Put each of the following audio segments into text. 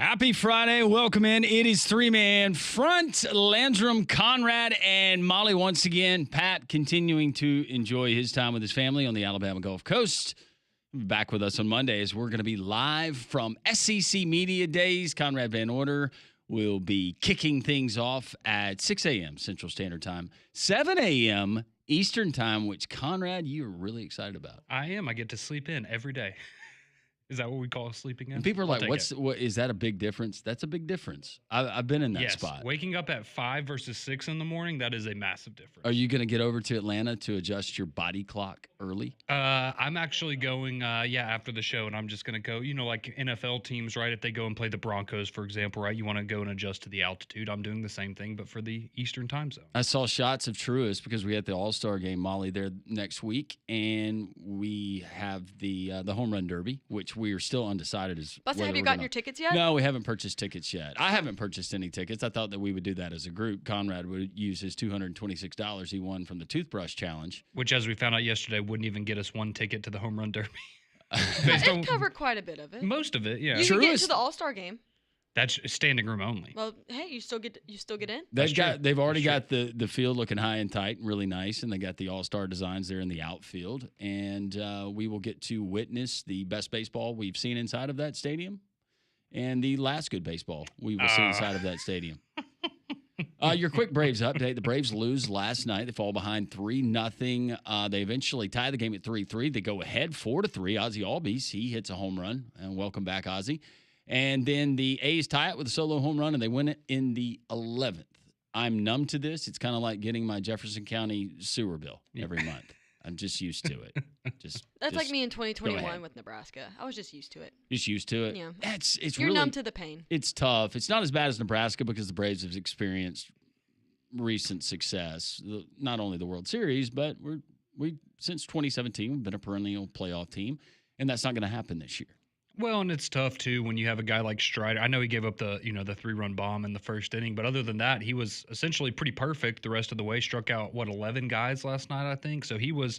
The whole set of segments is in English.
Happy Friday. Welcome in. It is three-man front. Landrum, Conrad, and Molly once again. Pat continuing to enjoy his time with his family on the Alabama Gulf Coast. Back with us on Monday as we're going to be live from SEC Media Days. Conrad Van Order will be kicking things off at 6 a.m. Central Standard Time, 7 a.m. Eastern Time, which, Conrad, you're really excited about. I am. I get to sleep in every day. Is that what we call sleeping in? And people are like, what is that a big difference? That's a big difference. I've been in that spot. Waking up at 5 versus 6 in the morning, that is a massive difference. Are you going to get over to Atlanta to adjust your body clock early? I'm actually going, after the show, and I'm just going to go, like NFL teams, right? If they go and play the Broncos, for example, right? You want to go and adjust to the altitude. I'm doing the same thing, but for the Eastern time zone. I saw shots of Truist because we had the All-Star game, Molly, there next week, and we have the Home Run Derby, which we are still undecided. Buster, have you gotten your tickets yet? No, we haven't purchased tickets yet. I haven't purchased any tickets. I thought that we would do that as a group. Conrad would use his $226 he won from the toothbrush challenge. Which, as we found out yesterday, wouldn't even get us one ticket to the Home Run Derby. It covered quite a bit of it. Most of it, yeah. You can get to the All-Star game. That's standing room only. Well, hey, you still get in. They've already got the field looking high and tight and really nice, and they got the all-star designs there in the outfield. And we will get to witness the best baseball we've seen inside of that stadium, and the last good baseball we will see inside of that stadium. Your quick Braves update: the Braves lose last night. They fall behind 3-0. They eventually tie the game at 3-3. They go ahead 4-3. Ozzie Albies, he hits a home run, and welcome back, Ozzie. And then the A's tie it with a solo home run, and they win it in the 11th. I'm numb to this. It's kind of like getting my Jefferson County sewer bill every month. I'm just used to it. That's like me in 2021 with Nebraska. I was just used to it. Just used to it? Yeah. It's You're really numb to the pain. It's tough. It's not as bad as Nebraska because the Braves have experienced recent success. Not only the World Series, but we since 2017, we've been a perennial playoff team, and that's not going to happen this year. Well, and it's tough, too, when you have a guy like Strider. I know he gave up the 3-run bomb in the first inning, but other than that, he was essentially pretty perfect the rest of the way. Struck out, 11 guys last night, I think. So he was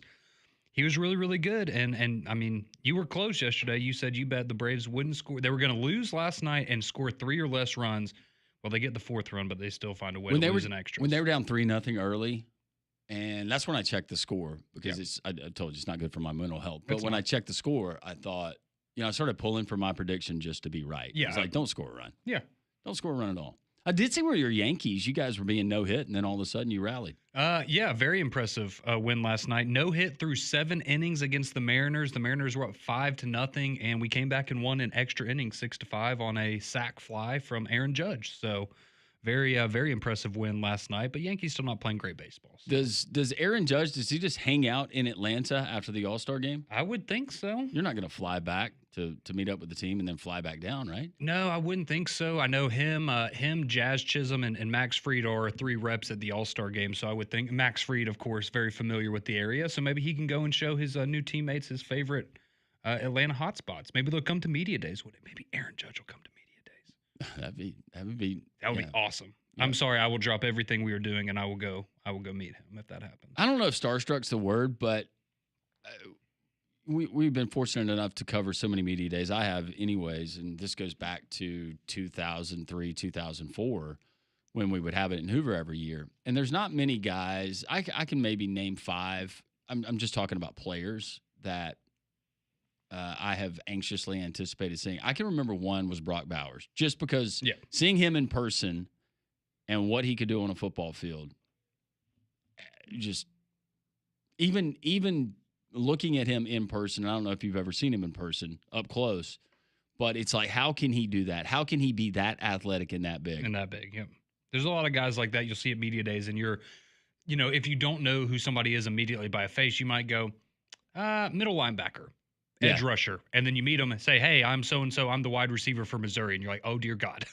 really, really good. And I mean, you were close yesterday. You said you bet the Braves wouldn't score. They were going to lose last night and score 3 or less runs. Well, they get the 4th run, but they still find a way to lose an extra. When they were down 3-0 early, and that's when I checked the score because I told you it's not good for my mental health. But when I checked the score, I thought, I started pulling for my prediction just to be right. Yeah. It's like, don't score a run. Yeah. Don't score a run at all. I did see where your Yankees, you guys were being no-hit, and then all of a sudden you rallied. Yeah, very impressive win last night. No hit through 7 innings against the Mariners. The Mariners were up 5-0, and we came back and won an extra inning, 6-5, on a sac fly from Aaron Judge. So very, very impressive win last night. But Yankees still not playing great baseball. So. Does Aaron Judge, does he just hang out in Atlanta after the All-Star game? I would think so. You're not going to fly back to meet up with the team and then fly back down, right? No, I wouldn't think so. I know him, Jazz Chisholm, and Max Fried are 3 reps at the All-Star game. So I would think Max Fried, of course, very familiar with the area. So maybe he can go and show his new teammates his favorite Atlanta hotspots. Maybe they'll come to media days with it. Maybe Aaron Judge will come to media days. That would be awesome. Yeah. I'm sorry. I will drop everything we are doing and I will go meet him if that happens. I don't know if starstruck's the word, but we've been fortunate enough to cover so many media days. I have anyways, and this goes back to 2003, 2004 when we would have it in Hoover every year. And there's not many guys. I can maybe name 5. I'm just talking about players that I have anxiously anticipated seeing. I can remember one was Brock Bowers, just because seeing him in person and what he could do on a football field, just even looking at him in person, I don't know if you've ever seen him in person up close, but it's like, how can he do that? How can he be that athletic and that big? Yeah. There's a lot of guys like that you'll see at media days, and if you don't know who somebody is immediately by a face, you might go, middle linebacker, edge rusher, and then you meet them and say, hey, I'm so-and-so, I'm the wide receiver for Missouri, and you're like, oh, dear God.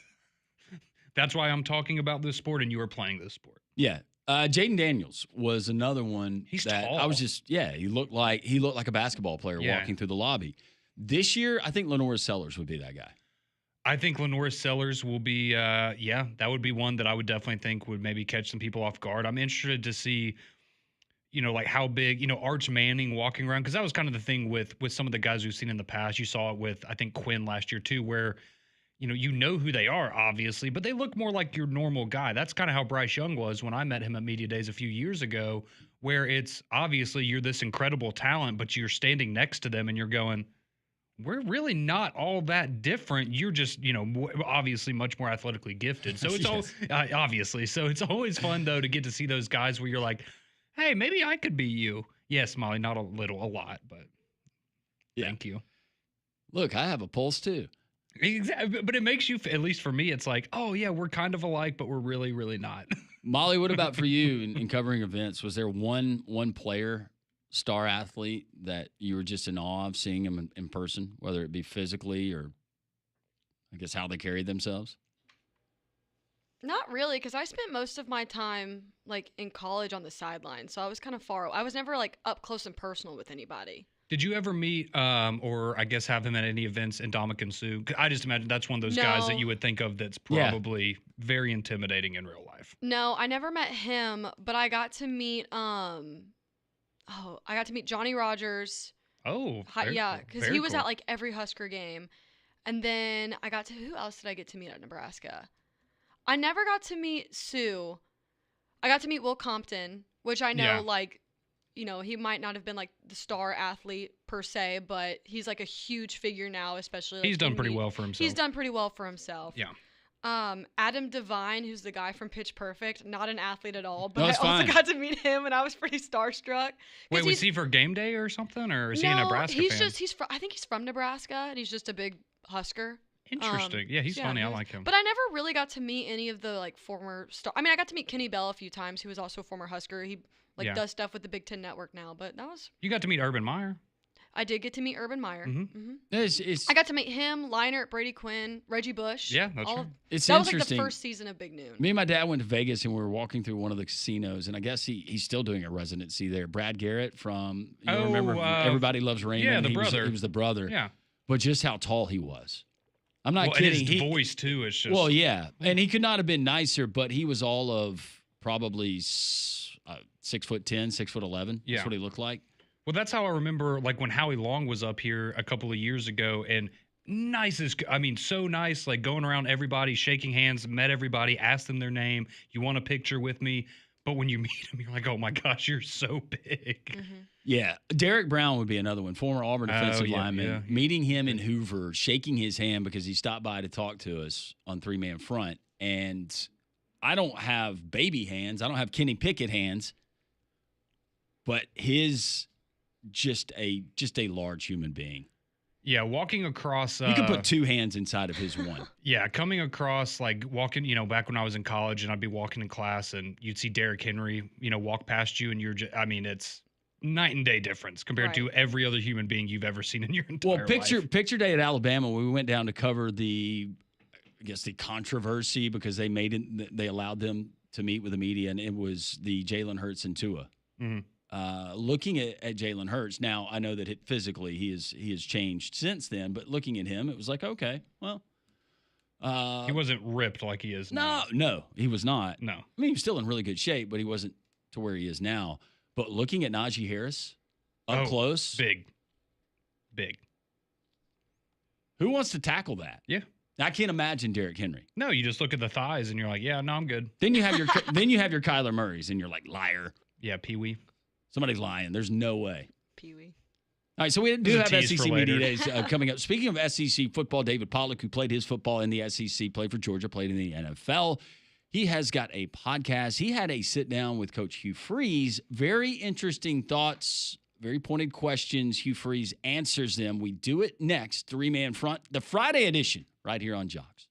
That's why I'm talking about this sport, and you are playing this sport. Yeah. Jaden Daniels was another one. He's that tall. I was just, he looked like a basketball player walking through the lobby. This year, I think Lenore Sellers would be that guy. I think Lenore Sellers will be, that would be one that I would definitely think would maybe catch some people off guard. I'm interested to see, like how big, Arch Manning walking around, because that was kind of the thing with some of the guys we've seen in the past. You saw it with, I think, Quinn last year too, where you know who they are, obviously, but they look more like your normal guy. That's kind of how Bryce Young was when I met him at Media Days a few years ago, where it's obviously you're this incredible talent, but you're standing next to them and you're going, we're really not all that different. You're just, obviously much more athletically gifted. So it's Yes. obviously. So it's always fun, though, to get to see those guys where you're like, hey, maybe I could be you. Yes, Molly, not a little, a lot, but thank you. Look, I have a pulse too. Exactly. But it makes you, at least for me, it's like, oh, yeah, we're kind of alike, but we're really, really not. Molly, what about for you in covering events? Was there one player, star athlete, that you were just in awe of seeing him in person, whether it be physically or I guess how they carried themselves? Not really, because I spent most of my time like in college on the sideline, so I was kind of far. I was never like up close and personal with anybody. Did you ever meet, or I guess have him at any events in Ndamukong Suh? 'Cause I just imagine that's one of those guys that No. you would think of that's probably very intimidating in real life. No, I never met him, but I got to meet I got to meet Johnny Rogers. Oh, Yeah, because he was at like every Husker game, and then who else did I get to meet at Nebraska? I never got to meet Sue. I got to meet Will Compton, which I know he might not have been like the star athlete per se, but he's like a huge figure now, especially. Like, he's done pretty well for himself. He's done pretty well for himself. Yeah. Adam Devine, who's the guy from Pitch Perfect, not an athlete at all, but No, I it's also fine. got to meet him, and I was pretty starstruck. Wait, was he for game day or something, or is he a Nebraska he's fan? I think he's from Nebraska, and he's just a big Husker. Interesting. Yeah, he's funny. I like him. But I never really got to meet any of the like former star. I mean, I got to meet Kenny Bell a few times, who was also a former Husker. He does stuff with the Big Ten Network now, but that was. You got to meet Urban Meyer. I did get to meet Urban Meyer. Mm-hmm. It's I got to meet him, Leinart, Brady Quinn, Reggie Bush. Yeah, that's right. It's that was interesting. like the first season of Big Noon. Me and my dad went to Vegas, and we were walking through one of the casinos, and I guess he's still doing a residency there. Brad Garrett from remember Everybody Loves Raymond. Yeah, the brother. He was the brother. Yeah. But just how tall he was. I'm not And kidding. his voice too is just. Well, yeah, and he could not have been nicer, but he was all of probably 6'10", 6'11". Yeah. That's what he looked like. Well, that's how I remember, like when Howie Long was up here a couple of years ago, and so nice, like going around everybody, shaking hands, met everybody, asked them their name. You want a picture with me? But when you meet him, you're like, oh my gosh, you're so big. Mm-hmm. Yeah, Derek Brown would be another one. Former Auburn defensive lineman. Yeah. Meeting him in Hoover, shaking his hand because he stopped by to talk to us on 3-man front. And I don't have baby hands. I don't have Kenny Pickett hands. But his just a large human being. Yeah, walking across. You could put 2 hands inside of his one. Yeah, coming across, like walking, back when I was in college and I'd be walking in class and you'd see Derrick Henry, walk past you and you're just, it's night and day difference compared to every other human being you've ever seen in your entire life. Picture day at Alabama, we went down to cover the controversy because they allowed them to meet with the media, and it was the Jalen Hurts and Tua. Mm-hmm. Looking at Jalen Hurts, now I know that physically he has changed since then, but looking at him, it was like, okay, well. He wasn't ripped like he is now. No, he was not. No. I mean, he was still in really good shape, but he wasn't to where he is now. But looking at Najee Harris up close. Big. Who wants to tackle that? Yeah. I can't imagine Derrick Henry. No, you just look at the thighs and you're like, yeah, no, I'm good. Then you have your Kyler Murrays, and you're like, liar. Yeah, Pee-wee. Somebody's lying. There's no way. Pee-wee. All right, so we do have There's a tease SEC for Media later. Days coming up. Speaking of SEC football, David Pollock, who played his football in the SEC, played for Georgia, played in the NFL. He has got a podcast. He had a sit-down with Coach Hugh Freeze. Very interesting thoughts, very pointed questions. Hugh Freeze answers them. We do it next, 3-Man Front, the Friday edition, right here on Jox.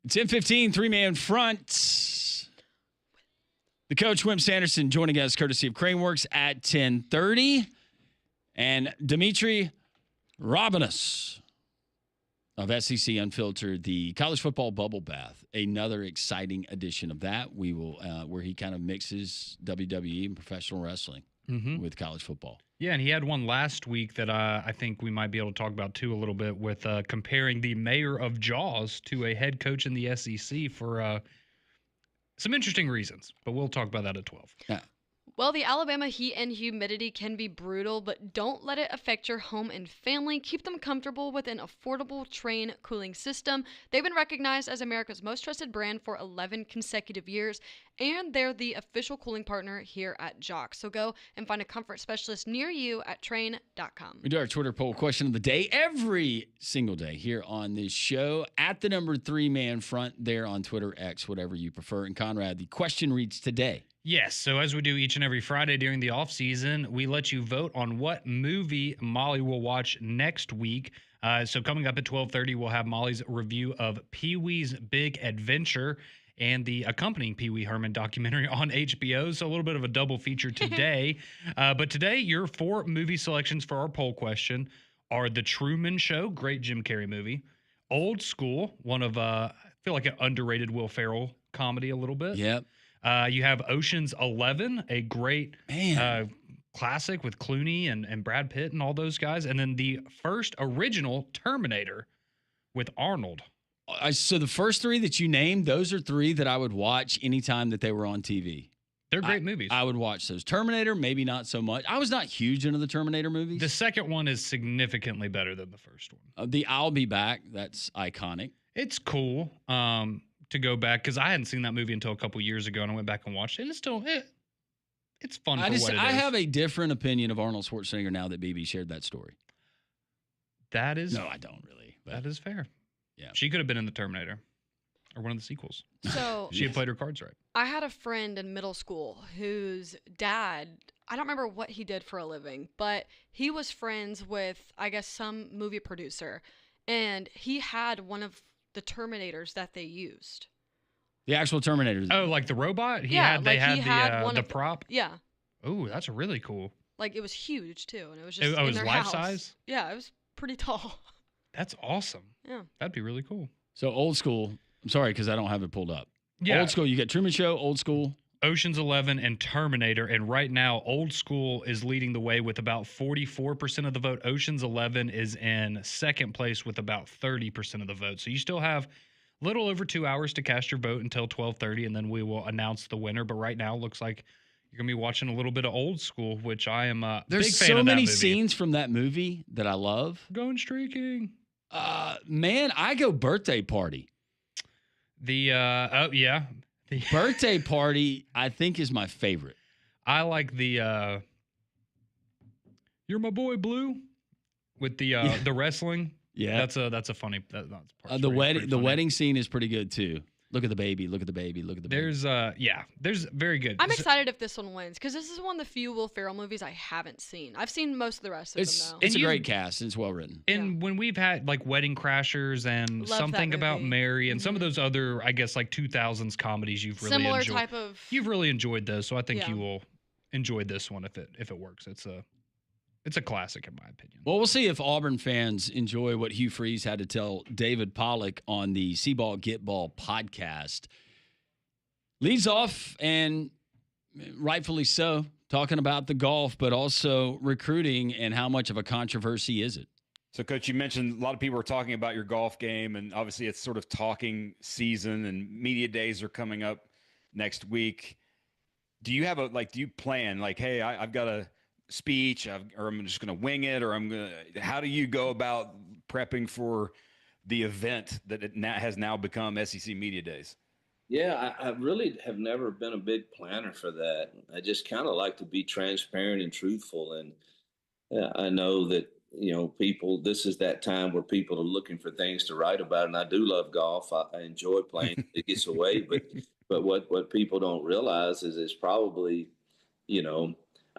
It's 10:15, three-man front. The coach, Wimp Sanderson, joining us courtesy of Craneworks at 10:30. And Demetri Ravanos of SEC Unfiltered, the college football bubble bath. Another exciting edition of that. We will, where he kind of mixes WWE and professional wrestling with college football. Yeah, and he had one last week that I think we might be able to talk about too a little bit with comparing the mayor of Jaws to a head coach in the SEC for some interesting reasons. But we'll talk about that at 12. Yeah. Well, the Alabama heat and humidity can be brutal, but don't let it affect your home and family. Keep them comfortable with an affordable Trane cooling system. They've been recognized as America's most trusted brand for 11 consecutive years, and they're the official cooling partner here at Jox. So go and find a comfort specialist near you at Trane.com. We do our Twitter poll question of the day every single day here on this show at the number three-man front there on Twitter, X, whatever you prefer. And Conrad, the question reads today. Yes, so as we do each and every Friday during the off season, we let you vote on what movie Molly will watch next week. So coming up at 12:30, we'll have Molly's review of Pee-wee's Big Adventure and the accompanying Pee Wee Herman documentary on HBO. So a little bit of a double feature today. But today, your 4 movie selections for our poll question are The Truman Show, great Jim Carrey movie. Old School, one of, I feel like an underrated Will Ferrell comedy a little bit. Yep. You have Ocean's 11, a great classic with Clooney and Brad Pitt and all those guys. And then the first original Terminator with Arnold. So the first 3 that you named, those are 3 that I would watch anytime that they were on TV. They're great movies. I would watch those. Terminator, maybe not so much. I was not huge into the Terminator movies. The second one is significantly better than the first one. The I'll Be Back, that's iconic. It's cool to go back because I hadn't seen that movie until a couple years ago, and I went back and watched it. And it's still it's fun. I have a different opinion of Arnold Schwarzenegger now that BB shared that story. That is no, I don't really. That is fair. Yeah, she could have been in the Terminator or one of the sequels. So she had played her cards right. I had a friend in middle school whose dad, I don't remember what he did for a living, but he was friends with, I guess, some movie producer, and he had one of the Terminators that they used. The actual Terminator. Oh, like the robot? They had the prop? Yeah. Oh, that's really cool. Like, it was huge, too, and it was just it in was their life house. size? Yeah, it was pretty tall. That's awesome. Yeah. That'd be really cool. So Old School, I'm sorry because I don't have it pulled up. Yeah. Old School, you get Truman Show, Old School. Ocean's 11 and Terminator, and right now Old School is leading the way with about 44% of the vote. Ocean's 11 is in second place with about 30% of the vote. So you still have a little over 2 hours to cast your vote until 12:30, and then we will announce the winner. But right now, it looks like you're gonna be watching a little bit of Old School, which I am a big fan of. There's so many scenes from that movie that I love. Going streaking. Man, I go Birthday Party. The The Birthday Party, I think, is my favorite. I like the You're My Boy Blue with the wrestling. Yeah. That's a funny that's the wedding scene is pretty good too. Look at the baby, look at the baby, look at the baby. There's very good. I'm excited if this one wins because this is one of the few Will Ferrell movies I haven't seen. I've seen most of the rest of them though. It's a great cast and it's well written. And when we've had like Wedding Crashers and Love Something that About movie. Mary and some of those other, I guess, like 2000s comedies you've really Similar enjoyed. type of. You've really enjoyed those, so I think Yeah. you will enjoy this one if it works. It's a classic in my opinion. Well, we'll see if Auburn fans enjoy what Hugh Freeze had to tell David Pollack on the See Ball Get Ball podcast. Leads off, and rightfully so, talking about the golf, but also recruiting and how much of a controversy is it? So, Coach, you mentioned a lot of people are talking about your golf game, and obviously it's sort of talking season, and media days are coming up next week. Do you have do you plan, hey, I've got a speech, or I'm just going to wing it, or how do you go about prepping for the event that has now become SEC Media Days? Yeah, I really have never been a big planner for that. I just kind of like to be transparent and truthful. And I know that, people, this is that time where people are looking for things to write about. And I do love golf. I enjoy playing. It gets away. But what people don't realize is it's probably,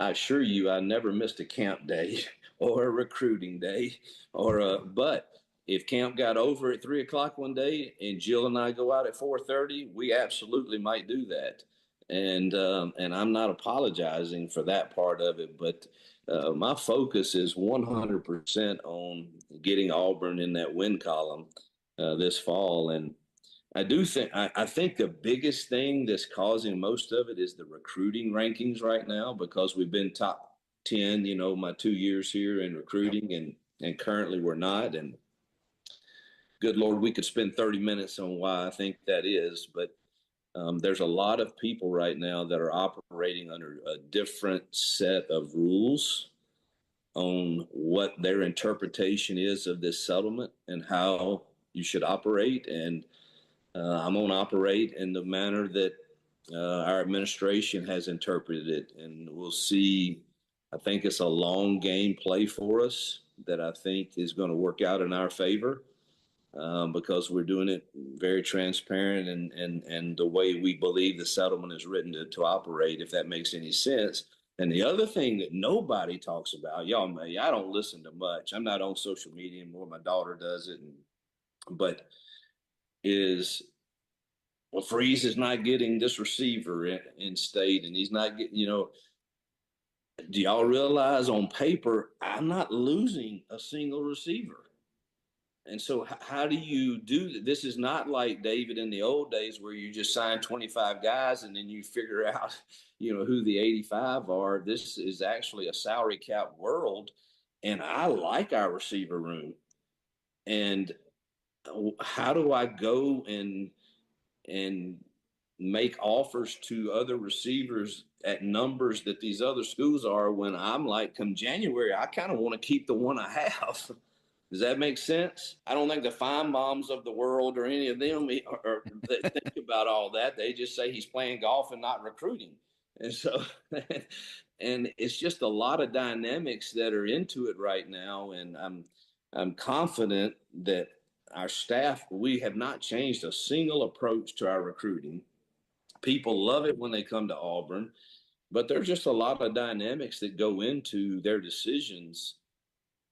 I assure you, I never missed a camp day or a recruiting day but if camp got over at 3:00 one day and Jill and I go out at 4:30, we absolutely might do that. And I'm not apologizing for that part of it, but my focus is 100% on getting Auburn in that win column this fall. And I think the biggest thing that's causing most of it is the recruiting rankings right now, because we've been top 10, my 2 years here in recruiting, and currently we're not. And good Lord, we could spend 30 minutes on why I think that is, but there's a lot of people right now that are operating under a different set of rules on what their interpretation is of this settlement and how you should operate. And I'm going to operate in the manner that our administration has interpreted it. And we'll see. I think it's a long game play for us that I think is going to work out in our favor. Because we're doing it very transparent and the way we believe the settlement is written to operate, if that makes any sense. And the other thing that nobody talks about, I don't listen to much. I'm not on social media anymore. My daughter does it. But Freeze is not getting this receiver in state, and he's not getting, do y'all realize on paper, I'm not losing a single receiver? And so how do you do this? Is not like, David, in the old days where you just sign 25 guys and then you figure out, who the 85 are. This is actually a salary cap world. And I like our receiver room. And how do I go and make offers to other receivers at numbers that these other schools are, when I'm like, come January, I kind of want to keep the one I have? Does that make sense? I don't think the Feinbaums of the world or any of them are think about all that. They just say he's playing golf and not recruiting. And so, and it's just a lot of dynamics that are into it right now. And I'm confident that our staff, we have not changed a single approach to our recruiting. People love it when they come to Auburn, but there's just a lot of dynamics that go into their decisions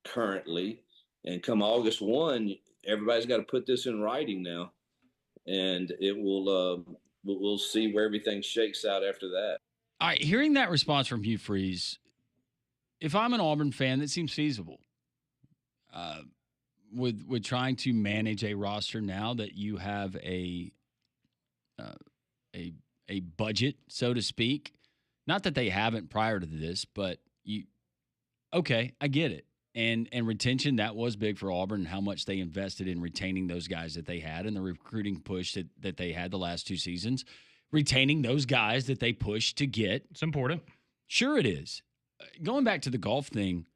currently. And come August 1, everybody's got to put this in writing now, and it will. We'll see where everything shakes out after that. All right, hearing that response from Hugh Freeze, if I'm an Auburn fan, that seems feasible. With trying to manage a roster now that you have a budget, so to speak. Not that they haven't prior to this, but I get it. And retention, that was big for Auburn, and how much they invested in retaining those guys that they had, and the recruiting push that they had the last 2 seasons. Retaining those guys that they pushed to get. It's important. Sure it is. Going back to the golf thing,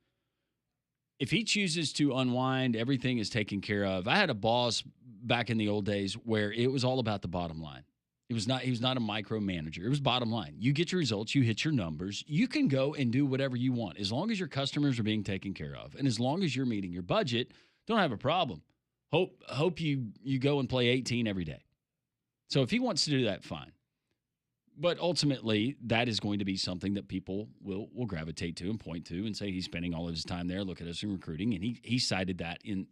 if he chooses to unwind, everything is taken care of. I had a boss back in the old days where it was all about the bottom line. He was not a micromanager. It was bottom line. You get your results, you hit your numbers, you can go and do whatever you want. As long as your customers are being taken care of, and as long as you're meeting your budget, don't have a problem. Hope you go and play 18 every day. So if he wants to do that, fine. But ultimately, that is going to be something that people will gravitate to and point to and say he's spending all of his time there. Look at us in recruiting, and he cited that in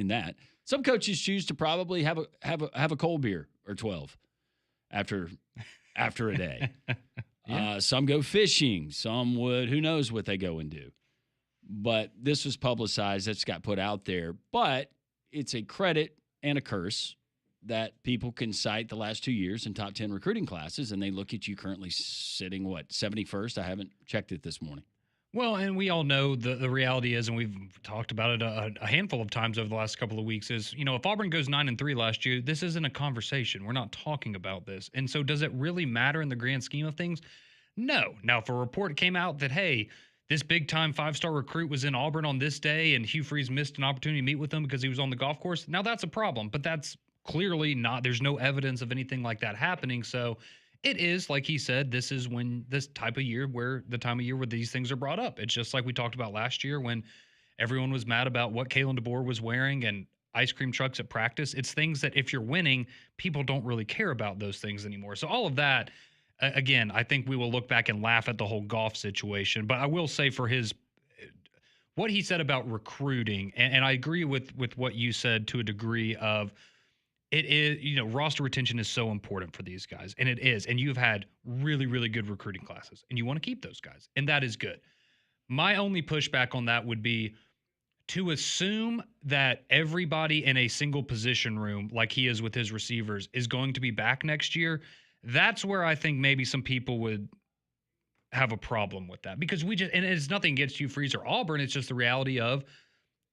that. Some coaches choose to probably have a cold beer or 12 after a day. Yeah. Some go fishing. Some would. Who knows what they go and do. But this was publicized. That's got put out there. But it's a credit and a curse that people can cite the last 2 years in top 10 recruiting classes, and they look at you currently sitting, 71st? I haven't checked it this morning. Well, and we all know the reality is, and we've talked about it a handful of times over the last couple of weeks, is, if Auburn goes 9-3 last year, this isn't a conversation. We're not talking about this. And so does it really matter in the grand scheme of things? No. Now, if a report came out that, hey, this big-time 5-star recruit was in Auburn on this day and Hugh Freeze missed an opportunity to meet with him because he was on the golf course, now that's a problem. But that's clearly not – there's no evidence of anything like that happening. So – it is, like he said, this is when this type of year where the time of year where these things are brought up. It's just like we talked about last year when everyone was mad about what Kalen DeBoer was wearing and ice cream trucks at practice. It's things that if you're winning, people don't really care about those things anymore. So all of that, again, I think we will look back and laugh at the whole golf situation. But I will say for what he said about recruiting, and I agree with what you said to a degree of it is, roster retention is so important for these guys, and it is. And you've had really, really good recruiting classes, and you want to keep those guys, and that is good. My only pushback on that would be to assume that everybody in a single position room, like he is with his receivers, is going to be back next year. That's where I think maybe some people would have a problem with that, because and it's nothing against Hugh Freeze or Auburn. It's just the reality of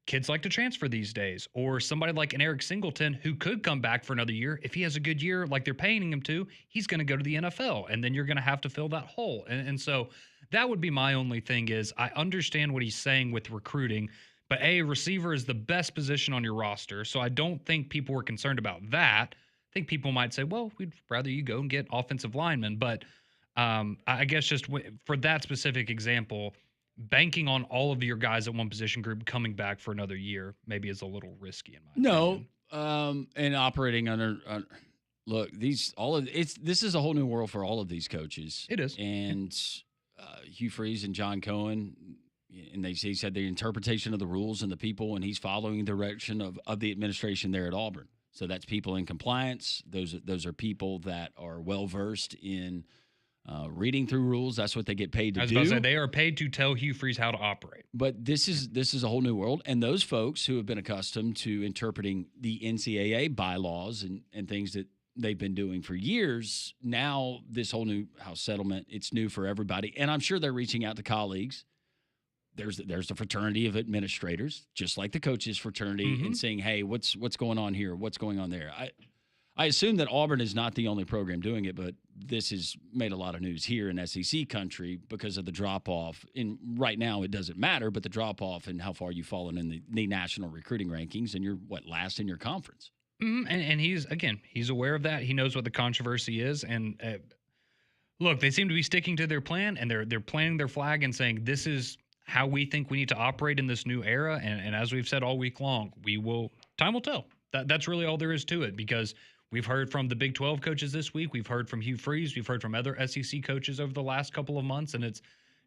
kids like to transfer these days, or somebody like an Eric Singleton who could come back for another year. If he has a good year, like they're paying him to, he's going to go to the NFL, and then you're going to have to fill that hole. And so that would be my only thing is I understand what he's saying with recruiting, but receiver is the best position on your roster. So I don't think people were concerned about that. I think people might say, well, we'd rather you go and get offensive linemen. But I guess just for that specific example, banking on all of your guys at one position group coming back for another year maybe is a little risky in my opinion. And operating under look, this is a whole new world for all of these coaches. It is. And Hugh Freeze and John Cohen, and he said the interpretation of the rules and the people, and he's following the direction of the administration there at Auburn. So that's people in compliance. Those are people that are well versed in reading through rules. That's what they get paid to do. I was about to say, they are paid to tell Hugh Freeze how to operate. But this is a whole new world. And those folks who have been accustomed to interpreting the NCAA bylaws and things that they've been doing for years, now this whole new house settlement, it's new for everybody. And I'm sure they're reaching out to colleagues. There's the fraternity of administrators, just like the coaches fraternity, and saying, hey, what's going on here? What's going on there? I assume that Auburn is not the only program doing it, but this has made a lot of news here in SEC country because of the drop-off. And right now it doesn't matter, but the drop-off and how far you've fallen in the national recruiting rankings, and you're, last in your conference. And he's aware of that. He knows what the controversy is. And look, they seem to be sticking to their plan, and they're planting their flag and saying, this is how we think we need to operate in this new era. And as we've said all week long, time will tell. That's really all there is to it, because we've heard from the Big 12 coaches this week. We've heard from Hugh Freeze. We've heard from other SEC coaches over the last couple of months. And it's,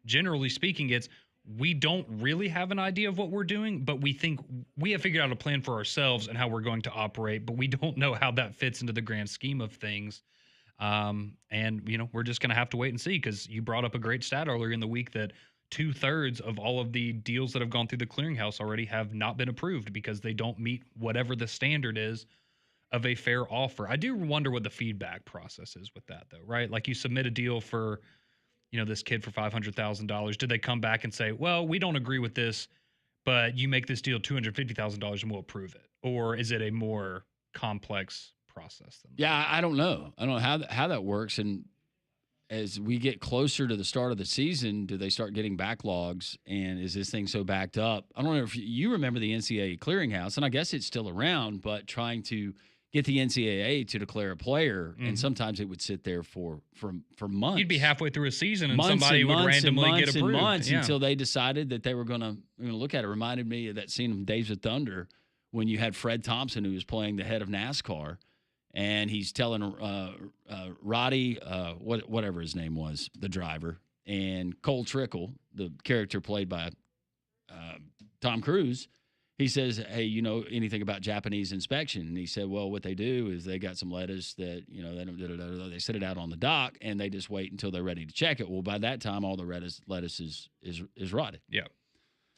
generally speaking, we don't really have an idea of what we're doing, but we think we have figured out a plan for ourselves and how we're going to operate, but we don't know how that fits into the grand scheme of things. And we're just going to have to wait and see, because you brought up a great stat earlier in the week that 2/3 of all of the deals that have gone through the clearinghouse already have not been approved because they don't meet whatever the standard is of a fair offer. I do wonder what the feedback process is with that, though, right? Like, you submit a deal for, this kid for $500,000. Did they come back and say, well, we don't agree with this, but you make this deal $250,000 and we'll approve it? Or is it a more complex process than that? Yeah, I don't know. I don't know how that works. And as we get closer to the start of the season, do they start getting backlogs? And is this thing so backed up? I don't know if you remember the NCAA clearinghouse, and I guess it's still around, but trying to get the NCAA to declare a player, and sometimes it would sit there for months. You'd be halfway through a season, and somebody would randomly get approved. Until they decided that they were going to look at it. Reminded me of that scene of Days of Thunder when you had Fred Thompson, who was playing the head of NASCAR, and he's telling Roddy, whatever his name was, the driver, and Cole Trickle, the character played by Tom Cruise, he says, hey, anything about Japanese inspection? And he said, well, what they do is they got some lettuce that, they set it out on the dock, and they just wait until they're ready to check it. Well, by that time, all the lettuce is rotted. Yeah.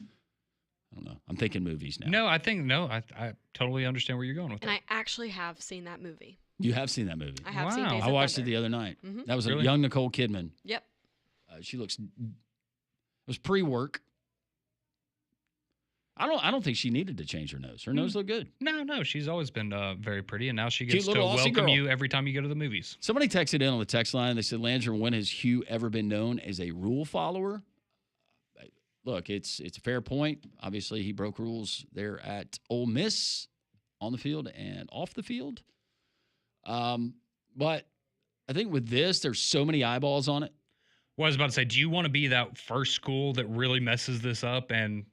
I don't know. I'm thinking movies now. No, I totally understand where you're going with that. And I actually have seen that movie. You have seen that movie? I have seen Days of I watched Thunder. it the other night. Mm-hmm. That was Really? a young Nicole Kidman. Yep. She looks. It was pre-work. I don't think she needed to change her nose. Her nose looked good. No, she's always been very pretty, and now she Cute gets to little Aussie welcome girl. you every time you go to the movies. Somebody texted in on the text line. They said, Landry, when has Hugh ever been known as a rule follower? Look, it's a fair point. Obviously, he broke rules there at Ole Miss on the field and off the field. But I think with this, there's so many eyeballs on it. Well, I was about to say, do you want to be that first school that really messes this up and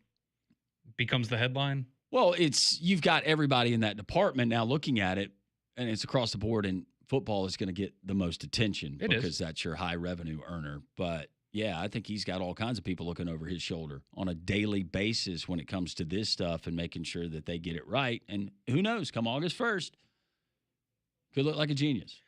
becomes the headline? Well, you've got everybody in that department now looking at it, and it's across the board, and football is going to get the most attention because that's your high revenue earner. But Yeah, I think he's got all kinds of people looking over his shoulder on a daily basis when it comes to this stuff and making sure that they get it right. And who knows, come August 1st, could look like a genius.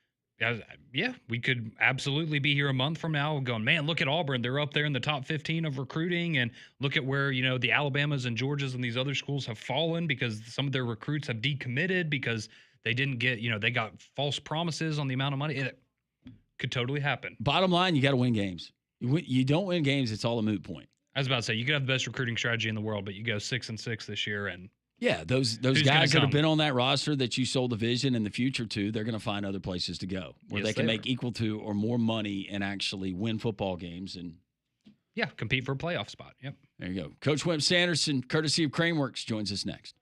Yeah, we could absolutely be here a month from now going, man, look at Auburn. They're up there in the top 15 of recruiting. And look at where, the Alabamas and Georgias and these other schools have fallen because some of their recruits have decommitted because they didn't get, they got false promises on the amount of money. It could totally happen. Bottom line, you got to win games. You don't win games, it's all a moot point. I was about to say, you could have the best recruiting strategy in the world, but you go 6-6 this year and yeah, those guys that have been on that roster that you sold the vision in the future to, they're going to find other places to go where they can make equal to or more money and actually win football games and compete for a playoff spot. Yep. There you go. Coach Wimp Sanderson, courtesy of Craneworks, joins us next.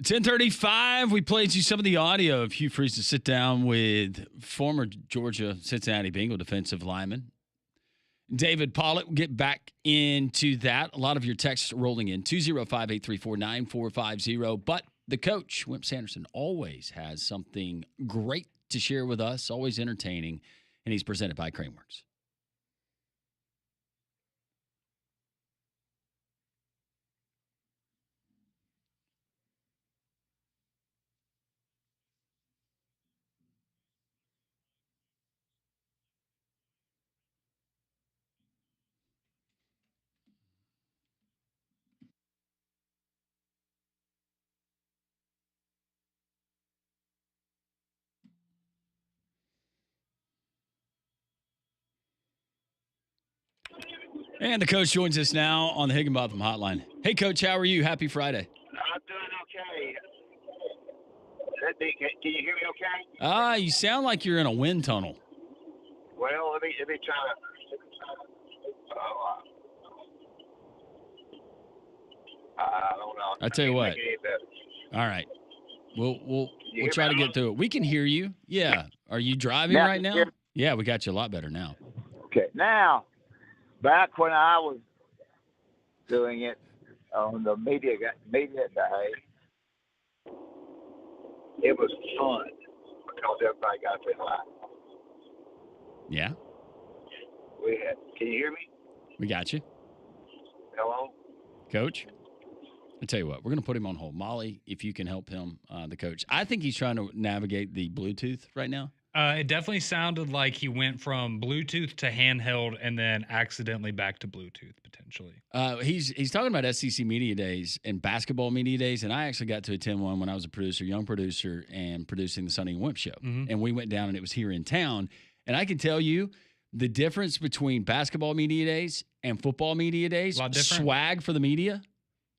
10:35. We played you some of the audio of Hugh Freeze's sit down with former Georgia Cincinnati Bengal defensive lineman David Pollitt. We'll get back into that. A lot of your texts rolling in 205-834-9450. But the coach, Wimp Sanderson, always has something great to share with us, always entertaining, and he's presented by Craneworks. And the coach joins us now on the Higginbotham Hotline. Hey, Coach, how are you? Happy Friday. I'm doing okay. Can you hear me okay? You sound like you're in a wind tunnel. Well, let me try to. I don't know. I tell you what. All right. We'll try to get through it. We can hear you. Yeah. Are you driving right now? Yeah, we got you a lot better now. Okay. Now, back when I was doing it on the media day, it was fun because everybody got to play live. Yeah. Can you hear me? We got you. Hello? Coach? I tell you what, we're going to put him on hold. Molly, if you can help him, the coach. I think he's trying to navigate the Bluetooth right now. It definitely sounded like he went from Bluetooth to handheld and then accidentally back to Bluetooth potentially. He's talking about SEC Media Days and basketball media days, and I actually got to attend one when I was a producer, young producer, and producing the Sonny and Wimp show. Mm-hmm. And we went down, and it was here in town. And I can tell you the difference between basketball media days and football media days. A lot different. Swag for the media.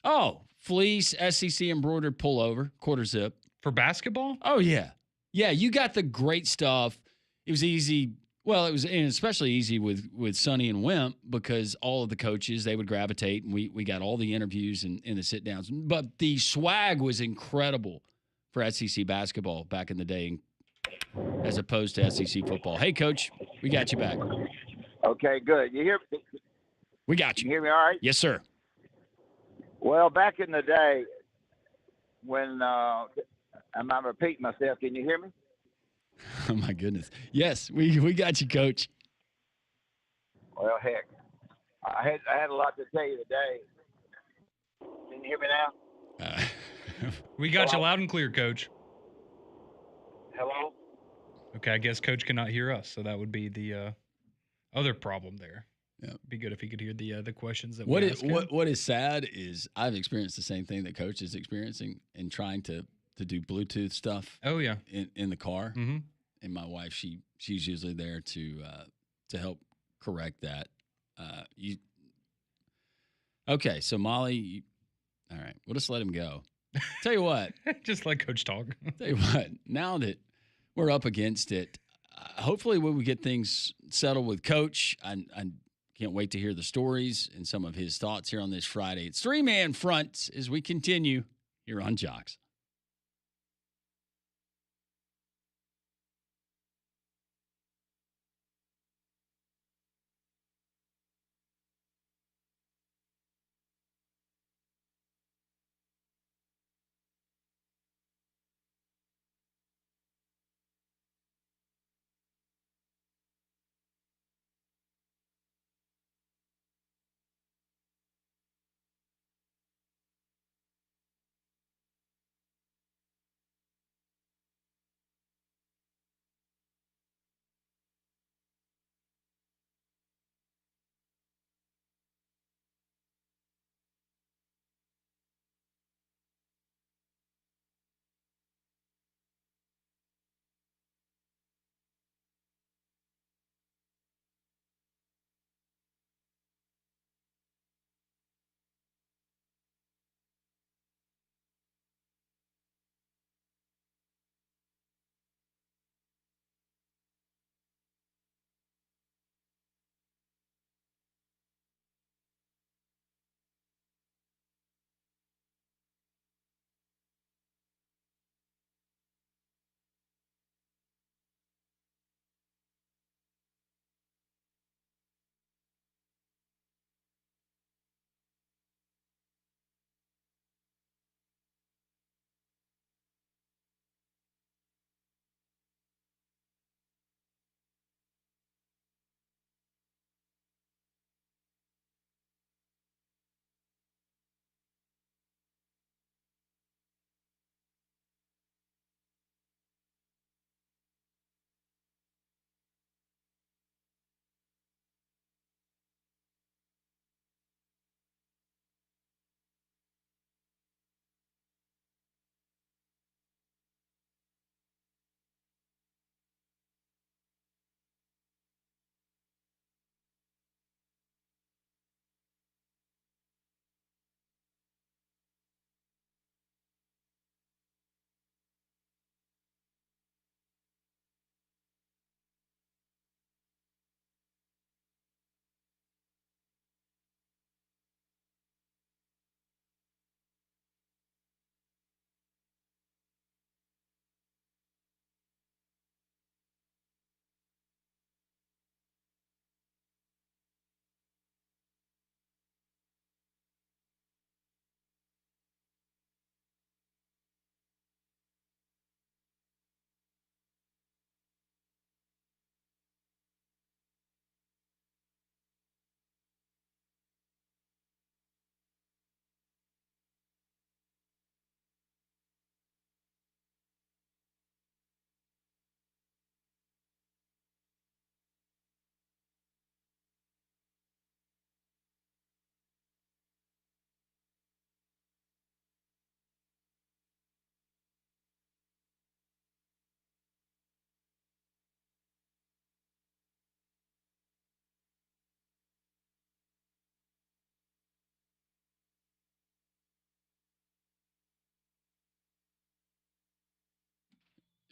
Oh, fleece, SEC embroidered pullover, quarter zip. For basketball? Oh, yeah. Yeah, you got the great stuff. It was easy. Well, it was and especially easy with Sonny and Wimp because all of the coaches, they would gravitate, and we got all the interviews and the sit-downs. But the swag was incredible for SEC basketball back in the day as opposed to SEC football. Hey, Coach, we got you back. Okay, good. You hear me? We got you. You hear me all right? Yes, sir. Well, back in the day when I'm repeating myself. Can you hear me? Oh, my goodness. Yes, we got you, Coach. Well, heck, I had a lot to tell you today. Can you hear me now? We got you loud and clear, Coach. Hello? Okay, I guess Coach cannot hear us, so that would be the other problem there. Yeah, be good if he could hear the questions that what we is ask him. what is sad is I've experienced the same thing that Coach is experiencing in trying to do Bluetooth stuff. Oh yeah, in the car. Mm-hmm. And my wife, she's usually there to help correct that. Okay, so Molly, all right, we'll just let him go. Tell you what, just let Coach talk. Tell you what, now that we're up against it, hopefully when we get things settled with Coach, I can't wait to hear the stories and some of his thoughts here on this Friday. It's three-man front as we continue here on Jox.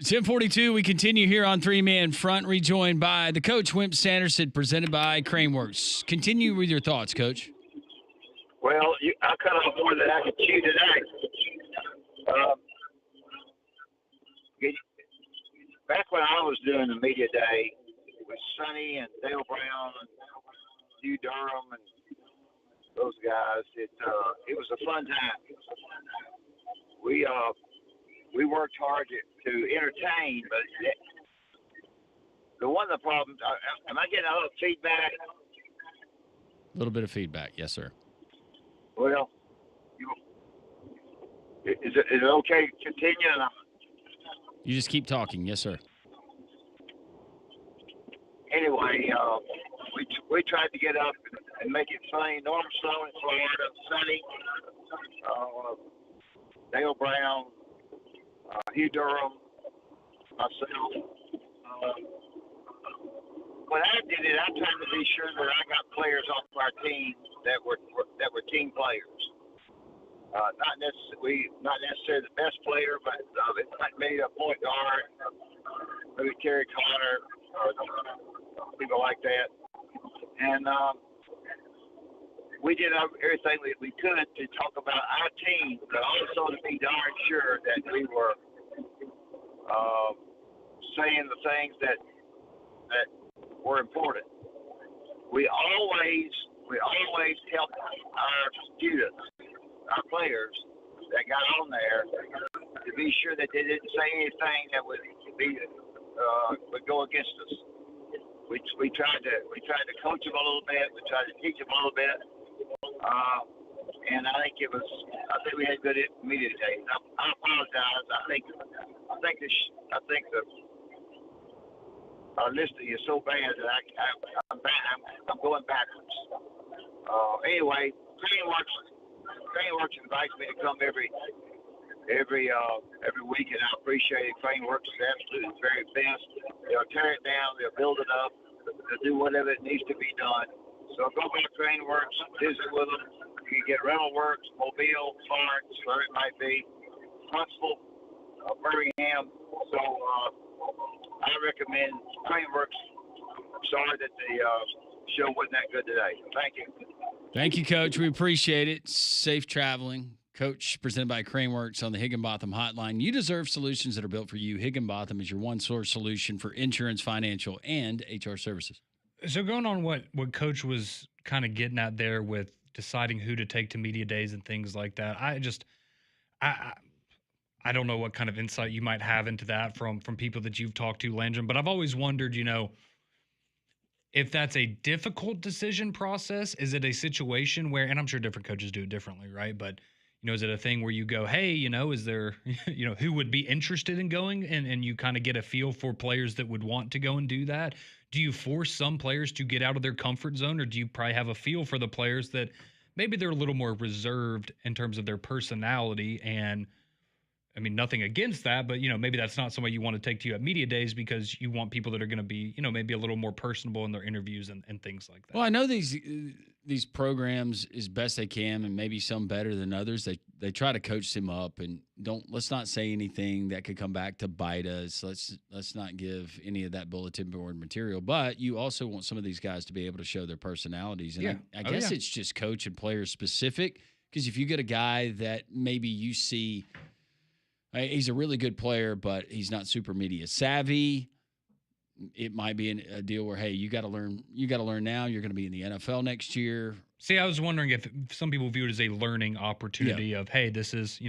10:42, we continue here on Three Man Front, rejoined by the coach, Wimp Sanderson, presented by Craneworks. Continue with your thoughts, Coach. Well, I cut off more than I could chew today. Back when I was doing the media day with Sonny and Dale Brown and Hugh Durham and those guys, it was a fun time. We worked hard to entertain, but one of the problems, am I getting a little feedback? A little bit of feedback, yes, sir. Well, is it okay to continue? You just keep talking, yes, sir. Anyway, we tried to get up and make it funny. Norm Stone in Florida, Sonny, Dale Brown, Hugh Durham, myself. When I did it, I tried to be sure that I got players off our team that were team players. Not necessarily the best player, but maybe a point guard, maybe Terry Connor, or people like that. And we did everything we could to talk about our team, but also to be darn sure that we were saying the things that were important. We always helped our students, our players that got on there, to be sure that they didn't say anything that would go against us. We tried to coach them a little bit. We tried to teach them a little bit, and I think we had good media days. I apologize. I think our listing is so bad that I'm going backwards. Anyway, Craneworks invites me to come every week, and I appreciate it. Craneworks is absolutely the very best. They'll tear it down, they'll build it up, they'll do whatever it needs to be done. So go by Craneworks, visit with them. You can get rental works, Mobile, Florence, wherever it might be, Huntsville, Birmingham. So I recommend Craneworks. I'm sorry that the show wasn't that good today. Thank you. Thank you, Coach. We appreciate it. Safe traveling. Coach, presented by Craneworks on the Higginbotham Hotline. You deserve solutions that are built for you. Higginbotham is your one-source solution for insurance, financial, and HR services. So going on what Coach was kind of getting at there with deciding who to take to media days and things like that, I don't know what kind of insight you might have into that from people that you've talked to, Landrum, but I've always wondered, if that's a difficult decision process. Is it a situation where, and I'm sure different coaches do it differently, right? But, is it a thing where you go, hey, is there, who would be interested in going, and you kind of get a feel for players that would want to go and do that? Do you force some players to get out of their comfort zone, or do you probably have a feel for the players that maybe they're a little more reserved in terms of their personality? And I mean, nothing against that, but, maybe that's not somebody you want to take to you at media days because you want people that are going to be, maybe a little more personable in their interviews and things like that. Well, I know these programs as best they can, and maybe some better than others. They try to coach them up, and let's not say anything that could come back to bite us. Let's not give any of that bulletin board material. But you also want some of these guys to be able to show their personalities. And I guess it's just coach and player specific, because if you get a guy that maybe you see – he's a really good player, but he's not super media savvy, it might be a deal where, hey, you got to learn now. You're going to be in the NFL next year. See, I was wondering if some people view it as a learning opportunity of, hey, this is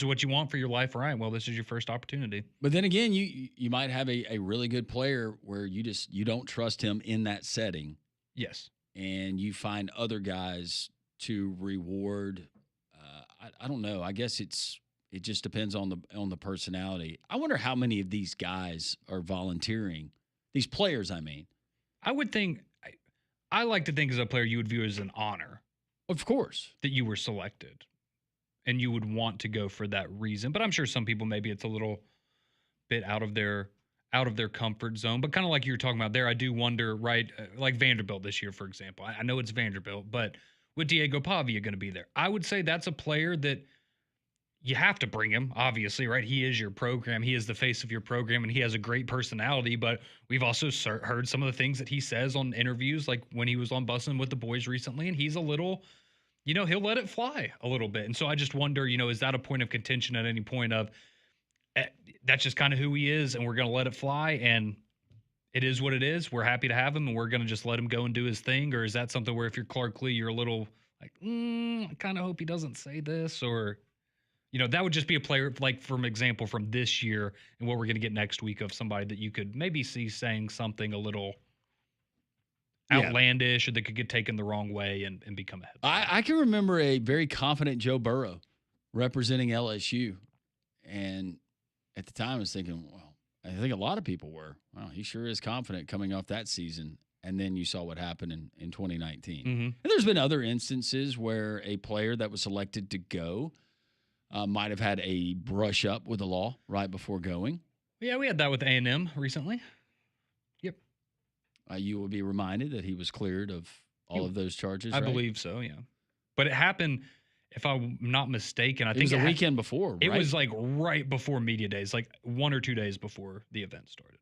what you want for your life. All right, well, this is your first opportunity. But then again, you might have a really good player where you don't trust him in that setting. Yes. And you find other guys to reward. I don't know. I guess it just depends on the personality. I wonder how many of these guys are volunteering. These players, I mean. I would think I like to think as a player you would view it as an honor. Of course. That you were selected. And you would want to go for that reason. But I'm sure some people, maybe it's a little bit out of their comfort zone. But kind of like you were talking about there, I do wonder, right, like Vanderbilt this year, for example. I know it's Vanderbilt, but with Diego Pavia going to be there, I would say that's a player that you have to bring him, obviously, right? He is your program. He is the face of your program, and he has a great personality. But we've also heard some of the things that he says on interviews, like when he was on Bussin' with the Boys recently, and he's a little, he'll let it fly a little bit. And so I just wonder, is that a point of contention at any point of that's just kind of who he is, and we're going to let it fly, and it is what it is. We're happy to have him, and we're going to just let him go and do his thing? Or is that something where if you're Clark Lee, you're a little like, I kind of hope he doesn't say this, or that would just be a player, like, from example, from this year and what we're going to get next week of somebody that you could maybe see saying something a little outlandish or that could get taken the wrong way and become a headline. I can remember a very confident Joe Burrow representing LSU. And at the time I was thinking, well, I think a lot of people were, wow, he sure is confident coming off that season. And then you saw what happened in 2019. Mm-hmm. And there's been other instances where a player that was selected to go might have had a brush up with the law right before going. Yeah, we had that with A&M recently. Yep. You will be reminded that he was cleared of all of those charges, I right? believe so, yeah. But it happened, if I'm not mistaken, I think it was the weekend before, right? It was like right before media days, like 1 or 2 days before the event started.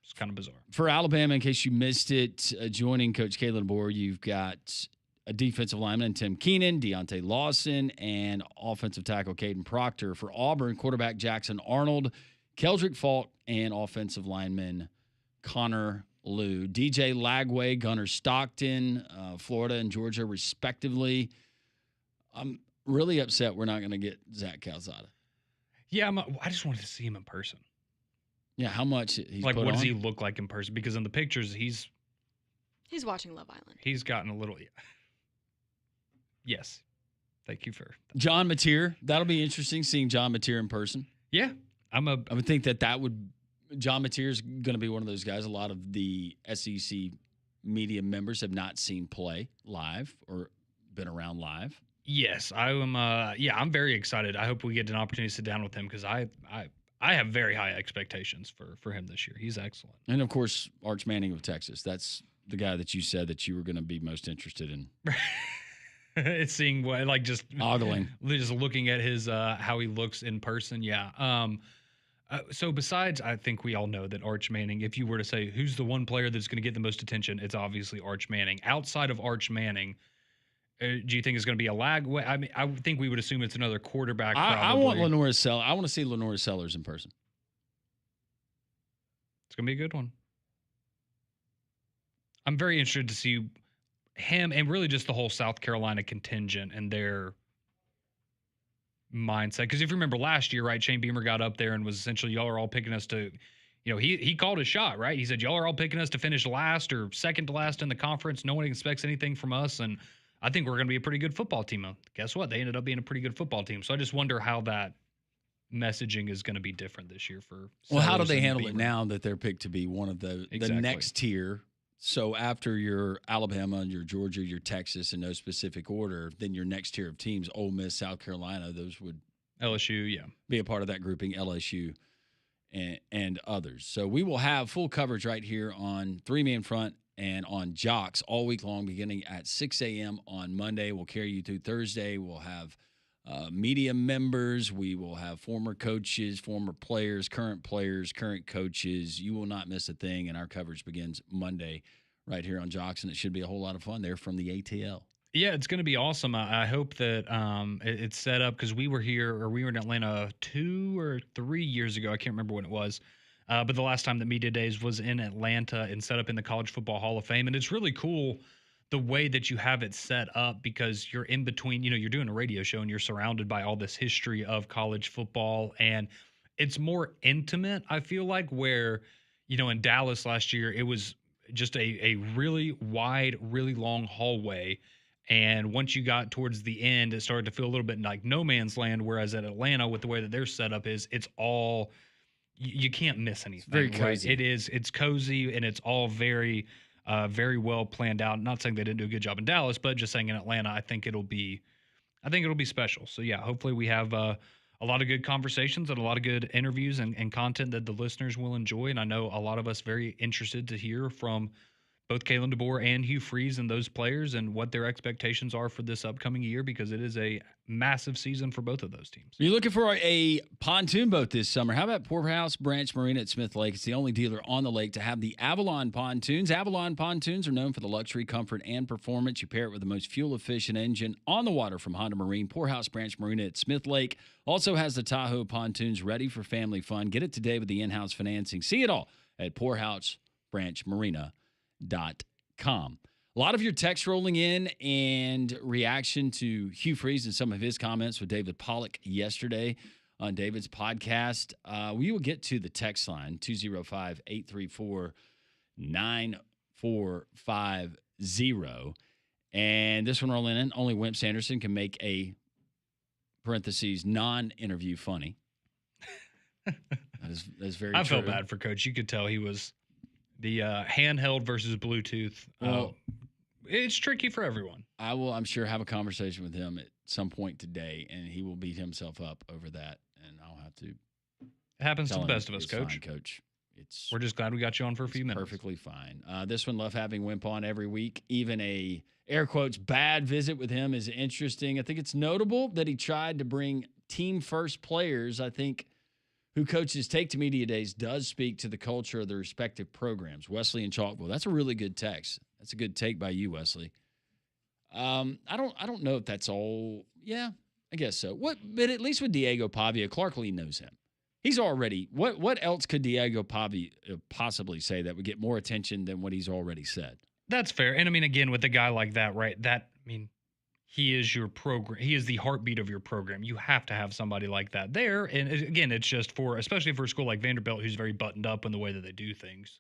It's kind of bizarre. For Alabama, in case you missed it, joining Coach Kalen DeBoer, you've got a defensive lineman, Tim Keenan, Deontay Lawson, and offensive tackle Caden Proctor. For Auburn, quarterback Jackson Arnold, Keldrick Falk, and offensive lineman Connor Liu. DJ Lagway, Gunnar Stockton, Florida and Georgia, respectively. I'm really upset we're not going to get Zach Calzada. Yeah, I just wanted to see him in person. Yeah, how much he's like, put what on? does he look like in person? Because in the pictures, he's watching Love Island. He's gotten a little. Yes. Thank you for that. John Mateer. That'll be interesting seeing John Mateer in person. Yeah. I would think that would. John Mateer is going to be one of those guys. A lot of the SEC media members have not seen play live or been around live. Yes, I'm very excited. I hope we get an opportunity to sit down with him because I have very high expectations for him this year. He's excellent. And of course, Arch Manning of Texas. That's the guy that you said that you were going to be most interested in. It's seeing what, like, just ogling, just looking at his how he looks in person. Yeah. So besides, I think we all know that Arch Manning, if you were to say who's the one player that's going to get the most attention, it's obviously Arch Manning. Outside of Arch Manning, do you think it's going to be a lag? I mean, I think we would assume it's another quarterback. I want Lenora Sellers. I want to see Lenora Sellers in person. It's going to be a good one. I'm very interested to see him and really just the whole South Carolina contingent and their mindset. Because if you remember last year, right, Shane Beamer got up there and was essentially, y'all are all picking us to, he called his shot, right? He said, y'all are all picking us to finish last or second to last in the conference. No one expects anything from us. And I think we're going to be a pretty good football team. Guess what? They ended up being a pretty good football team. So I just wonder how that messaging is going to be different this year for. Well, how do they handle it now that they're picked to be one of the next tier? So after your Alabama, your Georgia, your Texas in no specific order, then your next tier of teams, Ole Miss, South Carolina, those would LSU, be a part of that grouping, LSU and others. So we will have full coverage right here on Three Man Front and on Jox all week long, beginning at 6 a.m. on Monday. We'll carry you through Thursday. We'll have media members. We will have former coaches, former players, current coaches. You will not miss a thing, and our coverage begins Monday right here on Jox, and it should be a whole lot of fun there from the ATL. Yeah, it's going to be awesome. I hope that it's set up because we were in Atlanta 2 or 3 years ago. I can't remember when it was. But the last time that Media Days was in Atlanta and set up in the College Football Hall of Fame. And it's really cool the way that you have it set up because you're in between, you're doing a radio show and you're surrounded by all this history of college football. And it's more intimate, I feel like, where, in Dallas last year, it was just a really wide, really long hallway. And once you got towards the end, it started to feel a little bit like no man's land. Whereas at Atlanta, with the way that their setup is, it's all, you can't miss anything. Very cozy. Right? It's cozy and it's all very, very well planned out. Not saying they didn't do a good job in Dallas, but just saying in Atlanta, I think it'll be special. So yeah, hopefully we have a lot of good conversations and a lot of good interviews and content that the listeners will enjoy. And I know a lot of us very interested to hear from both Kalen DeBoer and Hugh Freeze and those players and what their expectations are for this upcoming year, because it is a massive season for both of those teams. You're looking for a pontoon boat this summer. How about Poorhouse Branch Marina at Smith Lake? It's the only dealer on the lake to have the Avalon pontoons. Avalon pontoons are known for the luxury, comfort, and performance. You pair it with the most fuel-efficient engine on the water from Honda Marine. Poorhouse Branch Marina at Smith Lake also has the Tahoe pontoons ready for family fun. Get it today with the in-house financing. See it all at PoorhouseBranchMarina.com. A lot of your text rolling in and reaction to Hugh Freeze and some of his comments with David Pollock yesterday on David's podcast. We will get to the text line, 205-834-9450. And this one rolling in, only Wimp Sanderson can make a, parentheses, non-interview funny. That is very true. I felt bad for Coach. You could tell he was the handheld versus Bluetooth. Well, it's tricky for everyone. I will, I'm sure, have a conversation with him at some point today, and he will beat himself up over that. And I'll have to. It happens to tell the him best of us, it's Coach. fine, Coach. We're just glad we got you on for a few minutes. Perfectly fine. This one, love having Wimp on every week. Even a, air quotes, bad visit with him is interesting. I think it's notable that he tried to bring team first players. I think who coaches take to media days does speak to the culture of the respective programs. Wesley and Chalkville. That's a really good text. That's a good take by you, Wesley. I don't know if that's all. Yeah, I guess so. But at least with Diego Pavia, Clark Lee knows him. He's already. What else could Diego Pavia possibly say that would get more attention than what he's already said? That's fair. And I mean, again, with a guy like that, right? He is your program. He is the heartbeat of your program. You have to have somebody like that there. And again, it's just especially for a school like Vanderbilt, who's very buttoned up in the way that they do things.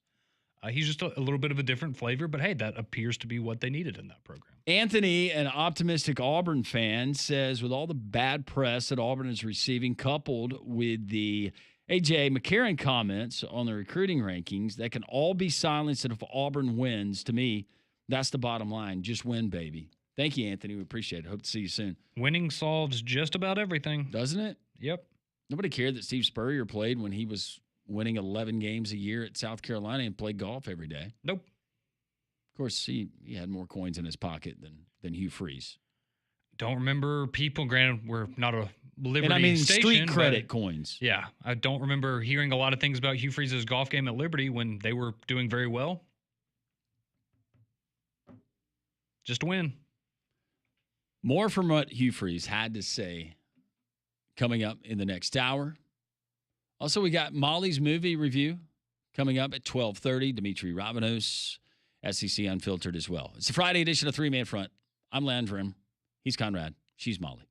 He's just a little bit of a different flavor, but hey, that appears to be what they needed in that program. Anthony, an optimistic Auburn fan, says with all the bad press that Auburn is receiving, coupled with the A.J. McCarron comments on the recruiting rankings, that can all be silenced if Auburn wins. To me, that's the bottom line. Just win, baby. Thank you, Anthony. We appreciate it. Hope to see you soon. Winning solves just about everything. Doesn't it? Yep. Nobody cared that Steve Spurrier played when he was winning 11 games a year at South Carolina and played golf every day. Nope. Of course, he had more coins in his pocket than Hugh Freeze. Don't remember people. Granted, we're not a Liberty and I mean station, street credit coins. Yeah, I don't remember hearing a lot of things about Hugh Freeze's golf game at Liberty when they were doing very well. Just win. More from what Hugh Freeze had to say coming up in the next hour. Also, we got Molly's movie review coming up at 12:30. Demetri Ravanos, SEC Unfiltered as well. It's the Friday edition of Three Man Front. I'm Landrum. He's Conrad. She's Molly.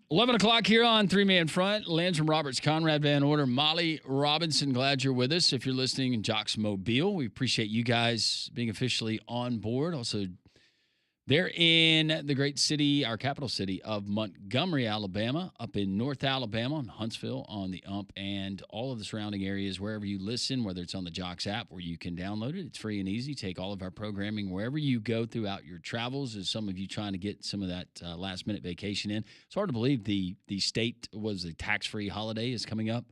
11 o'clock here on Three Man Front. Landrum Roberts, Conrad Van Order, Molly Robinson. Glad you're with us. If you're listening in Jox Mobile, we appreciate you guys being officially on board. Also, they're in the great city, our capital city of Montgomery, Alabama, up in North Alabama, in Huntsville on the UMP, and all of the surrounding areas, wherever you listen, whether it's on the Jox app where you can download it. It's free and easy. Take all of our programming wherever you go throughout your travels. As some of you trying to get some of that last-minute vacation in. It's hard to believe the state was a tax-free holiday is coming up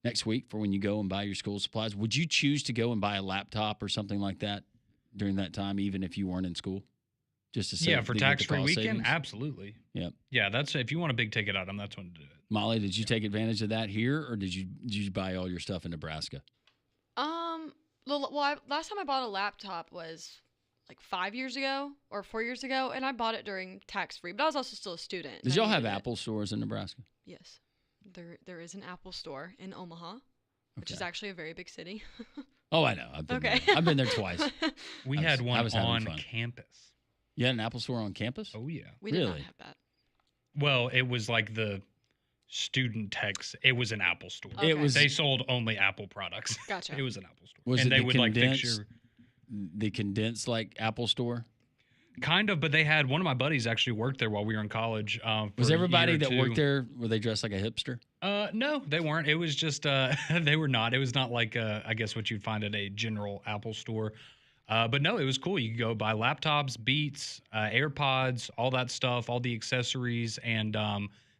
next week for when you go and buy your school supplies. Would you choose to go and buy a laptop or something like that during that time, even if you weren't in school? Just to say, for tax-free weekend, savings? Absolutely. Yep. Yeah, that's if you want a big ticket item, that's when to do it. Molly, did you take advantage of that here, or did you buy all your stuff in Nebraska? Last time I bought a laptop was like 5 years ago or 4 years ago, and I bought it during tax-free, but I was also still a student. Did y'all have Apple stores in Nebraska? Yes. There is an Apple store in Omaha, which is actually a very big city. Oh, I know. I've been there twice. We had one on campus. You had an Apple store on campus? Oh, yeah. We did not have that. Well, it was like the student techs. It was an Apple store. Okay. They sold only Apple products. Gotcha. It was an Apple store. Was it the condensed like Apple store? Kind of, but they had one of my buddies actually worked there while we were in college. Was everybody that worked there, were they dressed like a hipster? No, they weren't. It was just they were not. It was not like I guess what you'd find at a general Apple store. But no, it was cool. You could go buy laptops, Beats, AirPods, all that stuff, all the accessories, and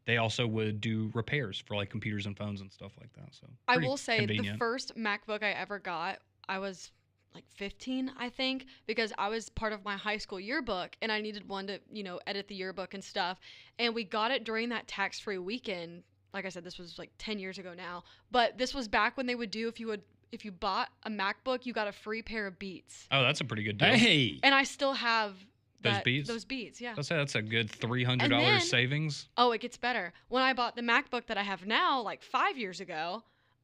they also would do repairs for like computers and phones and stuff like that. So I will say convenient. The first MacBook I ever got, I was like 15, I think, because I was part of my high school yearbook and I needed one to, edit the yearbook and stuff. And we got it during that tax-free weekend. Like I said, this was like 10 years ago now, but this was back when they would do, if you bought a MacBook, you got a free pair of Beats. Oh, that's a pretty good deal. Hey. And I still have those Beats, yeah. I'll say that's a good $300 savings. Oh, it gets better. When I bought the MacBook that I have now, like 5 years ago,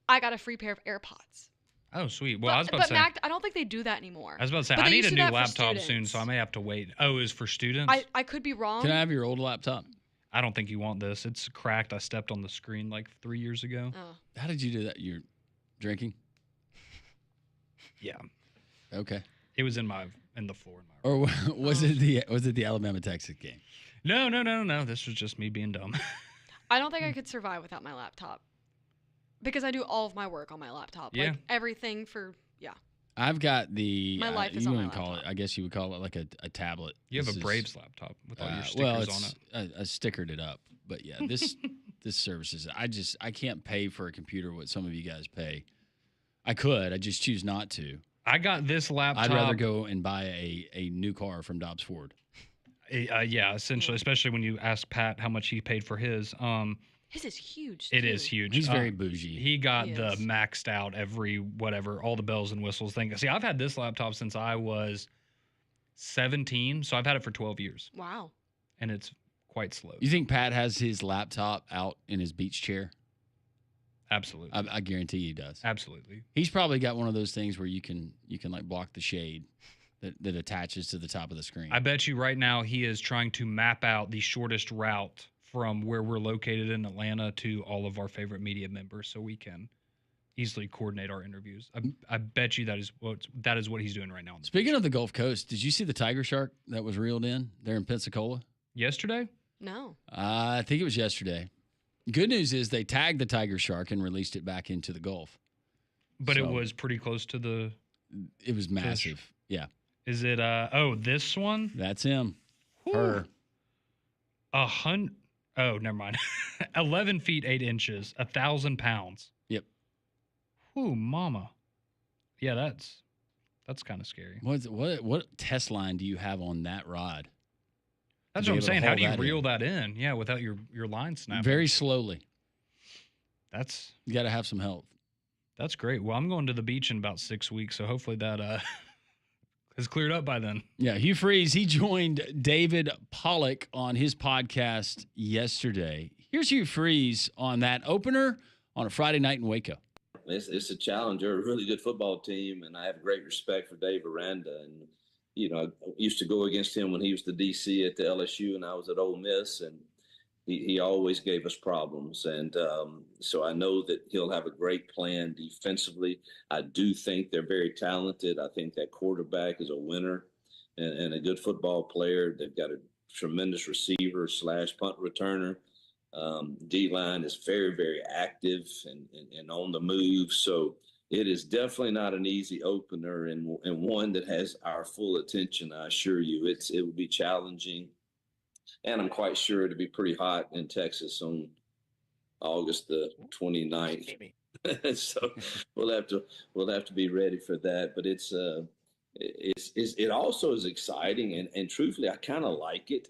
I got a free pair of AirPods. Oh, sweet. Well, I was about to say. Mac, I don't think they do that anymore. I was about to say, I need a new laptop soon, so I may have to wait. Oh, it was for students? I could be wrong. Can I have your old laptop? I don't think you want this. It's cracked. I stepped on the screen like 3 years ago. Oh. How did you do that? You're drinking? Yeah. Okay. It was in the floor. Or was it the Alabama Texas game? No. This was just me being dumb. I don't think I could survive without my laptop because I do all of my work on my laptop. Yeah. Like everything I've got my life is on my laptop. I guess you would call it like a tablet. You have a Braves laptop with all your stickers on it. I stickered it up, but yeah, this service is. I can't pay for a computer what some of you guys pay. I could. I just choose not to. I got this laptop. I'd rather go and buy a new car from Dobbs Ford. Yeah, essentially, especially when you ask Pat how much he paid for his. His is huge. It is huge. He's very bougie. He got the maxed out all the bells and whistles thing. See, I've had this laptop since I was 17, so I've had it for 12 years. Wow. And it's quite slow. You think Pat has his laptop out in his beach chair? Absolutely. I guarantee he does. Absolutely. He's probably got one of those things where you can like block the shade that attaches to the top of the screen. I bet you right now he is trying to map out the shortest route from where we're located in Atlanta to all of our favorite media members so we can easily coordinate our interviews. I bet you that is what he's doing right now. Speaking of the Gulf Coast, did you see the tiger shark that was reeled in there in Pensacola? Yesterday? No. I think it was yesterday. Good news is they tagged the tiger shark and released it back into the Gulf. But it was pretty close to the... It was massive. Fish. Yeah. Is it, this one? That's him. Whew. Her. 100... Oh, never mind. 11 feet, 8 inches, 1,000 pounds. Yep. Ooh, mama. Yeah, that's kind of scary. What test line do you have on that rod? That's what I'm saying. How do you reel that in? Yeah, without your line snapping. Very slowly. You got to have some help. That's great. Well, I'm going to the beach in about 6 weeks, so hopefully that has cleared up by then. Yeah, Hugh Freeze, he joined David Pollock on his podcast yesterday. Here's Hugh Freeze on that opener on a Friday night in Waco. It's a challenge. They're a really good football team, and I have great respect for Dave Aranda. And, I used to go against him when he was the DC at the LSU and I was at Ole Miss. And he always gave us problems. And so I know that he'll have a great plan defensively. I do think they're very talented. I think that quarterback is a winner and a good football player. They've got a tremendous receiver / punt returner. D-line is very, very active and on the move. So it is definitely not an easy opener and one that has our full attention. I assure you, it will be challenging. And I'm quite sure it'll be pretty hot in Texas on August the 29th. So we'll have to be ready for that. But it also is exciting and truthfully, I kind of like it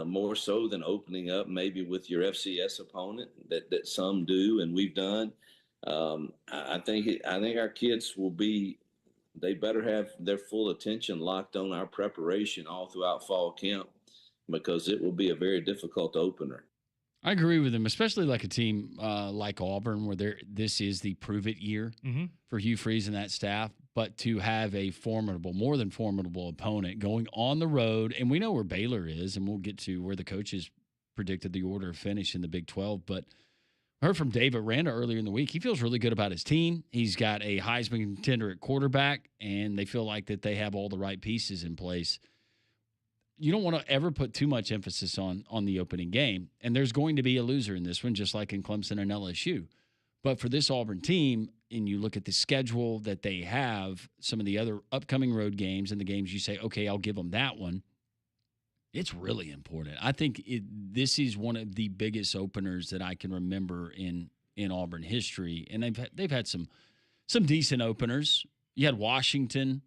more so than opening up maybe with your FCS opponent that some do and we've done. I think our kids they better have their full attention locked on our preparation all throughout fall camp, because it will be a very difficult opener. I agree with him, especially like a team like Auburn, where this is the prove-it year for Hugh Freeze and that staff. But to have a more than formidable opponent going on the road, and we know where Baylor is, and we'll get to where the coaches predicted the order of finish in the Big 12. But I heard from Dave Aranda earlier in the week. He feels really good about his team. He's got a Heisman contender at quarterback, and they feel like that they have all the right pieces in place. You don't want to ever put too much emphasis on the opening game. And there's going to be a loser in this one, just like in Clemson and LSU. But for this Auburn team, and you look at the schedule that they have, some of the other upcoming road games and the games you say, okay, I'll give them that one, it's really important. I think this is one of the biggest openers that I can remember in Auburn history. And they've had some decent openers. You had Washington.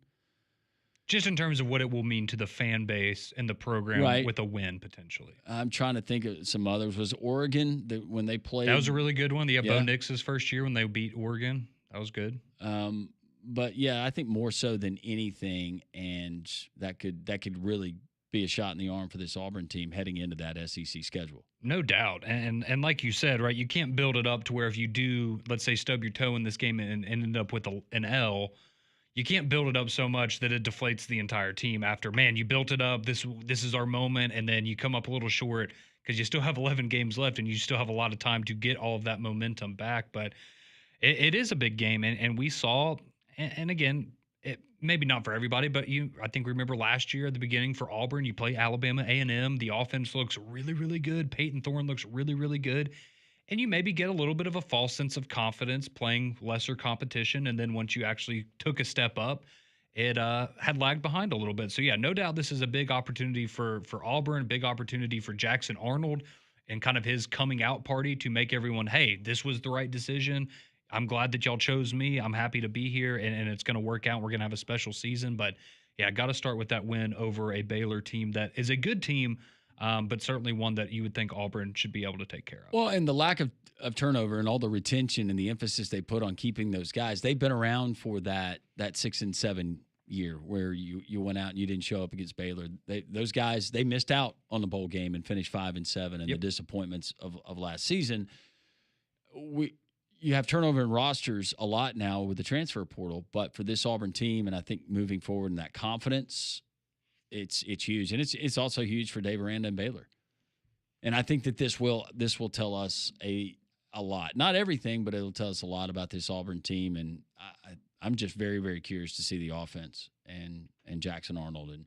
Just in terms of what it will mean to the fan base and the program with a win, potentially. I'm trying to think of some others. Was Oregon, when they played? That was a really good one. Bo Nix's first year when they beat Oregon. That was good. But, yeah, I think more so than anything, and that could really be a shot in the arm for this Auburn team heading into that SEC schedule. No doubt. And like you said, right, you can't build it up to where if you do, let's say, stub your toe in this game and end up with an L, you can't build it up so much that it deflates the entire team after, man, you built it up, this is our moment, and then you come up a little short because you still have 11 games left and you still have a lot of time to get all of that momentum back. But it is a big game, and we saw, and again, maybe not for everybody, but I think remember last year at the beginning for Auburn, you play Alabama A&M, the offense looks really, really good, Peyton Thorne looks really, really good, and you maybe get a little bit of a false sense of confidence playing lesser competition. And then once you actually took a step up, it had lagged behind a little bit. So, yeah, no doubt this is a big opportunity for Auburn, big opportunity for Jackson Arnold and kind of his coming out party to make everyone, hey, this was the right decision. I'm glad that y'all chose me. I'm happy to be here, and it's going to work out. We're going to have a special season. But, yeah, got to start with that win over a Baylor team that is a good team, but certainly one that you would think Auburn should be able to take care of. Well, and the lack of turnover and all the retention and the emphasis they put on keeping those guys, they've been around for that 6 and 7 year where you went out and you didn't show up against Baylor. Those guys, they missed out on the bowl game and finished 5 and 7 and the disappointments of last season. You have turnover in rosters a lot now with the transfer portal, but for this Auburn team, and I think moving forward in that confidence, it's huge, and it's also huge for Dave Aranda and Baylor. And I think that this will tell us a lot, not everything, but it'll tell us a lot about this Auburn team. And I'm just very, very curious to see the offense and Jackson Arnold and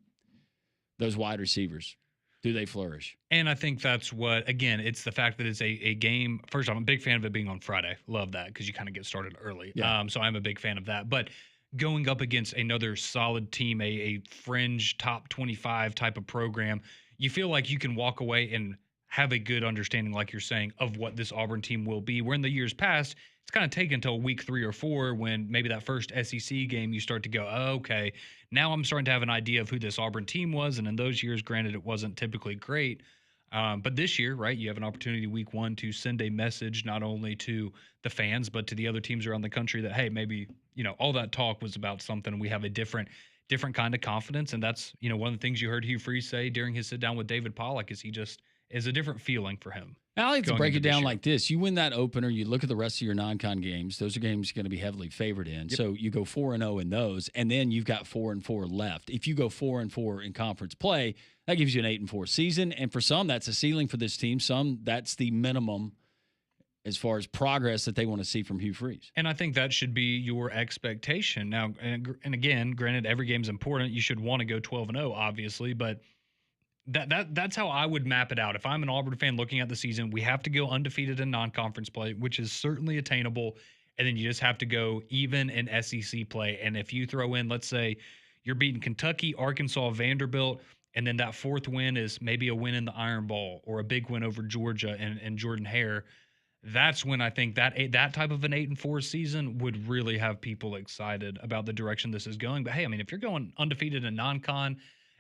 those wide receivers. Do they flourish? And I think that's what, again, it's the fact that it's a game. First, I'm a big fan of it being on Friday. Love that because you kind of get started early. Yeah. So I'm a big fan of that. But going up against another solid team, a fringe top 25 type of program, you feel like you can walk away and have a good understanding, like you're saying, of what this Auburn team will be. Where in the years past, it's kind of taken until week 3 or 4 when maybe that first SEC game you start to go, oh, okay, now I'm starting to have an idea of who this Auburn team was. And in those years, granted, it wasn't typically great. But this year, right, you have an opportunity week 1 to send a message not only to the fans, but to the other teams around the country that, hey, maybe, all that talk was about something. We have a different kind of confidence. And that's, one of the things you heard Hugh Freeze say during his sit down with David Pollack is is a different feeling for him. I like to going break into it this down year. like this. You win that opener, you look at the rest of your non-con games. Those are games you're going to be heavily favored in. Yep. So you go 4-0 in those, and then you've got 4-4 left. If you go 4-4 in conference play, that gives you an 8-4 season. And for some, that's a ceiling for this team. Some, that's the minimum as far as progress that they want to see from Hugh Freeze. And I think that should be your expectation. Now, and again, granted, every game's important. You should want to go 12-0, obviously, but that's how I would map it out. If I'm an Auburn fan looking at the season, we have to go undefeated in non-conference play, which is certainly attainable, and then you just have to go even in SEC play. And if you throw in, let's say, you're beating Kentucky, Arkansas, Vanderbilt, and then that fourth win is maybe a win in the Iron Bowl or a big win over Georgia and Jordan Hare, that's when I think that type of an 8-4 season would really have people excited about the direction this is going. But hey, I mean, if you're going undefeated in non-con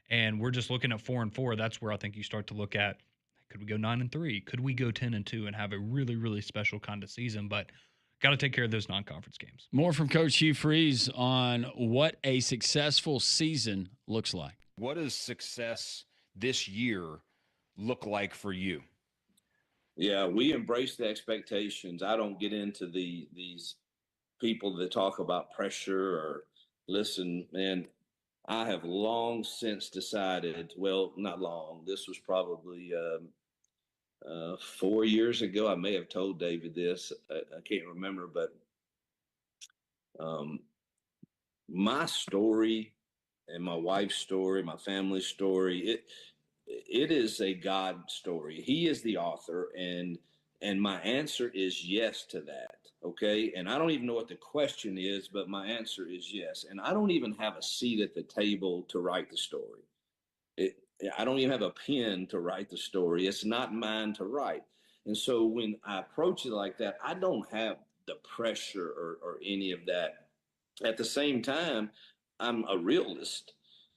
and we're just looking at 4-4, that's where I think you start to look at, could we go 9-3? Could we go 10-2 and have a really, really special kind of season? But got to take care of those non-conference games. More from Coach Hugh Freeze on what a successful season looks like. What does success this year look like for you? Yeah, we embrace the expectations. I don't get into these people that talk about pressure or listen, man, I have long since decided, well, not long, this was probably 4 years ago. I may have told David this. I can't remember, but my story and my wife's story, my family's story, it is a God story. He is the author, and my answer is yes to that. Okay. And I don't even know what the question is, but my answer is yes. And I don't even have a seat at the table to write the story. I don't even have a pen to write the story. It's not mine to write. And so when I approach it like that, I don't have the pressure or any of that. At the same time, I'm a realist,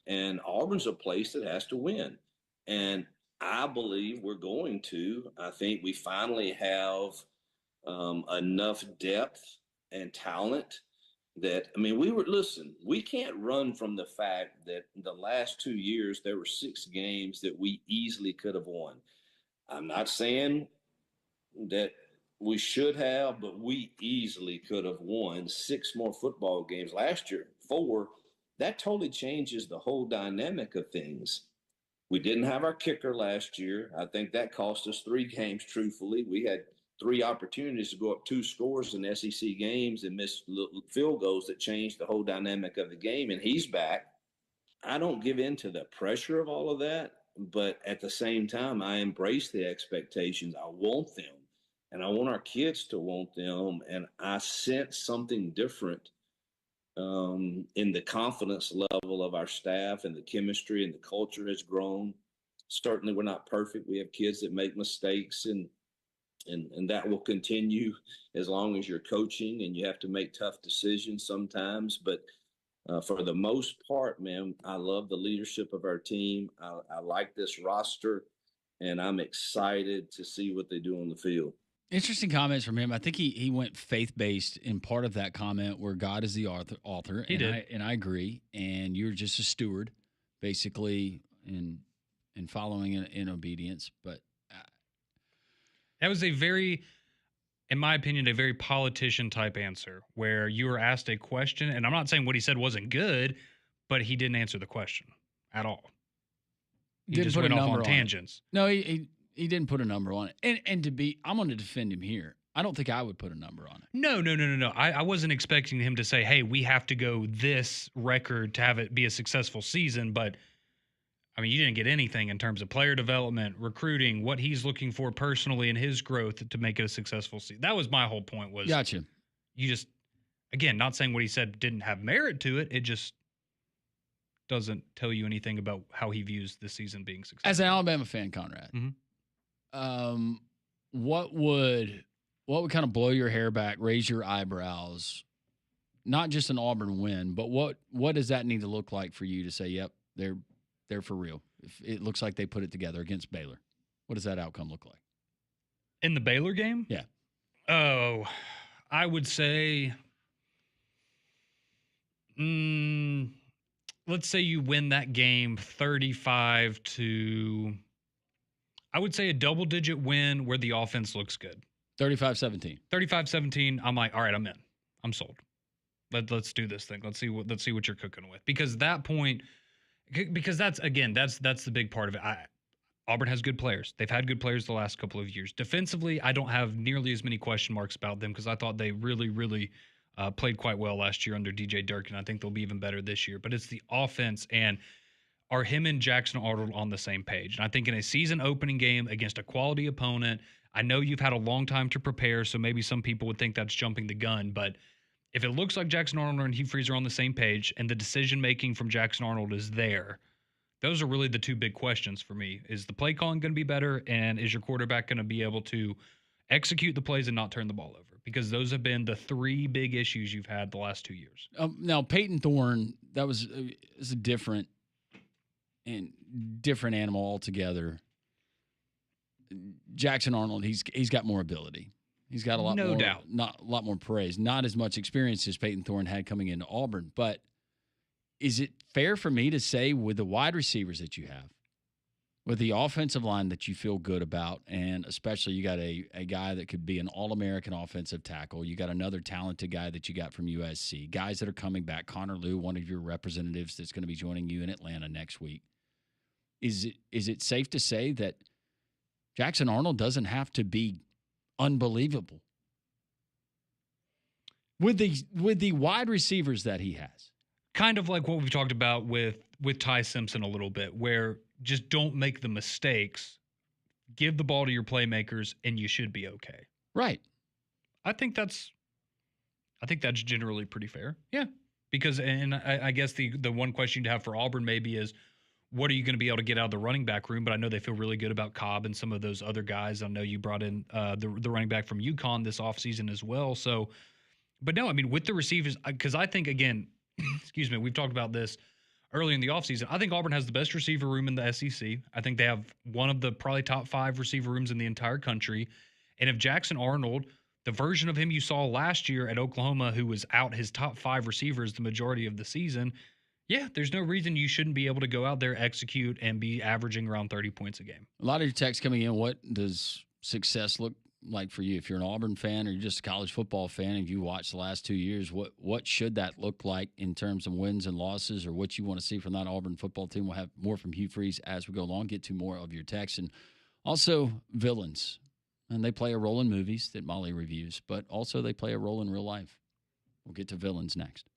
and Auburn's a place that has to win. And I believe we're going to. I think we finally have enough depth and talent that, I mean, we can't run from the fact that the last 2 years, there were 6 games that we easily could have won. I'm not saying that we should have, but we easily could have won 6 more football games last year. 4, that totally changes the whole dynamic of things. We didn't have our kicker last year. I think that cost us 3 games, truthfully. We had 3 opportunities to go up 2 scores in SEC games and miss field goals that changed the whole dynamic of the game, and he's back. I don't give in to the pressure of all of that, but at the same time, I embrace the expectations. I want them, and I want our kids to want them, and I sense something different in the confidence level of our staff, and the chemistry and the culture has grown. Certainly we're not perfect. We have kids that make mistakes, and that will continue as long as you're coaching, and you have to make tough decisions sometimes. But for the most part, man, I love the leadership of our team. I like this roster, and I'm excited to see what they do on the field. Interesting comments from him. I think he went faith-based in part of that comment where God is the author. He did. I agree. And you're just a steward, basically, in following in obedience. But that was a very, in my opinion, a very politician-type answer where you were asked a question, and I'm not saying what he said wasn't good, but he didn't answer the question at all. He didn't just put went a off number on on it. tangents. No, he didn't put a number on it. And I'm going to defend him here. I don't think I would put a number on it. No. I wasn't expecting him to say, hey, we have to go this record to have it be a successful season. But, I mean, you didn't get anything in terms of player development, recruiting, what he's looking for personally in his growth to make it a successful season. That was my whole point was. Gotcha. You just, again, not saying what he said didn't have merit to it. It just doesn't tell you anything about how he views the season being successful. As an Alabama fan, Conrad, what would kind of blow your hair back, raise your eyebrows? Not just an Auburn win, but what does that need to look like for you to say, yep, they're for real? If it looks like they put it together against Baylor, what does that outcome look like? In the Baylor game? Yeah. Oh, I would say, let's say you win that game 35 to, I would say a double-digit win where the offense looks good. 35-17. 35-17. I'm like, all right, I'm in. I'm sold. Let's do this thing. Let's see what you're cooking with. Because that's the big part of it. Auburn has good players. They've had good players the last couple of years. Defensively, I don't have nearly as many question marks about them because I thought they really, really played quite well last year under DJ Durkin. I think they'll be even better this year. But it's the offense, and are him and Jackson Arnold on the same page? And I think in a season opening game against a quality opponent, I know you've had a long time to prepare, so maybe some people would think that's jumping the gun, but if it looks like Jackson Arnold and Hugh Freeze are on the same page and the decision-making from Jackson Arnold is there, those are really the two big questions for me. Is the play calling going to be better, and is your quarterback going to be able to execute the plays and not turn the ball over? Because those have been the three big issues you've had the last 2 years. Now, Peyton Thorne, that was a different animal altogether. Jackson Arnold, he's got more ability. He's got a lot more praise. Not as much experience as Peyton Thorne had coming into Auburn. But is it fair for me to say with the wide receivers that you have, with the offensive line that you feel good about, and especially you got a guy that could be an All-American offensive tackle, you got another talented guy that you got from USC, guys that are coming back, Connor Liu, one of your representatives that's going to be joining you in Atlanta next week. Is it safe to say that Jackson Arnold doesn't have to be unbelievable with the wide receivers that he has? Kind of like what we've talked about with Ty Simpson a little bit, where just don't make the mistakes, give the ball to your playmakers, and you should be okay. Right. I think that's generally pretty fair. Yeah. Because, and I guess the one question to have for Auburn maybe is, what are you going to be able to get out of the running back room? But I know they feel really good about Cobb and some of those other guys. I know you brought in the running back from UConn this offseason as well. So, but no, I mean, with the receivers, because I think, again, excuse me, we've talked about this early in the offseason. I think Auburn has the best receiver room in the SEC. I think they have one of the probably top 5 receiver rooms in the entire country. And if Jackson Arnold, the version of him you saw last year at Oklahoma, who was out his top 5 receivers the majority of the season, yeah, there's no reason you shouldn't be able to go out there, execute, and be averaging around 30 points a game. A lot of your texts coming in, what does success look like for you? If you're an Auburn fan or you're just a college football fan and you watched the last 2 years, what should that look like in terms of wins and losses, or what you want to see from that Auburn football team? We'll have more from Hugh Freeze as we go along, get to more of your texts. And also villains. And they play a role in movies that Molly reviews, but also they play a role in real life. We'll get to villains next.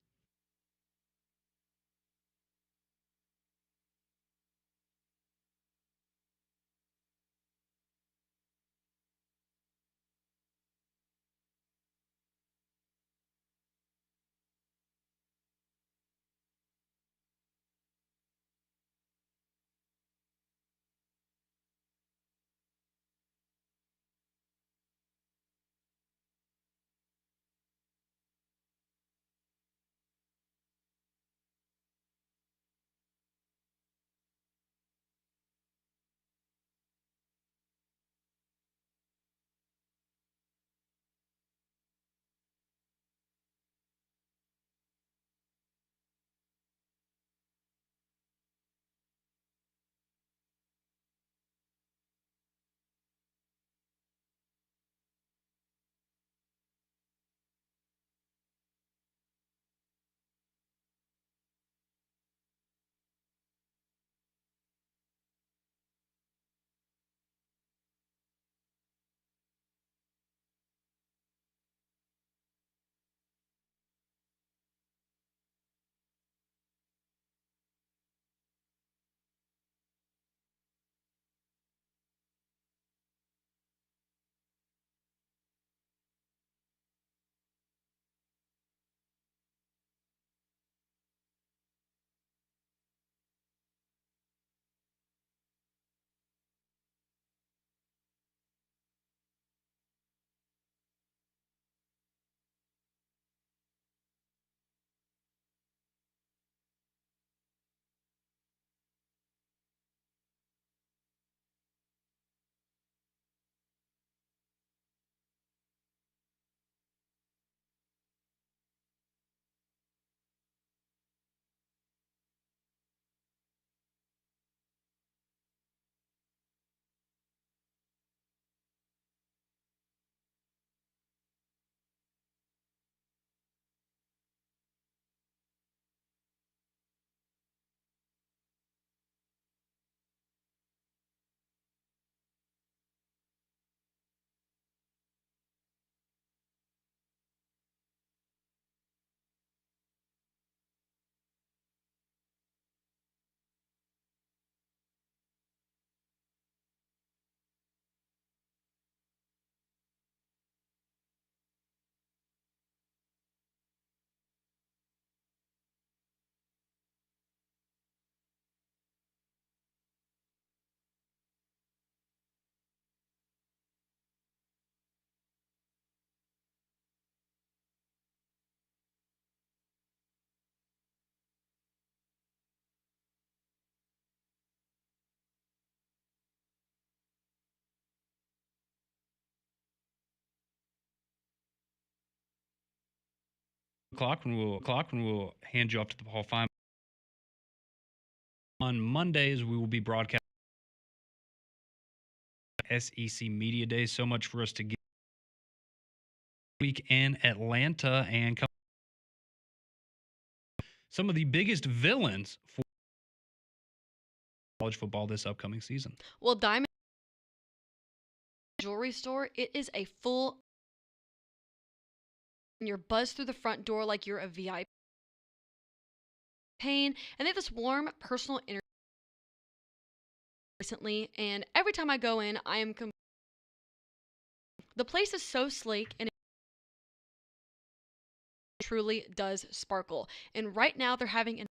o'clock when we'll hand you off to the Hall of Fame. On Mondays, we will be broadcasting SEC Media Day. So much for us to get week in Atlanta and come some of the biggest villains for college football this upcoming season. Well, Diamond Jewelry Store, it is a full. And you're buzzed through the front door like you're a VIP. And they have this warm personal energy recently, and every time I go in, I am. The place is so sleek and it truly does sparkle. And right now, they're having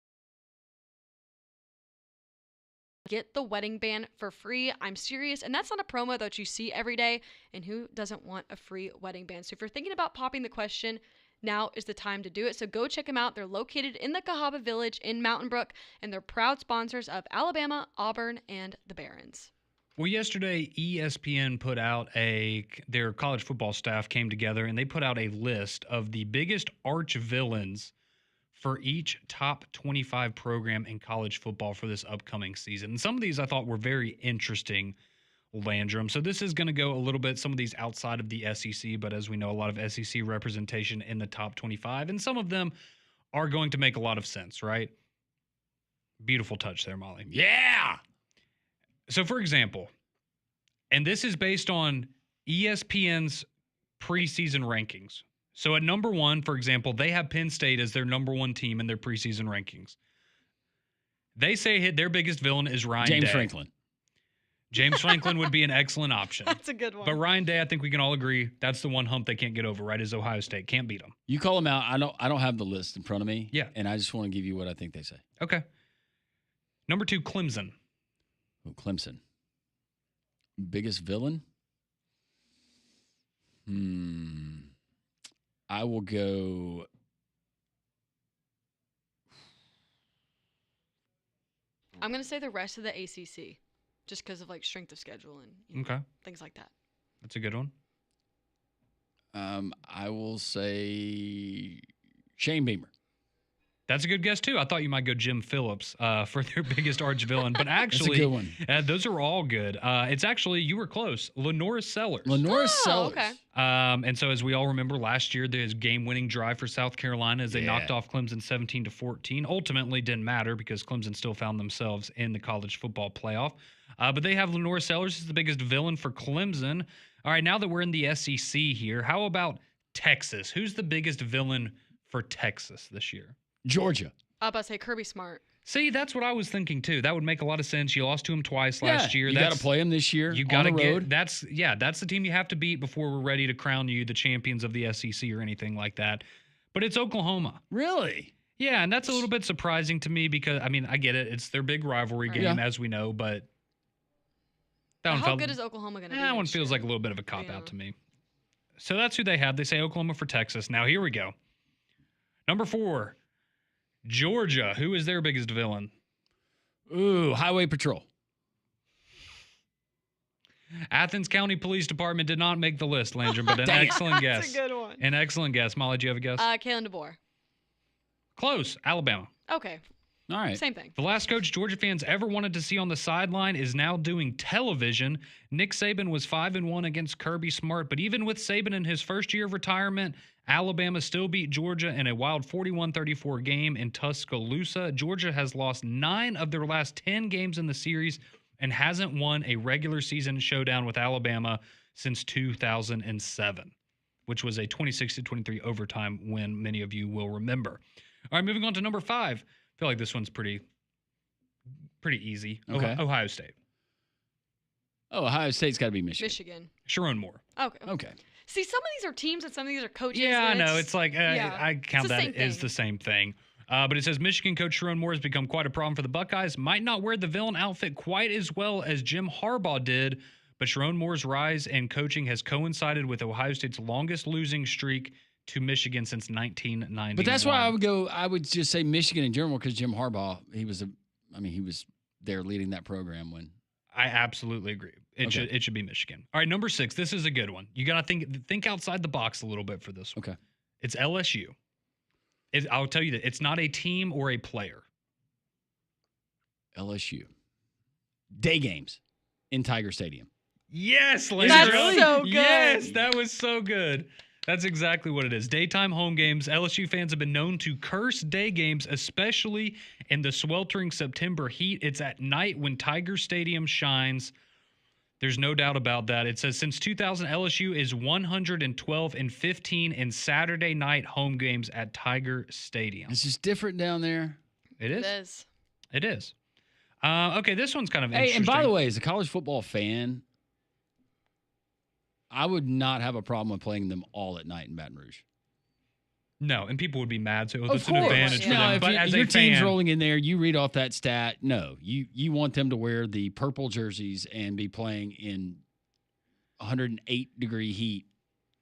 get the wedding band for free. I'm serious. And that's not a promo that you see every day. And who doesn't want a free wedding band? So if you're thinking about popping the question, now is the time to do it. So go check them out. They're located in the Cahaba Village in Mountain Brook, and they're proud sponsors of Alabama, Auburn, and the Barons. Well, yesterday, ESPN put out their college football staff came together, and they put out a list of the biggest arch villains for each top 25 program in college football for this upcoming season. And some of these I thought were very interesting, Landrum. So this is going to go a little bit, some of these outside of the SEC, but as we know, a lot of SEC representation in the top 25, and some of them are going to make a lot of sense, right? Beautiful touch there, Molly. Yeah! So, for example, and this is based on ESPN's preseason rankings. So at number 1, for example, they have Penn State as their number 1 team in their preseason rankings. They say their biggest villain is Ryan James Day. Franklin. James Franklin would be an excellent option. That's a good one. But Ryan Day, I think we can all agree, that's the one hump they can't get over, right, is Ohio State. Can't beat them. You call them out. I don't have the list in front of me. Yeah. And I just want to give you what I think they say. Okay. Number 2, Clemson. Oh, Clemson. Biggest villain? I will go. I'm going to say the rest of the ACC just because of like strength of schedule and things like that. That's a good one. I will say Shane Beamer. That's a good guess, too. I thought you might go Jim Phillips for their biggest arch villain. But actually, that's a good one. Those are all good. It's actually, you were close, Lenora Sellers. Lenora Sellers. Okay. And so as we all remember, last year, there's game-winning drive for South Carolina as they knocked off Clemson 17-14. Ultimately, didn't matter because Clemson still found themselves in the college football playoff. But they have Lenora Sellers as the biggest villain for Clemson. All right, now that we're in the SEC here, how about Texas? Who's the biggest villain for Texas this year? Georgia. I was about to say Kirby Smart. See, that's what I was thinking too. That would make a lot of sense. You lost to him twice last year. You got to play him this year. You got to get. That's the team you have to beat before we're ready to crown you the champions of the SEC or anything like that. But it's Oklahoma. Really? Yeah, and that's a little bit surprising to me because I mean I get it. It's their big rivalry game as we know, but how good is Oklahoma going to be? That one feels like a little bit of a cop out to me. So that's who they have. They say Oklahoma for Texas. Now here we go. Number 4. Georgia, who is their biggest villain? Ooh, Highway Patrol. Athens County Police Department did not make the list, Landrum, but an excellent guess. That's a good one. An excellent guess. Molly, do you have a guess? Kalen DeBoer. Close. Alabama. Okay. All right. Same thing. The last coach Georgia fans ever wanted to see on the sideline is now doing television. Nick Saban was 5-1 against Kirby Smart, but even with Saban in his first year of retirement, Alabama still beat Georgia in a wild 41-34 game in Tuscaloosa. Georgia has lost 9 of their last 10 games in the series and hasn't won a regular season showdown with Alabama since 2007, which was a 26-23 overtime win many of you will remember. All right, moving on to number 5. I feel like this one's pretty easy. Okay. Ohio State. Oh, Ohio State's got to be Michigan. Michigan. Sharon Moore. Okay. See, some of these are teams and some of these are coaches. Yeah, I know. It's like I count that as the same same thing. But it says Michigan coach Sharon Moore has become quite a problem for the Buckeyes. Might not wear the villain outfit quite as well as Jim Harbaugh did, but Sharon Moore's rise in coaching has coincided with Ohio State's longest losing streak to Michigan since 1991. But that's why I would just say Michigan in general because Jim Harbaugh, he was there leading that program when. I absolutely agree. It should be Michigan. All right, number 6. This is a good one. You got to think outside the box a little bit for this one. Okay. It's LSU. I'll tell you that it's not a team or a player. LSU. Day games in Tiger Stadium. Yes, That's Landry. so good. Yes, that was so good. That's exactly what it is. Daytime home games. LSU fans have been known to curse day games, especially in the sweltering September heat. It's at night when Tiger Stadium shines. There's no doubt about that. It says since 2000, LSU is 112-15 in Saturday night home games at Tiger Stadium. It's just different down there. It is. It is. It is. Okay, this one's kind of interesting. Hey, and by the way, as a college football fan, I would not have a problem with playing them all at night in Baton Rouge. No, and people would be mad, so Of that's an course. advantage for Yeah. them. No, if But as your a team's fan, rolling in there, you read off that stat. No, you want them to wear the purple jerseys and be playing in 108-degree heat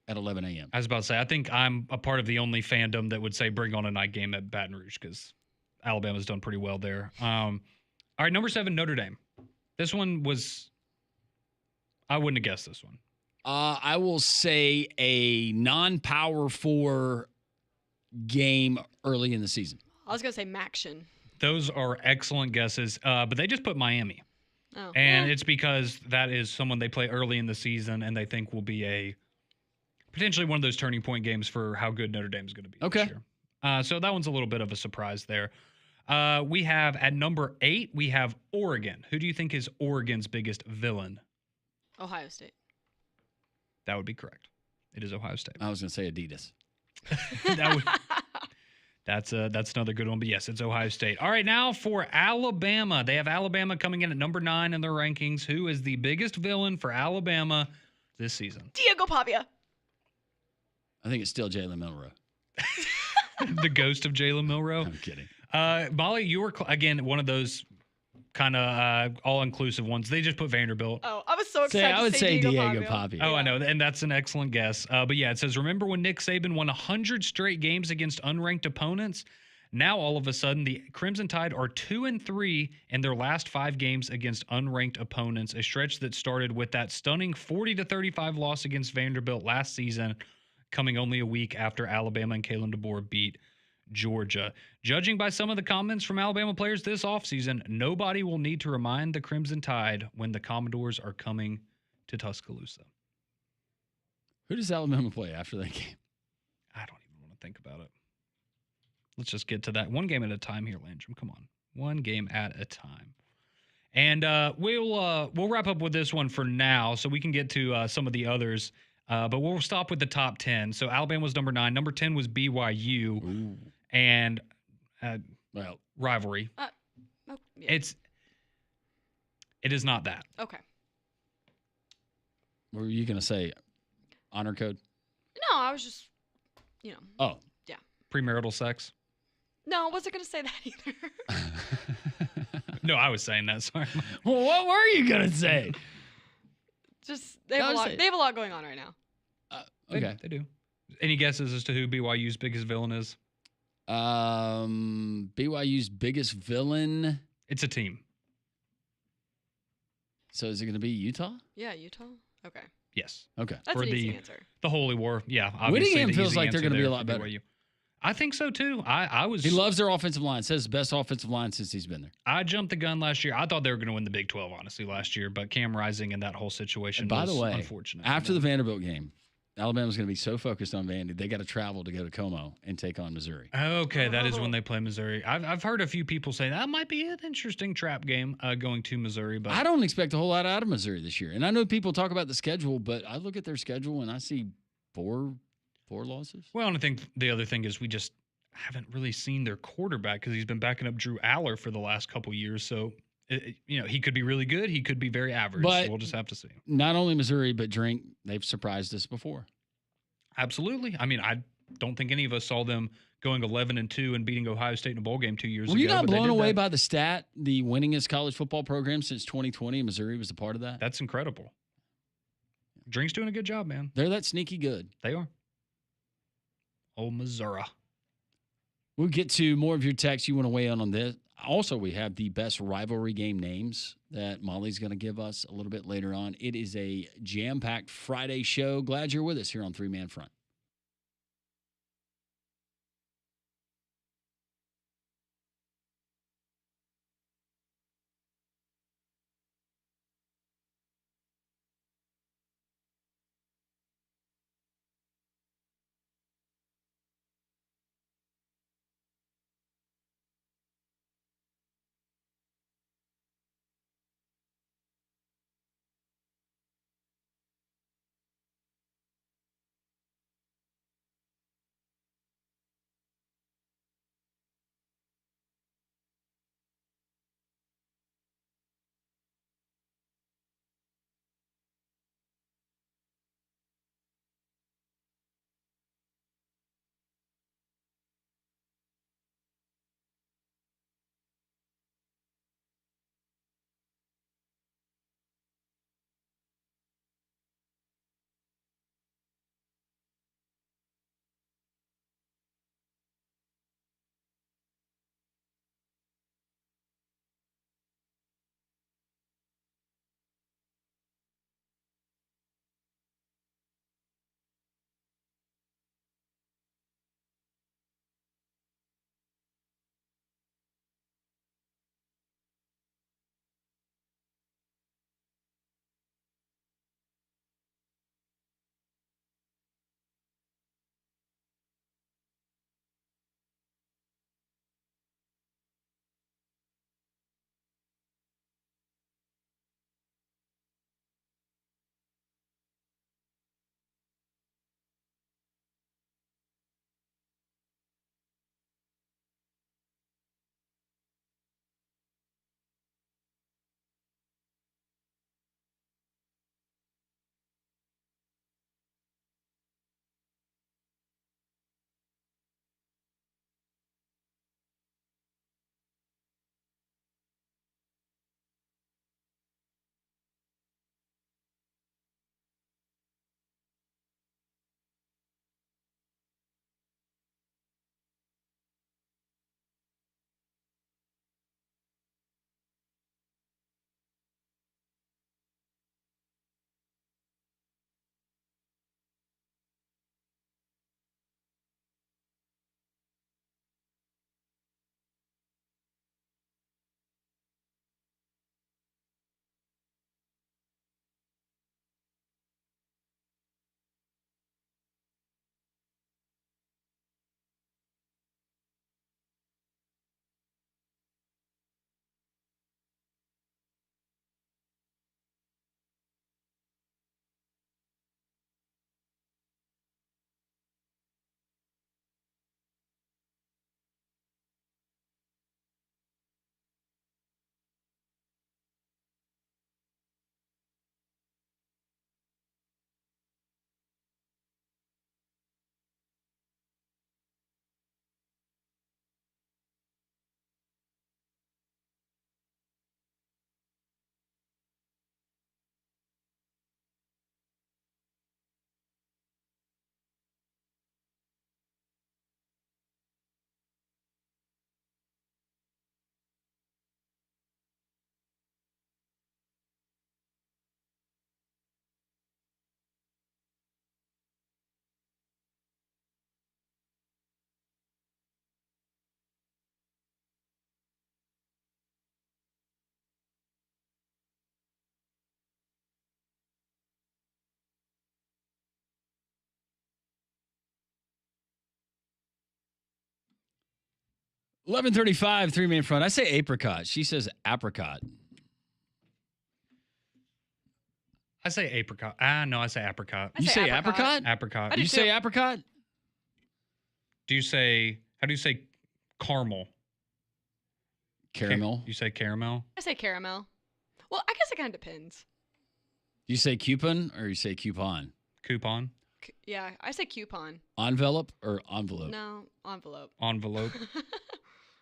at 11 a.m. I was about to say, I think I'm a part of the only fandom that would say bring on a night game at Baton Rouge because Alabama's done pretty well there. All right, number 7, Notre Dame. This one was, I wouldn't have guessed this one. I will say a non-power 4 game early in the season. I was gonna say Maction. Those are excellent guesses, but they just put Miami. Oh. And it's because that is someone they play early in the season and they think will be a potentially one of those turning point games for how good Notre Dame is going to be Okay. this year. So that one's a little bit of a surprise there. We have at number 8, we have Oregon. Who do you think is Oregon's biggest villain? Ohio State. That would be correct. It is Ohio State. I was going to say Adidas. That's another good one. But yes, it's Ohio State. All right, now for Alabama. They have Alabama coming in at number 9 in their rankings. Who is the biggest villain for Alabama this season? Diego Pavia. I think it's still Jalen Milroe. The ghost of Jalen Milroe. I'm kidding. Molly, you were, again, one of those kind of all-inclusive ones. They just put Vanderbilt. Oh, I was so excited. I would to say Diego Diego Pavia. Pavia. Oh, I know, and that's an excellent guess. But yeah, it says, remember when Nick Saban won 100 straight games against unranked opponents? Now, all of a sudden, the Crimson Tide are 2-3 in their last 5 games against unranked opponents, a stretch that started with that stunning 40-35 loss against Vanderbilt last season, coming only a week after Alabama and Kalen DeBoer beat Georgia. Judging by some of the comments from Alabama players this offseason, nobody will need to remind the Crimson Tide when the Commodores are coming to Tuscaloosa. Who does Alabama play after that game? I don't even want to think about it. Let's just get to that. One game at a time here, Landrum. Come on. One game at a time. And we'll wrap up with this one for now so we can get to some of the others. But we'll stop with the top 10. So Alabama was number 9. Number 10 was BYU. Ooh. And Well, rivalry. Oh, yeah. It is not that. Okay. what were you going to say? Honor code? No, I was just, Oh. Premarital sex. No, I wasn't going to say that either. No, I was saying that. Sorry. Well, what were you going to say? Just, they have, Gotta say- they have a lot going on right now. Okay. They do. Any guesses as to who BYU's biggest villain is? BYU's biggest villain. It's a team. So is it going to be Utah? Yeah, Utah? Okay. Yes. Okay. That's For an easy the- answer. The Holy War. Yeah. Obviously Whittingham the feels easy like they're answer gonna be a there lot for better. BYU. I think so too. I was. He loves their offensive line. Says best offensive line since he's been there. I jumped the gun last year. I thought they were going to win the Big 12, honestly, last year. But Cam Rising and that whole situation And by was the way, unfortunate. after the Vanderbilt game, Alabama's going to be so focused on Vandy, they got to travel to go to Como and take on Missouri. Okay, that is when they play Missouri. I've heard a few people say that might be an interesting trap game going to Missouri. But I don't expect a whole lot out of Missouri this year. And I know people talk about the schedule, but I look at their schedule and I see four losses. Well, and I think the other thing is we just haven't really seen their quarterback because he's been backing up Drew Aller for the last couple years. So, he could be really good. He could be very average. But so we'll just have to see. Not only Missouri, but Drink, they've surprised us before. Absolutely. I mean, I don't think any of us saw them going 11-2 and beating Ohio State in a bowl game 2 years ago. Were you not but they blown did away that. by the stat, the winningest college football program since 2020, and Missouri was a part of that? That's incredible. Drink's doing a good job, man. They're that sneaky good. They are. Old Missouri. We'll get to more of your texts. You want to weigh in on this. Also, we have the best rivalry game names that Molly's going to give us a little bit later on. It is a jam-packed Friday show. Glad you're with us here on Three Man Front. 11:35, 3-man front. I say apricot. She says apricot. I say apricot. No, I say apricot. I You say apricot? Apricot. I do You say too. apricot? How do you say caramel? Caramel. You say caramel? I say caramel. Well, I guess it kind of depends. You say coupon or you say coupon? Coupon? Yeah, I say coupon. Envelope or envelope? No, envelope. Envelope?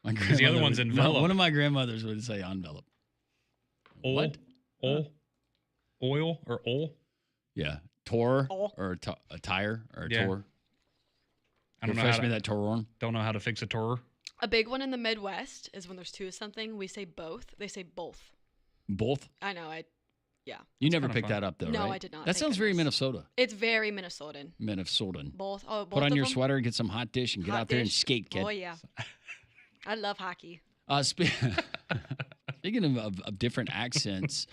My Because the other grandmother one's would- envelope. One of my grandmothers would say envelope. What? Oil or oil? Yeah. Tor Oh. or a tire or a Yeah. tor. I don't know Refresh how me to, that tor. don't know how to fix a tour. A big one in the Midwest is when there's two of something, we say both. They say both. Both. I know. You never kinda picked fun. that up though, No, right? I did not, That thank sounds very goodness. Minnesota. It's very Minnesotan. Minnesotan. Both. Oh, both Put on of your them? sweater and get some hot dish and get Hot out there and dish. skate, kid. Oh yeah. I love hockey. Speaking of different accents,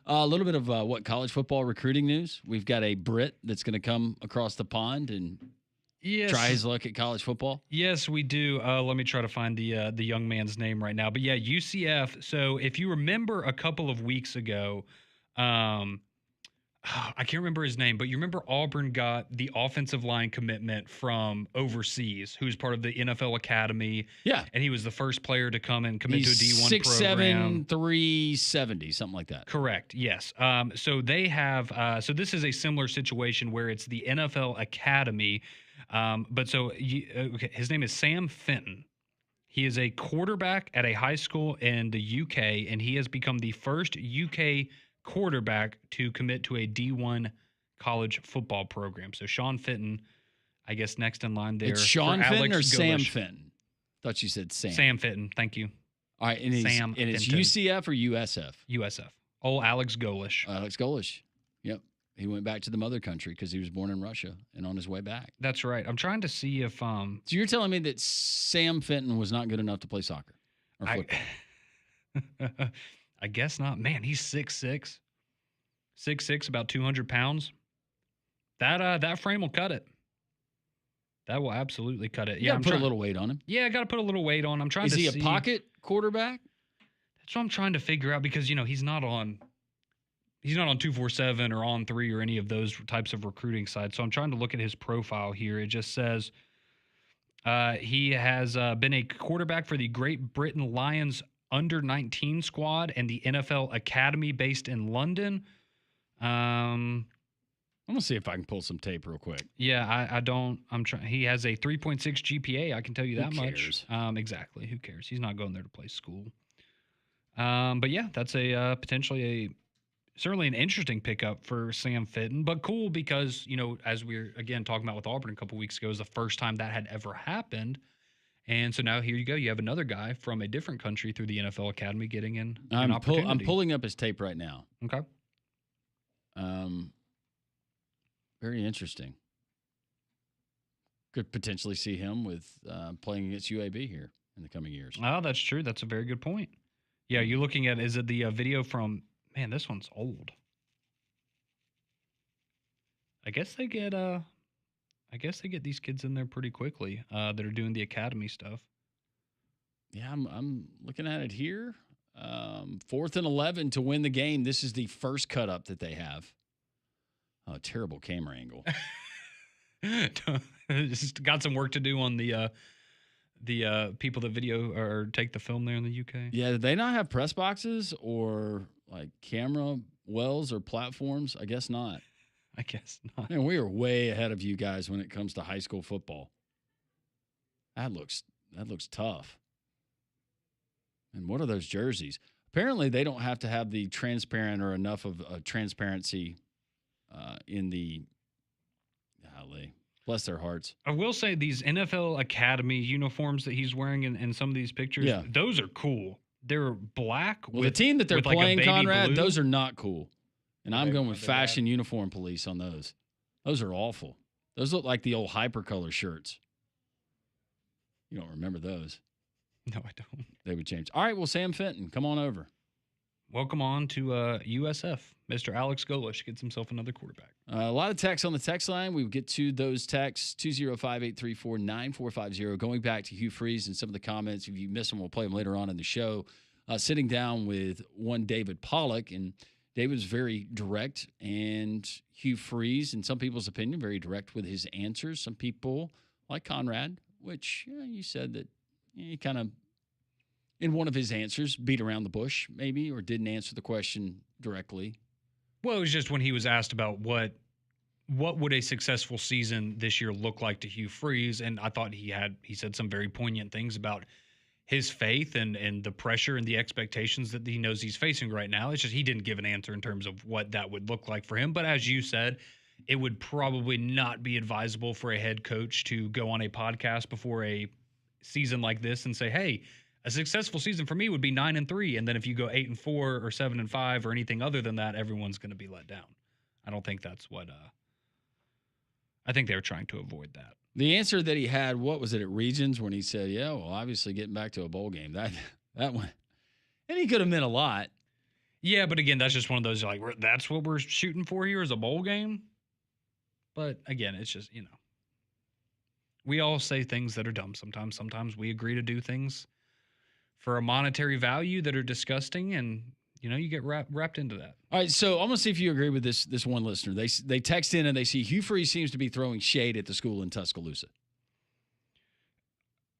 a little bit of what college football recruiting news. We've got a Brit that's going to come across the pond and Yes. try his luck at college football. Yes, we do. Let me try to find the young man's name right now. But yeah, UCF. So if you remember a couple of weeks ago, I can't remember his name, but you remember Auburn got the offensive line commitment from overseas, who's part of the NFL Academy, Yeah. and he was the first player to come and commit He's to a D1 6'7", program. 370, something like that. Correct. Yes. So they have. So this is a similar situation where it's the NFL Academy, but so okay, his name is Sam Fenton. He is a quarterback at a high school in the UK, and he has become the first UK quarterback to commit to a D1 college football program. So Sean Fenton, I guess next in line there. It's Sean for Fenton or Alex Sam Golish. Fenton? Thought you said Sam. Sam Fenton. Thank you. All right, and Sam it's Fenton. UCF or USF? USF. Oh, Alex Golish. Alex Golish. Yep. He went back to the mother country because he was born in Russia and on his way back. That's right. I'm trying to see if So you're telling me that Sam Fenton was not good enough to play soccer or football? I guess not. Man, he's 6'6". 6'6", about 200 pounds. That frame will cut it. That will absolutely cut it. You got to put a little weight on him. Yeah, I got to put a little weight on. I'm trying Is to he see. a pocket quarterback? That's what I'm trying to figure out because he's not on 247 or On 3 or any of those types of recruiting sites. So I'm trying to look at his profile here. It just says he has been a quarterback for the Great Britain Lions under-19 squad and the NFL Academy based in London. I'm gonna see if I can pull some tape real quick. Yeah, I don't. I'm trying. He has a 3.6 GPA. I can tell you that Who cares? much. Exactly. Who cares? He's not going there to play school. But yeah, that's a potentially certainly an interesting pickup for Sam Fenton, but cool because as we were again talking about with Auburn a couple weeks ago, is the first time that had ever happened. And so now here you go. You have another guy from a different country through the NFL Academy getting in an opportunity. I'm pulling up his tape right now. Okay. Very interesting. Could potentially see him with playing against UAB here in the coming years. Oh, that's true. That's a very good point. Yeah, you're looking at, is it the video from, man, this one's old. I guess they get these kids in there pretty quickly that are doing the academy stuff. Yeah, I'm looking at it here. 4th and 11 to win the game. This is the first cut up that they have. Oh, terrible camera angle. Just got some work to do on the people that video or take the film there in the UK. Yeah, do they not have press boxes or like camera wells or platforms? I guess not. I guess not. Man, we are way ahead of you guys when it comes to high school football. That looks tough. And what are those jerseys? Apparently, they don't have to have the transparent or enough of a transparency in the. Golly, bless their hearts. I will say these NFL Academy uniforms that he's wearing in some of these pictures, Yeah. those are cool. They're black. Well, the team that they're with like a playing, baby Conrad, blue. those are not cool. And I'm They going want with the fashion uniform police on those. Those are awful. Those look like the old hypercolor shirts. You don't remember those. No, I don't. They would change. All right, well, Sam Fenton, come on over. Welcome on to USF. Mr. Alex Golish gets himself another quarterback. A lot of texts on the text line. We will get to those texts, 205-834-9450. Going back to Hugh Freeze and some of the comments. If you miss them, we'll play them later on in the show. Sitting down with one David Pollock, and David was very direct, and Hugh Freeze, in some people's opinion, very direct with his answers. Some people, like Conrad, which you said that he kind of, in one of his answers, beat around the bush, maybe, or didn't answer the question directly. Well, it was just when he was asked about what would a successful season this year look like to Hugh Freeze, and I thought he said some very poignant things about his faith and the pressure and the expectations that he knows he's facing right now. It's just he didn't give an answer in terms of what that would look like for him. But as you said, it would probably not be advisable for a head coach to go on a podcast before a season like this and say, hey, a successful season for me would be 9-3. And then if you go 8-4 or 7-5 or anything other than that, everyone's going to be let down. I don't think that's what I think they were trying to avoid that. The answer that he had, what was it at Regions when he said, yeah, well, obviously getting back to a bowl game. That one. And he could have meant a lot. Yeah, but again, that's just one of those, like, that's what we're shooting for here is a bowl game. But again, it's just, we all say things that are dumb sometimes. Sometimes we agree to do things for a monetary value that are disgusting, and you get wrapped into that. All right, so I'm gonna see if you agree with this one listener. They text in and they see Hugh Freeze seems to be throwing shade at the school in Tuscaloosa.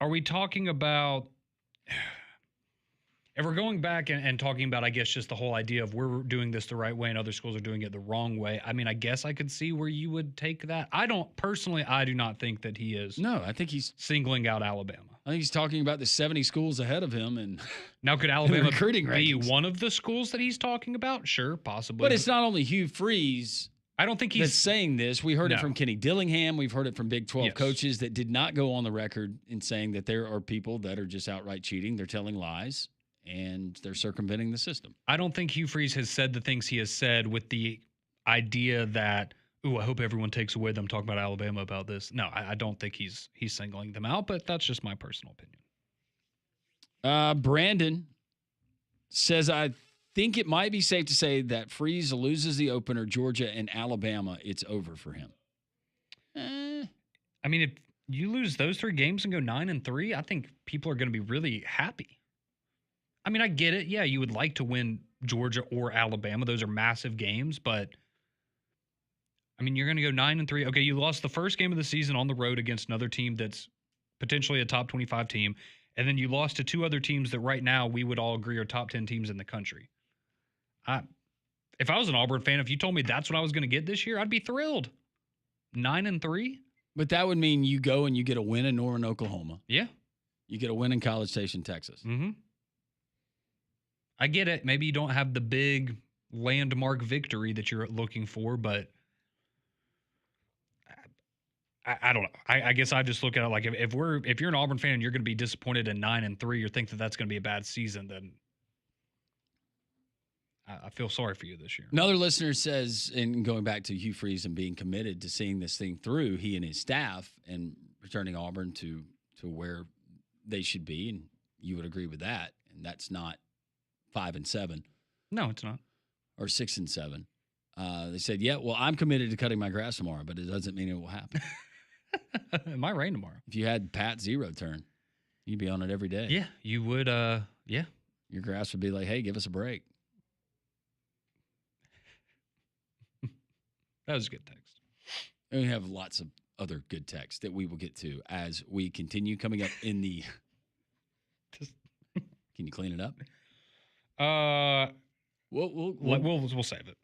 Are we talking about? If we're going back and talking about, I guess, just the whole idea of we're doing this the right way and other schools are doing it the wrong way, I mean, I guess I could see where you would take that. I do not think that he is. No, I think he's singling out Alabama. I think he's talking about the 70 schools ahead of him. And now, could Alabama recruiting be rankings. one of the schools that he's talking about? Sure, possibly. But it's not only Hugh Freeze. I don't think he's saying this. We heard it from Kenny Dillingham. We've heard it from Big 12 coaches that did not go on the record in saying that there are people that are just outright cheating. They're telling lies. And they're circumventing the system. I don't think Hugh Freeze has said the things he has said with the idea that, I hope everyone takes away them talking about Alabama about this. No, I don't think he's singling them out, but that's just my personal opinion. Brandon says, I think it might be safe to say that Freeze loses the opener, Georgia and Alabama, it's over for him. I mean, if you lose those 3 games and go 9-3, I think people are going to be really happy. I mean, I get it. Yeah, you would like to win Georgia or Alabama. Those are massive games, but I mean, you're going to go 9-3. Okay, you lost the first game of the season on the road against another team that's potentially a top 25 team, and then you lost to 2 other teams that right now we would all agree are top 10 teams in the country. If I was an Auburn fan, if you told me that's what I was going to get this year, I'd be thrilled. 9-3? But that would mean you go and you get a win in Norman, Oklahoma. Yeah. You get a win in College Station, Texas. Mm-hmm. I get it. Maybe you don't have the big landmark victory that you're looking for, but I don't know. I guess I just look at it like if you're an Auburn fan and you're going to be disappointed in 9-3 or think that that's going to be a bad season, then I feel sorry for you this year. Another listener says, and going back to Hugh Freeze and being committed to seeing this thing through, he and his staff, and returning Auburn to where they should be, and you would agree with that, and that's not 5-7. No, it's not. Or 6-7. They said, yeah, well, I'm committed to cutting my grass tomorrow, but it doesn't mean it will happen. It might rain tomorrow. If you had Pat Zero turn, you'd be on it every day. Yeah, you would. Yeah. Your grass would be like, hey, give us a break. That was a good text. And we have lots of other good texts that we will get to as we continue coming up in the. Can you clean it up? We'll save it.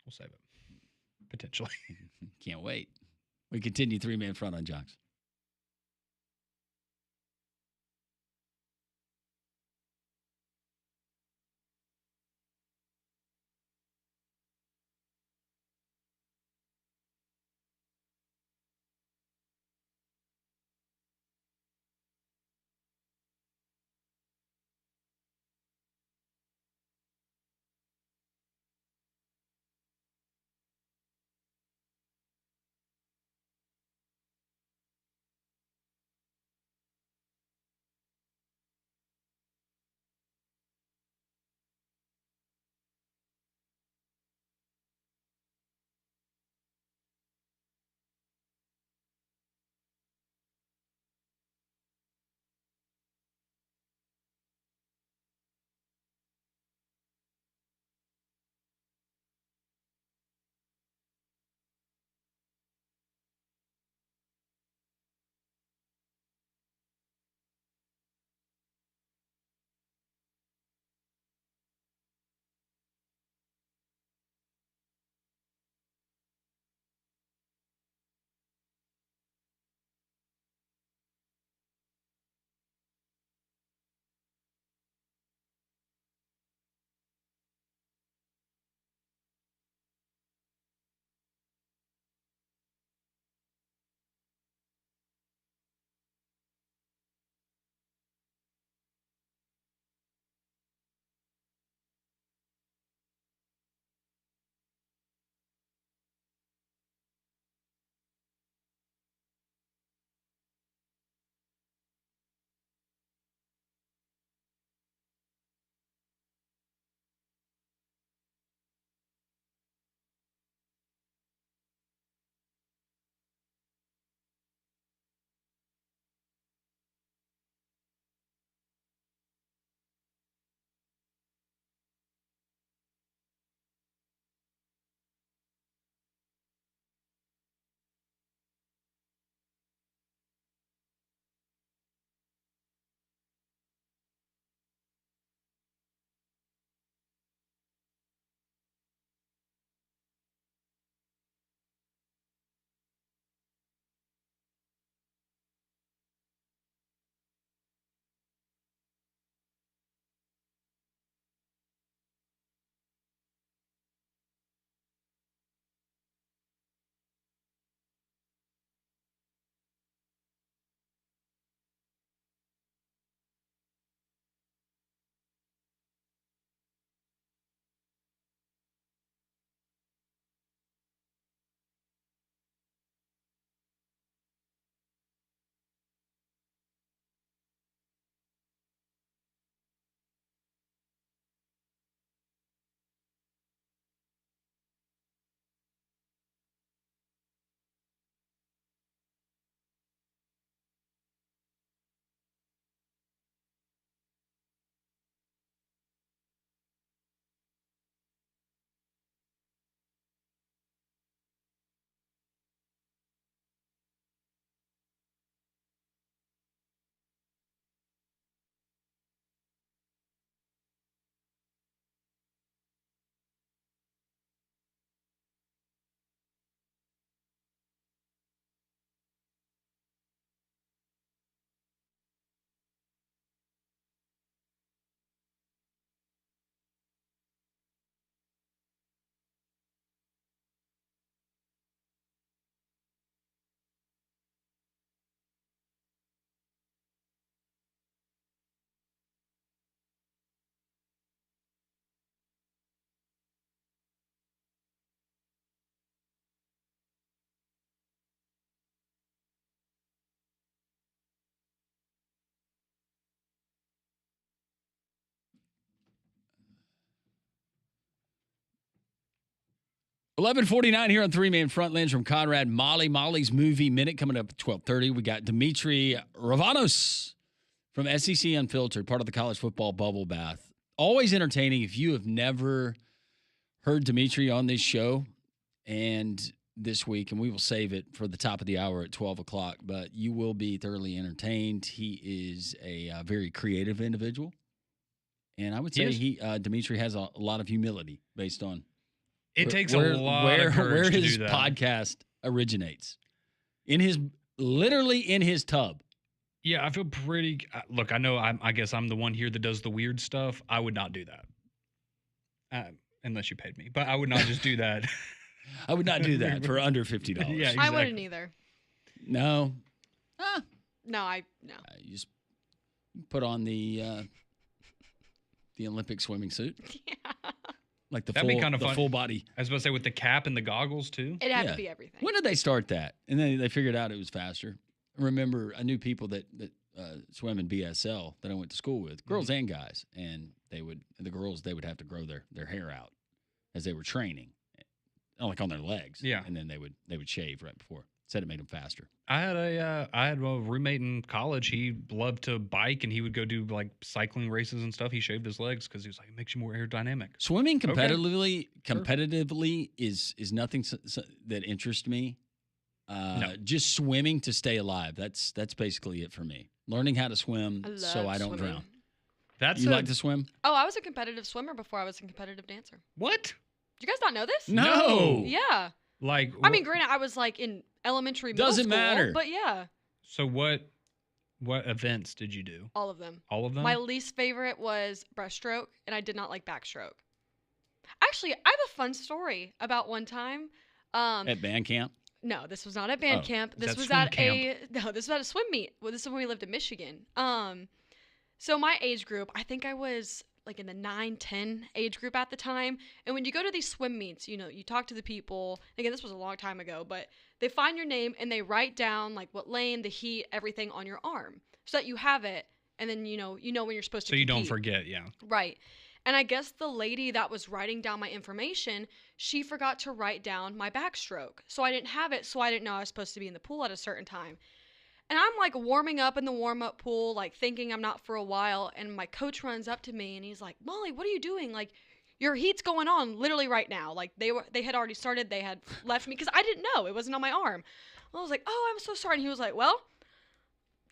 We'll save it. Potentially. Can't wait. We continue 3-man front on Jox. 11:49 here on Three Man Frontlands from Conrad Molly. Molly's Movie Minute coming up at 12:30. We got Demetri Ravanos from SEC Unfiltered, part of the college football bubble bath. Always entertaining. If you have never heard Demetri on this show and this week, and we will save it for the top of the hour at 12 o'clock, but you will be thoroughly entertained. He is a very creative individual. And I would say Demetri has a lot of humility based on it takes a lot of courage to his do that. podcast originates. Literally in his tub. Yeah, I feel pretty. Look, I know. I guess I'm the one here that does the weird stuff. I would not do that, unless you paid me. But I would not just do that. I would not do that for under $50. Yeah, exactly. I wouldn't either. No. No. You just put on the Olympic swimming suit. Yeah. Like That'd be kind of the fun. full body. I was about to say with the cap and the goggles too. It had to be everything. When did they start that? And then they figured out it was faster. I remember I knew people that swim in BSL that I went to school with, girls and guys, and the girls would have to grow their hair out as they were training, like on their legs. Yeah, and then they would shave right before. Said it made them faster. I had a roommate in college. He loved to bike, and he would go do like cycling races and stuff. He shaved his legs because he was like, it makes you more aerodynamic. Swimming competitively is nothing that interests me. No. Just swimming to stay alive. That's basically it for me. Learning how to swim so I don't drown. You like to swim? Oh, I was a competitive swimmer before I was a competitive dancer. What? Did you guys not know this? No. Yeah. Like, I mean, granted, I was like in elementary, middle Doesn't school, matter. But yeah. So what events did you do? All of them. All of them? My least favorite was breaststroke, and I did not like backstroke. Actually, I have a fun story about one time. At band camp? No, this was not at band camp. This was swim at camp? this was at a swim meet. Well, this is when we lived in Michigan. So my age group, I think I was like in the 9-10 age group at the time. And when you go to these swim meets, you talk to the people. Again, this was a long time ago, but they find your name and they write down like what lane, the heat, everything on your arm so that you have it. And then, you know when you're supposed to So you compete. don't forget, yeah. Right. And I guess the lady that was writing down my information, she forgot to write down my backstroke. So I didn't have it, so I didn't know I was supposed to be in the pool at a certain time. And I'm like warming up in the warm-up pool, like thinking I'm not for a while, and my coach runs up to me and he's like, "Molly, what are you doing? Like, your heat's going on literally right now." Like they had already started, they had left me because I didn't know, it wasn't on my arm. I was like, "Oh, I'm so sorry." And he was like, "Well,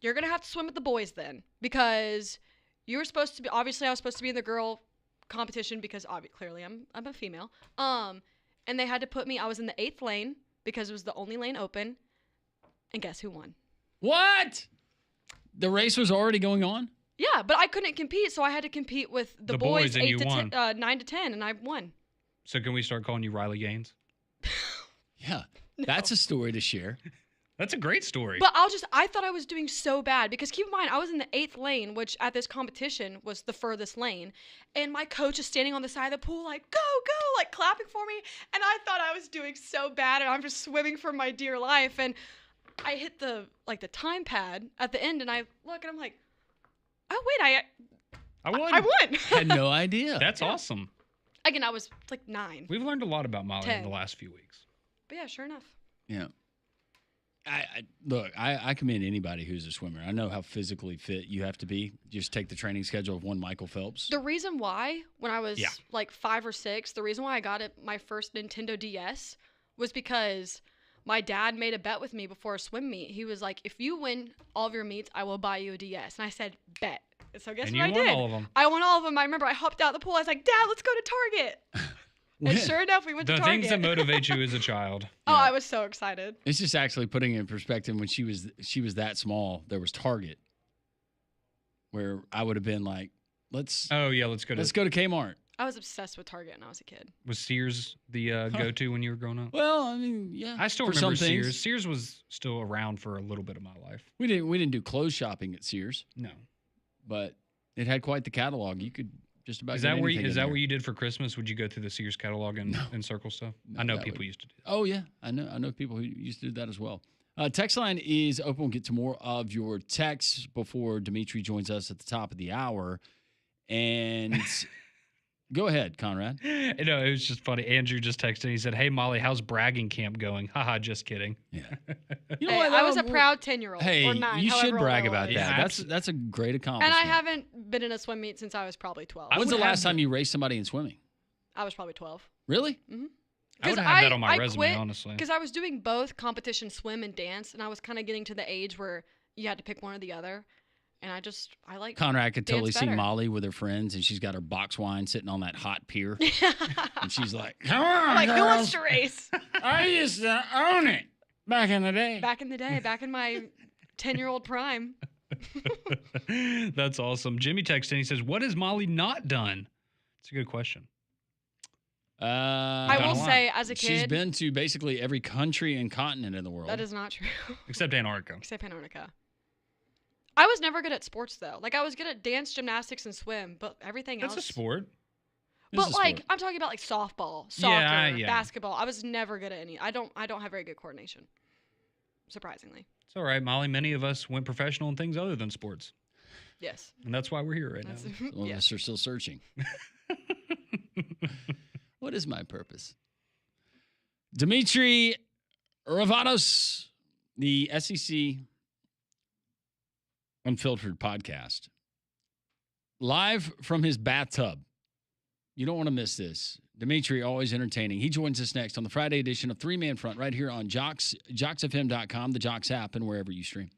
you're gonna have to swim with the boys then, because you were supposed to be, obviously I was supposed to be in the girl competition because clearly I'm a female. And they had to put me, I was in the 8th lane because it was the only lane open. And guess who won? What? The race was already going on? Yeah, but I couldn't compete, so I had to compete with the boys and 8 you to won. 10, 9 to 10, and I won. So can we start calling you Riley Gaines? Yeah. That's a story to share. That's a great story. But I thought I was doing so bad because keep in mind, I was in the 8th lane, which at this competition was the furthest lane. And my coach is standing on the side of the pool like, "Go, go," like clapping for me. And I thought I was doing so bad and I'm just swimming for my dear life. And I hit the time pad at the end and I look and I'm like, "Oh, wait, I won. I won." Had no idea. That's awesome. Again, I was like 9. We've learned a lot about Molly 10. in the last few weeks. But yeah, sure enough. Yeah. I commend anybody who's a swimmer. I know how physically fit you have to be. Just take the training schedule of one Michael Phelps. The reason why, when I was like 5 or 6, the reason why I got my first Nintendo DS was because my dad made a bet with me before a swim meet. He was like, "If you win all of your meets, I will buy you a DS." And I said, "Bet." So guess And what I you did? won all of them. I won all of them. I remember I hopped out the pool. I was like, "Dad, let's go to Target." And sure enough, we went to The Target. things that motivate you as a child. Oh, I was so excited. It's just actually putting it in perspective. When she was that small, there was Target, where I would have been like, let's go to Kmart. I was obsessed with Target when I was a kid. Was Sears the go-to when you were growing up? Well, I mean, yeah. I still for remember some Sears. things. Sears was still around for a little bit of my life. We didn't do clothes shopping at Sears, No. but it had quite the catalog. You could just about Is get that anything what you did for Christmas? Would you go through the Sears catalog and circle stuff? No, I know that people would- used to do that. Oh yeah, I know people who used to do that as well. Text line is open. We'll get to more of your texts before Demetri joins us at the top of the hour. And Go ahead, Conrad. You know, it was just funny. Andrew just texted. He said, "Hey Molly, how's bragging camp going?" Haha, just kidding. Yeah. Hey, I was a proud 10-year-old. Hey, or 9, you should however brag old I about was. that. Yeah, That's a great And accomplishment. I haven't been in a swim meet since I was probably 12. When's the would last have time you raced somebody in swimming? I was probably 12. Really? I would have that on my resume, honestly. Because I was doing both competition swim and dance, and I was kind of getting to the age where you had to pick one or the other. And I like Conrad could totally dance see better. Molly with her friends, and she's got her box wine sitting on that hot pier, and she's like, "Come on, I'm like, who wants girls. to race? I used to own it back in the day." Back in the day, back in my 10-year-old prime. That's awesome. Jimmy texted and he says, "What has Molly not done?" It's a good question. I I will say, as a she's kid, been to basically every country and continent in the world. that is not true. Except Antarctica. Except Antarctica. I was never good at sports, though. Like, I was good at dance, gymnastics, and swim, but everything That's else. a sport. It's But a like, sport. I'm talking about like softball, soccer, Yeah. basketball. I was never good at any. I don't have very good coordination. Surprisingly. It's all right, Molly. Many of us went professional in things other than sports. Yes. And that's why we're here right That's, now. Some of yes. us are still searching. What is my purpose? Demetri Ravanos, the SEC Unfiltered podcast, live from his bathtub. You don't want to miss this. Demetri, always entertaining. He joins us next on the Friday edition of Three Man Front right here on JoxFM.com, the Jox app, and wherever you stream.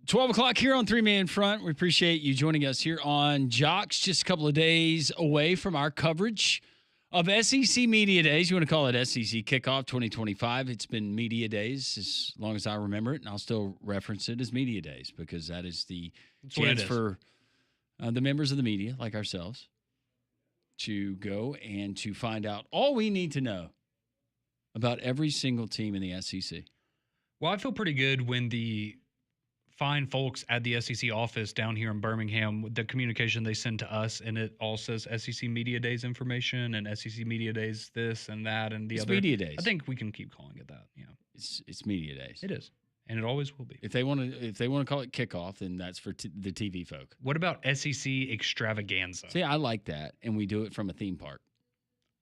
12 o'clock here on Three Man Front. We appreciate you joining us here on Jox. Just a couple of days away from our coverage of SEC Media Days. You want to call it SEC Kickoff 2025. It's been Media Days as long as I remember it, and I'll still reference it as Media Days because that is the chance for the members of the media like ourselves to go and to find out all we need to know about every single team in the SEC. Well, I feel pretty good when the fine folks at the SEC office down here in Birmingham, the communication they send to us, and it all says SEC Media Days information and SEC Media Days this and that and the other. It's Media Days. I think we can keep calling it that. Yeah, it's Media Days. It is, and it always will be. If they want to call it kickoff, then that's for the TV folk. What about SEC Extravaganza? See, I like that, and we do it from a theme park.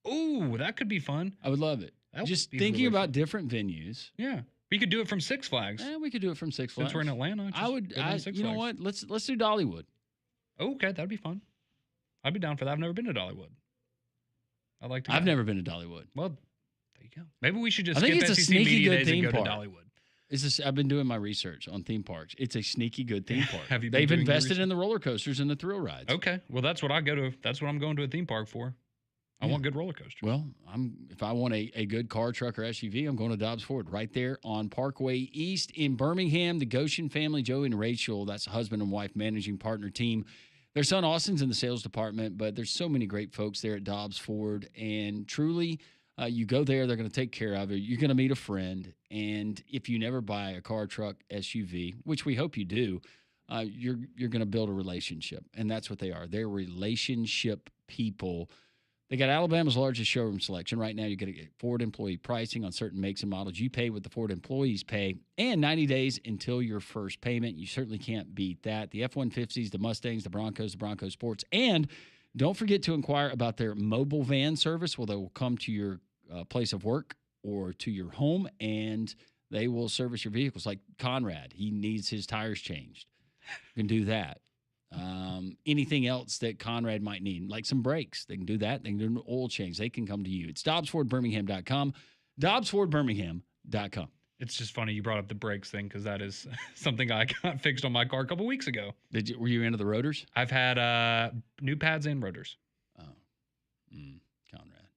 Ooh, that could be fun. I would love it. Just thinking really about different venues. Yeah. We could do it from Six Flags. We could do it from Six Flags. Since we're in Atlanta. You know what? Let's do Dollywood. Okay, that'd be fun. I'd be down for that. I've never been to Dollywood. I'd like to go. I've never been to Dollywood. Well, there you go. Maybe we should just skip SEC sneaky Media good Days theme and go park. to Dollywood. I've been doing my research on theme parks. It's a sneaky good theme park. Have you been They've doing your invested in the roller coasters and the thrill rides. Okay. Well, that's what I go to. That's what I'm going to a theme park for. I want good roller coasters. Well, if I want a good car, truck, or SUV, I'm going to Dobbs Ford right there on Parkway East in Birmingham. The Goshen family, Joey and Rachel, that's a husband and wife managing partner team. Their son Austin's in the sales department, but there's so many great folks there at Dobbs Ford. And truly, you go there, they're going to take care of you. You're going to meet a friend. And if you never buy a car, truck, SUV, which we hope you do, you're going to build a relationship. And that's what they are. They're relationship people. They got Alabama's largest showroom selection. Right now, you get Ford employee pricing on certain makes and models. You pay what the Ford employees pay, and 90 days until your first payment. You certainly can't beat that. The F-150s, the Mustangs, the Broncos Sports. And don't forget to inquire about their mobile van service, where they will come to your place of work or to your home, and they will service your vehicles. Like Conrad, he needs his tires changed. You can do that. Anything else that Conrad might need, like some brakes, they can do that. They can do an oil change. They can come to you. It's DobbsFordBirmingham.com. DobbsFordBirmingham.com. It's just funny you brought up the brakes thing because that is something I got fixed on my car a couple weeks ago. Were you into the rotors? I've had new pads and rotors. Oh, Conrad.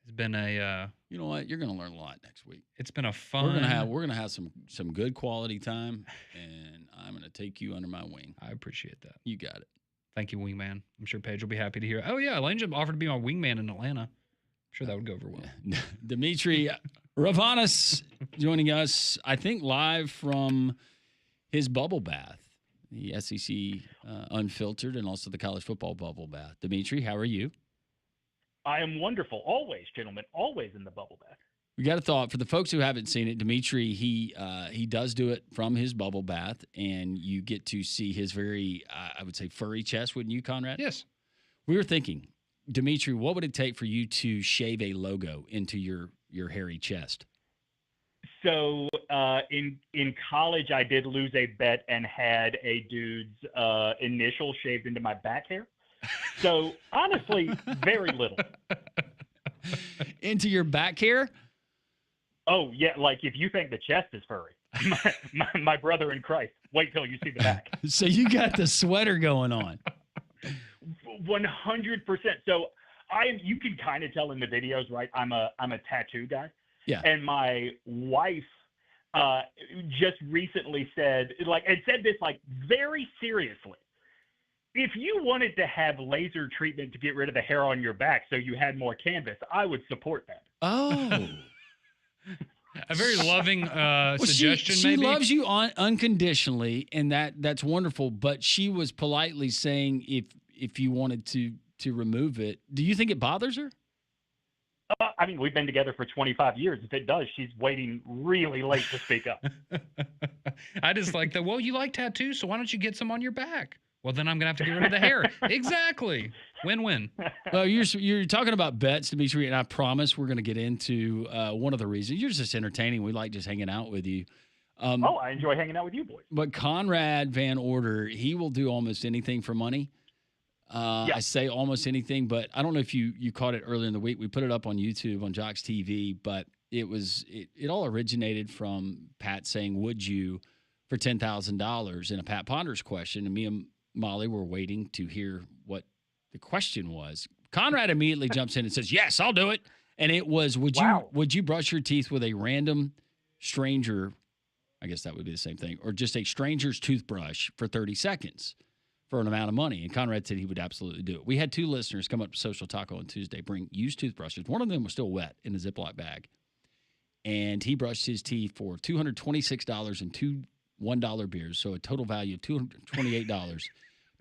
It's been a. You know what? You're going to learn a lot next week. It's been a fun. We're gonna have some good quality time, and I'm going to take you under my wing. I appreciate that. You got it. Thank you, wingman. I'm sure Paige will be happy to hear. Oh yeah, Elaine offered to be my wingman in Atlanta. I'm sure that would go over well. Demetri Ravanos joining us, I think live from his bubble bath, the SEC Unfiltered, and also the college football bubble bath. Demetri, how are you? I am wonderful. Always, gentlemen. Always in the bubble bath. We got a thought for the folks who haven't seen it. Demetri, he does do it from his bubble bath, and you get to see his very, I would say, furry chest, wouldn't you, Conrad? Yes. We were thinking, Demetri, what would it take for you to shave a logo into your hairy chest? So in college, I did lose a bet and had a dude's initial shaved into my back hair. So honestly, very little. Into your back hair? Oh yeah, like if you think the chest is furry, my brother in Christ, wait till you see the back. So you got the sweater going on. 100%. So you can kind of tell in the videos, right? I'm a tattoo guy. Yeah. And my wife just recently said this like very seriously. If you wanted to have laser treatment to get rid of the hair on your back so you had more canvas, I would support that. Oh. A very loving suggestion, she maybe. She loves you unconditionally, and that's wonderful, but she was politely saying if you wanted to remove it. Do you think it bothers her? I mean, we've been together for 25 years. If it does, she's waiting really late to speak up. I just like that. Well, you like tattoos, so why don't you get some on your back? Well, then I'm going to have to get rid of the hair. Exactly. Win-win. Well, you're talking about bets, Demetri, and I promise we're going to get into one of the reasons. You're just entertaining. We like just hanging out with you. I enjoy hanging out with you boys. But Conrad Van Order, he will do almost anything for money. I say almost anything, but I don't know if you caught it earlier in the week. We put it up on YouTube on Jox TV, but it all originated from Pat saying, would you for $10,000 in a Pat Ponders question, and me and Molly were waiting to hear what the question was. Conrad immediately jumps in and says, "Yes, I'll do it." And it was, would you brush your teeth with a random stranger? I guess that would be the same thing, or just a stranger's toothbrush for 30 seconds for an amount of money. And Conrad said he would absolutely do it. We had 2 listeners come up to Social Taco on Tuesday, bring used toothbrushes. One of them was still wet in a Ziploc bag. And he brushed his teeth for $226 and 2 $1 beers. So a total value of $228.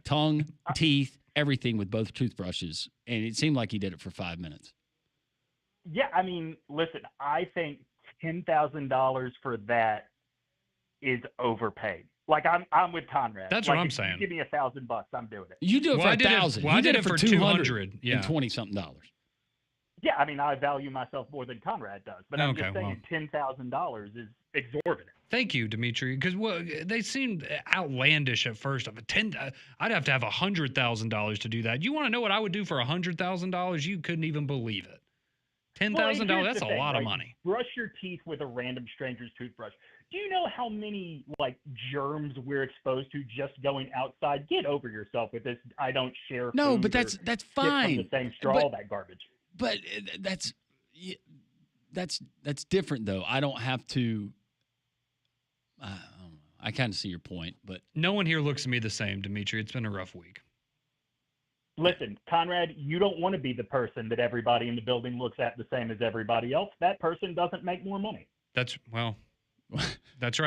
Tongue, teeth, everything with both toothbrushes. And it seemed like he did it for 5 minutes. Yeah, I mean, listen, I think $10,000 for that is overpaid. Like I'm with Conrad. That's like, what I'm if saying. You give me $1,000, I'm doing it. You do it for $1,000. I did it for $200. Yeah, $20-something. Yeah, I mean, I value myself more than Conrad does, but I'm just saying $10,000 is exorbitant. Thank you, Demetri, because they seemed outlandish at first. I'd have to have $100,000 to do that. You want to know what I would do for $100,000? You couldn't even believe it. $10,000, that's a lot of money. Brush your teeth with a random stranger's toothbrush. Do you know how many germs we're exposed to just going outside? Get over yourself with this. I don't share. No, but that's fine. From the same straw, that garbage. But that's different though. I don't have to. I kind of see your point, but no one here looks at me the same, Demetri. It's been a rough week. Listen, Conrad, you don't want to be the person that everybody in the building looks at the same as everybody else. That person doesn't make more money. That's right.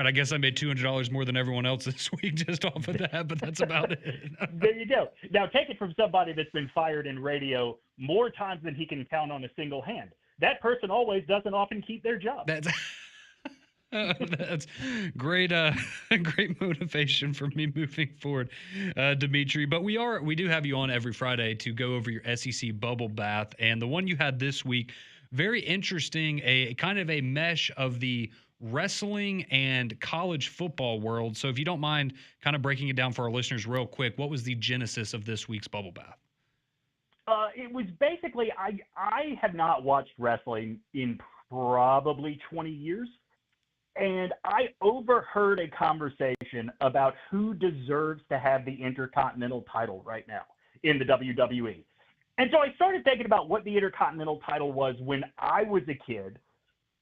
I guess I made $200 more than everyone else this week just off of that, but that's about it. There you go. Now take it from somebody that's been fired in radio more times than he can count on a single hand. That person always doesn't often keep their job. That's great, great motivation for me moving forward, Demetri. But we do have you on every Friday to go over your SEC bubble bath, and the one you had this week, very interesting, a kind of a mesh of the wrestling and college football world. So if you don't mind kind of breaking it down for our listeners real quick, what was the genesis of this week's bubble bath? It was basically, I have not watched wrestling in probably 20 years. And I overheard a conversation about who deserves to have the Intercontinental title right now in the WWE. And so I started thinking about what the Intercontinental title was when I was a kid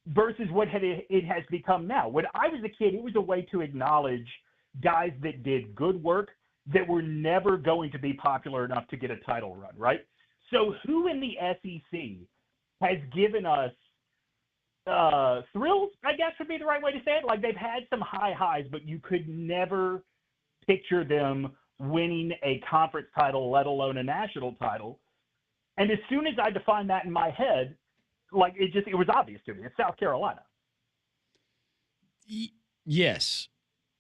versus what it has become now. When I was a kid, it was a way to acknowledge guys that did good work that were never going to be popular enough to get a title run, right? So who in the SEC has given us thrills, I guess would be the right way to say it. Like they've had some high highs, but you could never picture them winning a conference title, let alone a national title. And as soon as I defined that in my head, like it was obvious to me. It's South Carolina. Yes.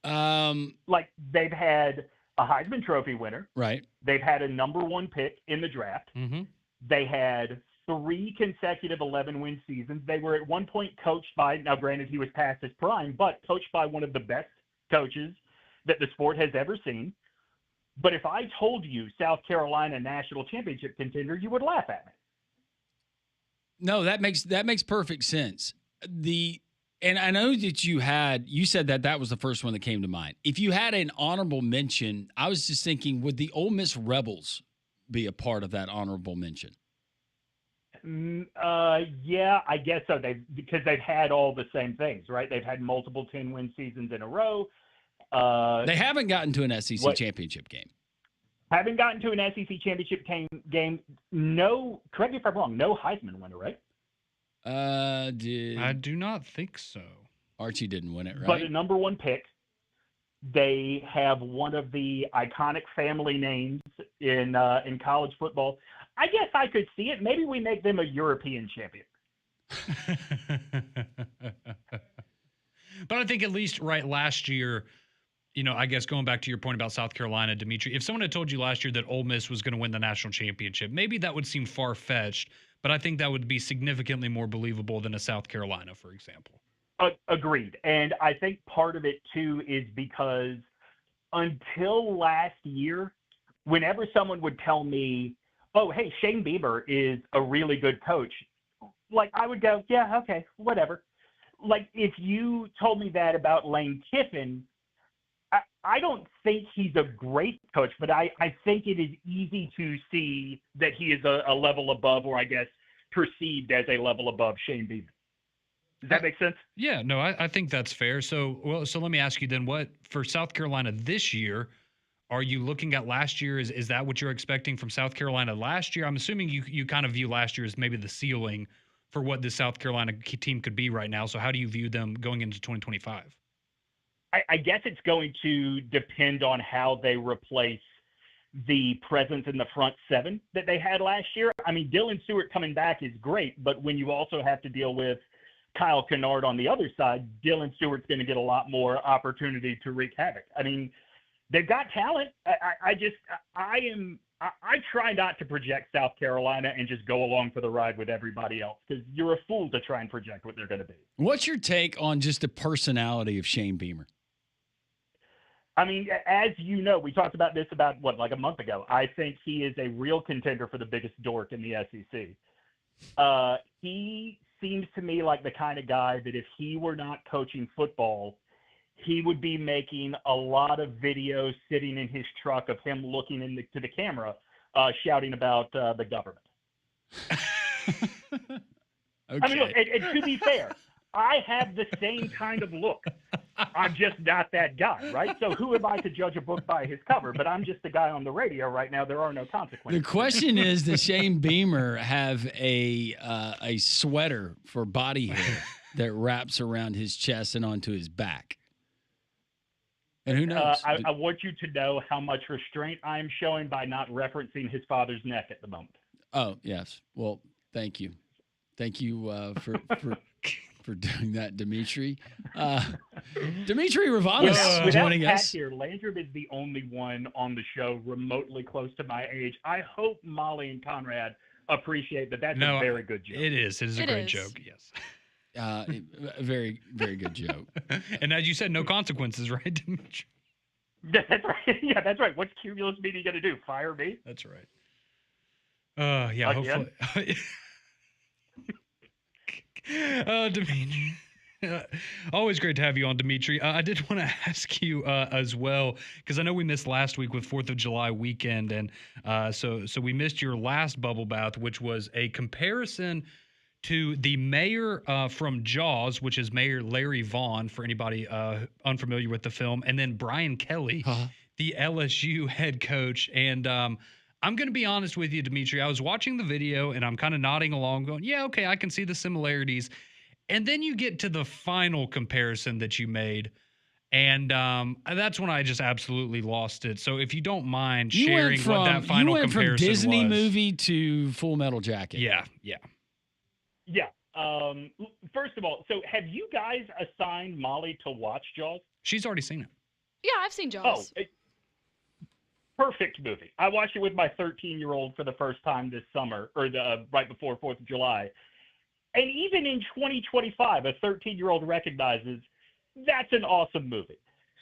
Like they've had a Heisman Trophy winner. Right. They've had a number 1 pick in the draft. Mm-hmm. They had 3 consecutive 11-win seasons. They were at one point coached by, now granted he was past his prime, but coached by one of the best coaches that the sport has ever seen. But if I told you South Carolina national championship contender, you would laugh at me. No, that makes perfect sense. And I know that you said that was the first one that came to mind. If you had an honorable mention, I was just thinking, would the Ole Miss Rebels be a part of that honorable mention? Yeah, I guess so. Because they've had all the same things, right? They've had multiple 10-win seasons in a row. They haven't gotten to an SEC championship game. Haven't gotten to an SEC championship game. No, correct me if I'm wrong, no Heisman winner, right? I do not think so. Archie didn't win it, right? But a number 1 pick. They have one of the iconic family names in college football. I guess I could see it. Maybe we make them a European champion. But I think at least last year, I guess going back to your point about South Carolina, Demetri, if someone had told you last year that Ole Miss was going to win the national championship, maybe that would seem far-fetched, but I think that would be significantly more believable than a South Carolina, for example. Agreed. And I think part of it, too, is because until last year, whenever someone would tell me, oh, hey, Shane Beamer is a really good coach, like I would go, yeah, okay, whatever. Like if you told me that about Lane Kiffin, I don't think he's a great coach, but I think it is easy to see that he is a level above, or I guess perceived as a level above Shane Beamer. Does that make sense? Yeah, no, I think that's fair. So let me ask you then, what for South Carolina this year? Are you looking at last year? Is that what you're expecting from South Carolina last year? I'm assuming you kind of view last year as maybe the ceiling for what the South Carolina team could be right now. So how do you view them going into 2025? I guess it's going to depend on how they replace the presence in the front seven that they had last year. I mean, Dylan Stewart coming back is great, but when you also have to deal with Kyle Kennard on the other side, Dylan Stewart's going to get a lot more opportunity to wreak havoc. I mean, they've got talent. I try not to project South Carolina and just go along for the ride with everybody else, because you're a fool to try and project what they're going to be. What's your take on just the personality of Shane Beamer? I mean, as you know, we talked about this like a month ago. I think he is a real contender for the biggest dork in the SEC. He seems to me like the kind of guy that if he were not coaching football, he would be making a lot of videos sitting in his truck of him looking to the camera, shouting about the government. Okay. I mean, look, and to be fair, I have the same kind of look. I'm just not that guy, right? So who am I to judge a book by his cover? But I'm just the guy on the radio right now. There are no consequences. The question is, does Shane Beamer have a sweater for body hair that wraps around his chest and onto his back? And who knows? I want you to know how much restraint I am showing by not referencing his father's neck at the moment. Oh, yes. Well, thank you. Thank you for doing that, Demetri. Demetri Ravanos joining Pat us. Here, Landrum is the only one on the show remotely close to my age. I hope Molly and Conrad appreciate that. That's a very good joke. It is. It is a great joke, yes. Very, very good joke. And as you said, no consequences, right, Demetri? That's right. Yeah, that's right. What's Cumulus Media going to do? Fire me? That's right. Yeah, Again? hopefully. Demetri. Always great to have you on, Demetri. I did want to ask you as well, because I know we missed last week with 4th of July weekend, and so we missed your last bubble bath, which was a comparison to the mayor from Jaws, which is Mayor Larry Vaughn, for anybody unfamiliar with the film, and then Brian Kelly, the LSU head coach. And I'm going to be honest with you, Demetri. I was watching the video, and I'm kind of nodding along, going, yeah, okay, I can see the similarities. And then you get to the final comparison that you made, and that's when I just absolutely lost it. So if you don't mind sharing what that final comparison was. You went from Disney movie to Full Metal Jacket. Yeah. Yeah. First of all, so have you guys assigned Molly to watch Jaws? She's already seen it. Yeah, I've seen Jaws. Perfect movie. I watched it with my 13-year-old for the first time this summer, or right before 4th of July. And even in 2025, a 13-year-old recognizes that's an awesome movie.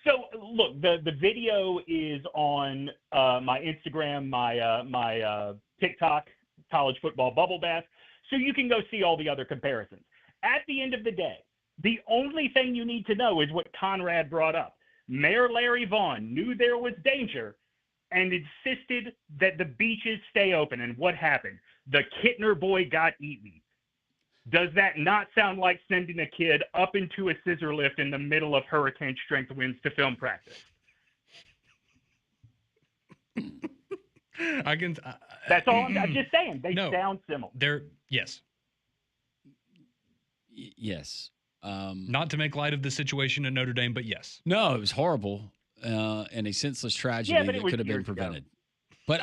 So look, the video is on my Instagram, my TikTok, college football bubble bath. So you can go see all the other comparisons. At the end of the day, the only thing you need to know is what Conrad brought up. Mayor Larry Vaughn knew there was danger and insisted that the beaches stay open. And what happened? The Kittner boy got eaten. Does that not sound like sending a kid up into a scissor lift in the middle of hurricane strength winds to film practice? That's all I'm just saying. They sound similar. Yes. Yes. Not to make light of the situation in Notre Dame, but yes. No, it was horrible and a senseless tragedy that could have been prevented. But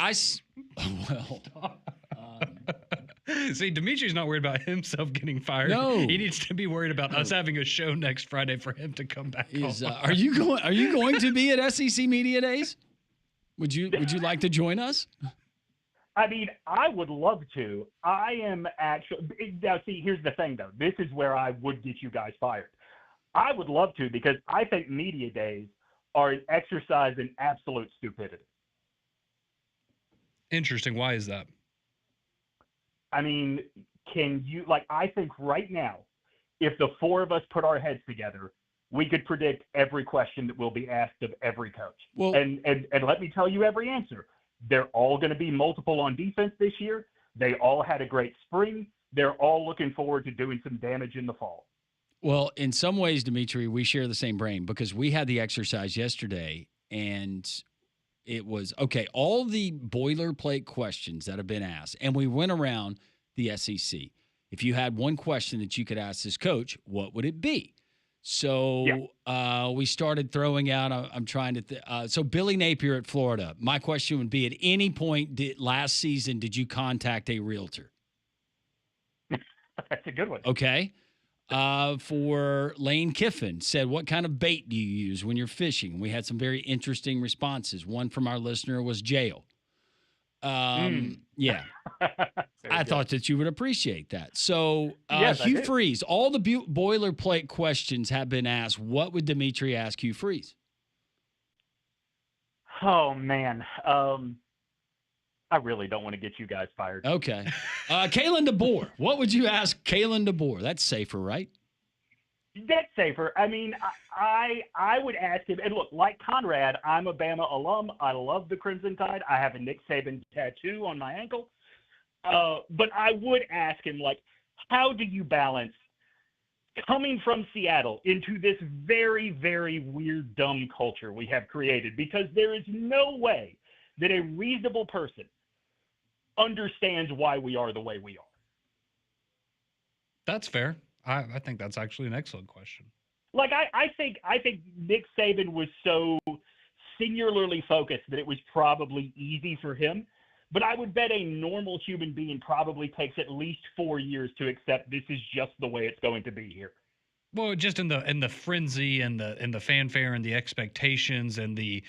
see, Demetri's not worried about himself getting fired. No, he needs to be worried about us having a show next Friday for him to come back. Are you going to be at SEC Media Days? Would you like to join us? I mean, I would love to. I am actually now. See, here's the thing, though. This is where I would get you guys fired. I would love to, because I think media days are an exercise in absolute stupidity. Interesting. Why is that? I mean, I think right now, if the four of us put our heads together, we could predict every question that will be asked of every coach. Well, and let me tell you every answer. They're all going to be multiple on defense this year. They all had a great spring. They're all looking forward to doing some damage in the fall. Well, in some ways, Demetri, we share the same brain because we had the exercise yesterday, and it was, okay, all the boilerplate questions that have been asked, and we went around the SEC. If you had one question that you could ask this coach, what would it be? So we started throwing out, I'm trying to, so Billy Napier at Florida, my question would be, at any point last season, did you contact a realtor? That's a good one. Okay. For Lane Kiffin, said, what kind of bait do you use when you're fishing? We had some very interesting responses. One from our listener was jail. Yeah. I thought that you would appreciate that. So Yes, Hugh Freeze, all the boilerplate questions have been asked. What would Demetri ask Hugh Freeze? Oh, man. I really don't want to get you guys fired. Okay. Kalen DeBoer. What would you ask Kalen DeBoer? That's safer, right? That's safer. I mean, I would ask him, and look, like Conrad, I'm a Bama alum. I love the Crimson Tide. I have a Nick Saban tattoo on my ankle. But I would ask him, like, how do you balance coming from Seattle into this very, very weird, dumb culture we have created? Because there is no way that a reasonable person understands why we are the way we are. That's fair. I think that's actually an excellent question. Like, I think Nick Saban was so singularly focused that it was probably easy for him. But I would bet a normal human being probably takes at least 4 years to accept this is just the way it's going to be here. Well, just in the frenzy and the fanfare and the expectations and the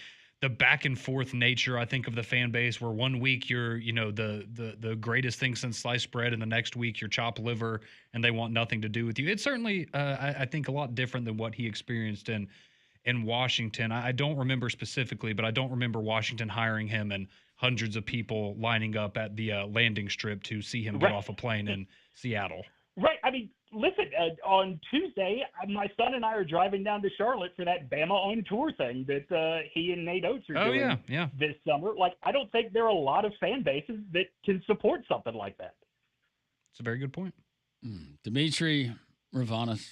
back and forth nature, I think, of the fan base, where one week you're, the greatest thing since sliced bread, and the next week you're chopped liver, and they want nothing to do with you. It's certainly, I think, a lot different than what he experienced in Washington. I don't remember specifically, but I don't remember Washington hiring him and hundreds of people lining up at the landing strip to see him get off a plane in Seattle. Right. I mean, listen, on Tuesday, my son and I are driving down to Charlotte for that Bama on Tour thing that he and Nate Oates are doing this summer. Like, I don't think there are a lot of fan bases that can support something like that. It's a very good point. Demetri Ravanos,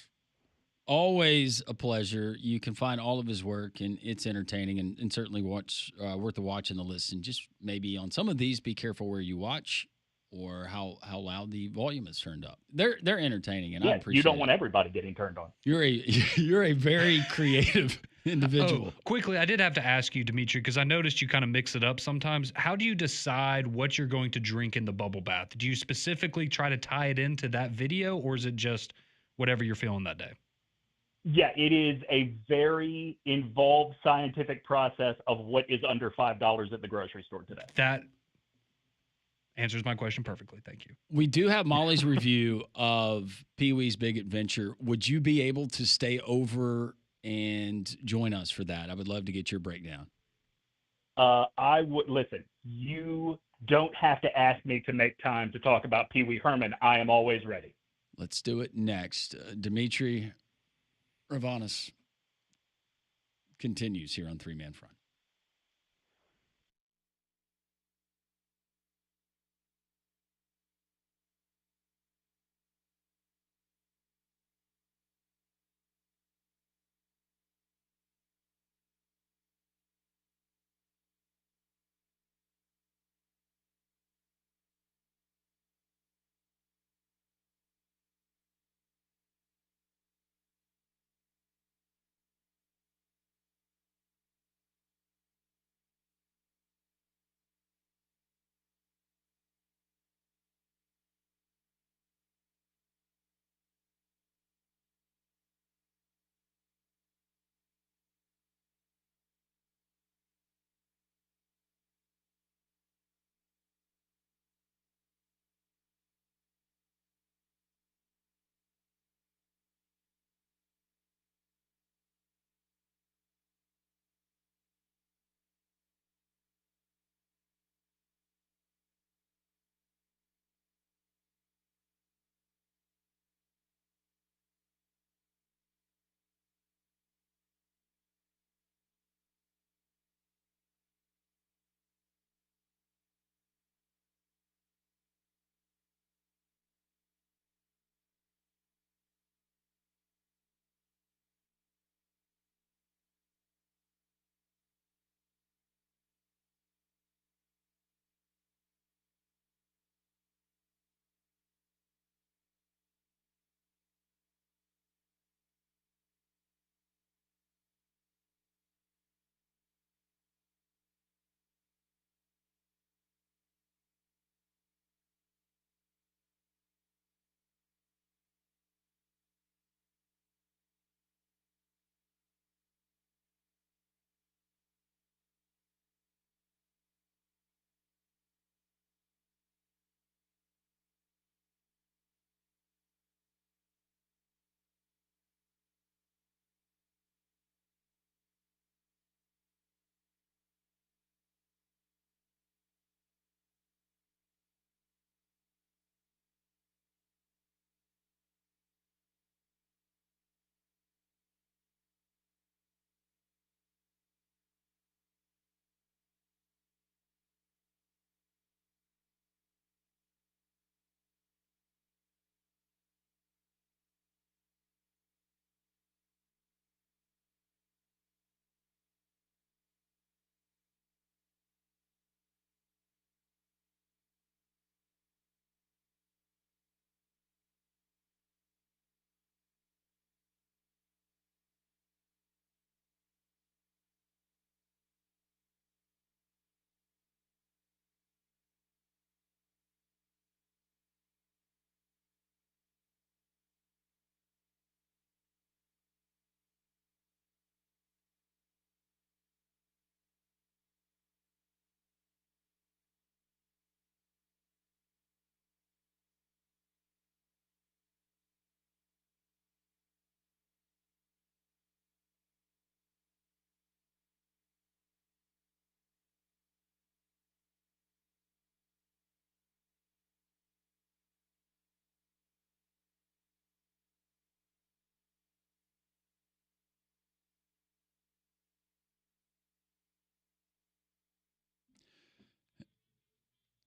always a pleasure. You can find all of his work, and it's entertaining and certainly worth the watch and the listen. Just maybe on some of these, be careful where you watch or how loud the volume is turned up. They're entertaining, and I appreciate it. You don't want everybody getting turned on. You're a very creative individual. Quickly, I did have to ask you, Demetri, because I noticed you kind of mix it up sometimes. How do you decide what you're going to drink in the bubble bath? Do you specifically try to tie it into that video, or is it just whatever you're feeling that day? Yeah, it is a very involved scientific process of what is under $5 at the grocery store today. That answers my question perfectly. Thank you. We do have Molly's review of Pee-wee's Big Adventure. Would you be able to stay over and join us for that? I would love to get your breakdown. I would listen. You don't have to ask me to make time to talk about Pee Wee Herman. I am always ready. Let's do it next. Demetri Ravanos continues here on Three Man Front.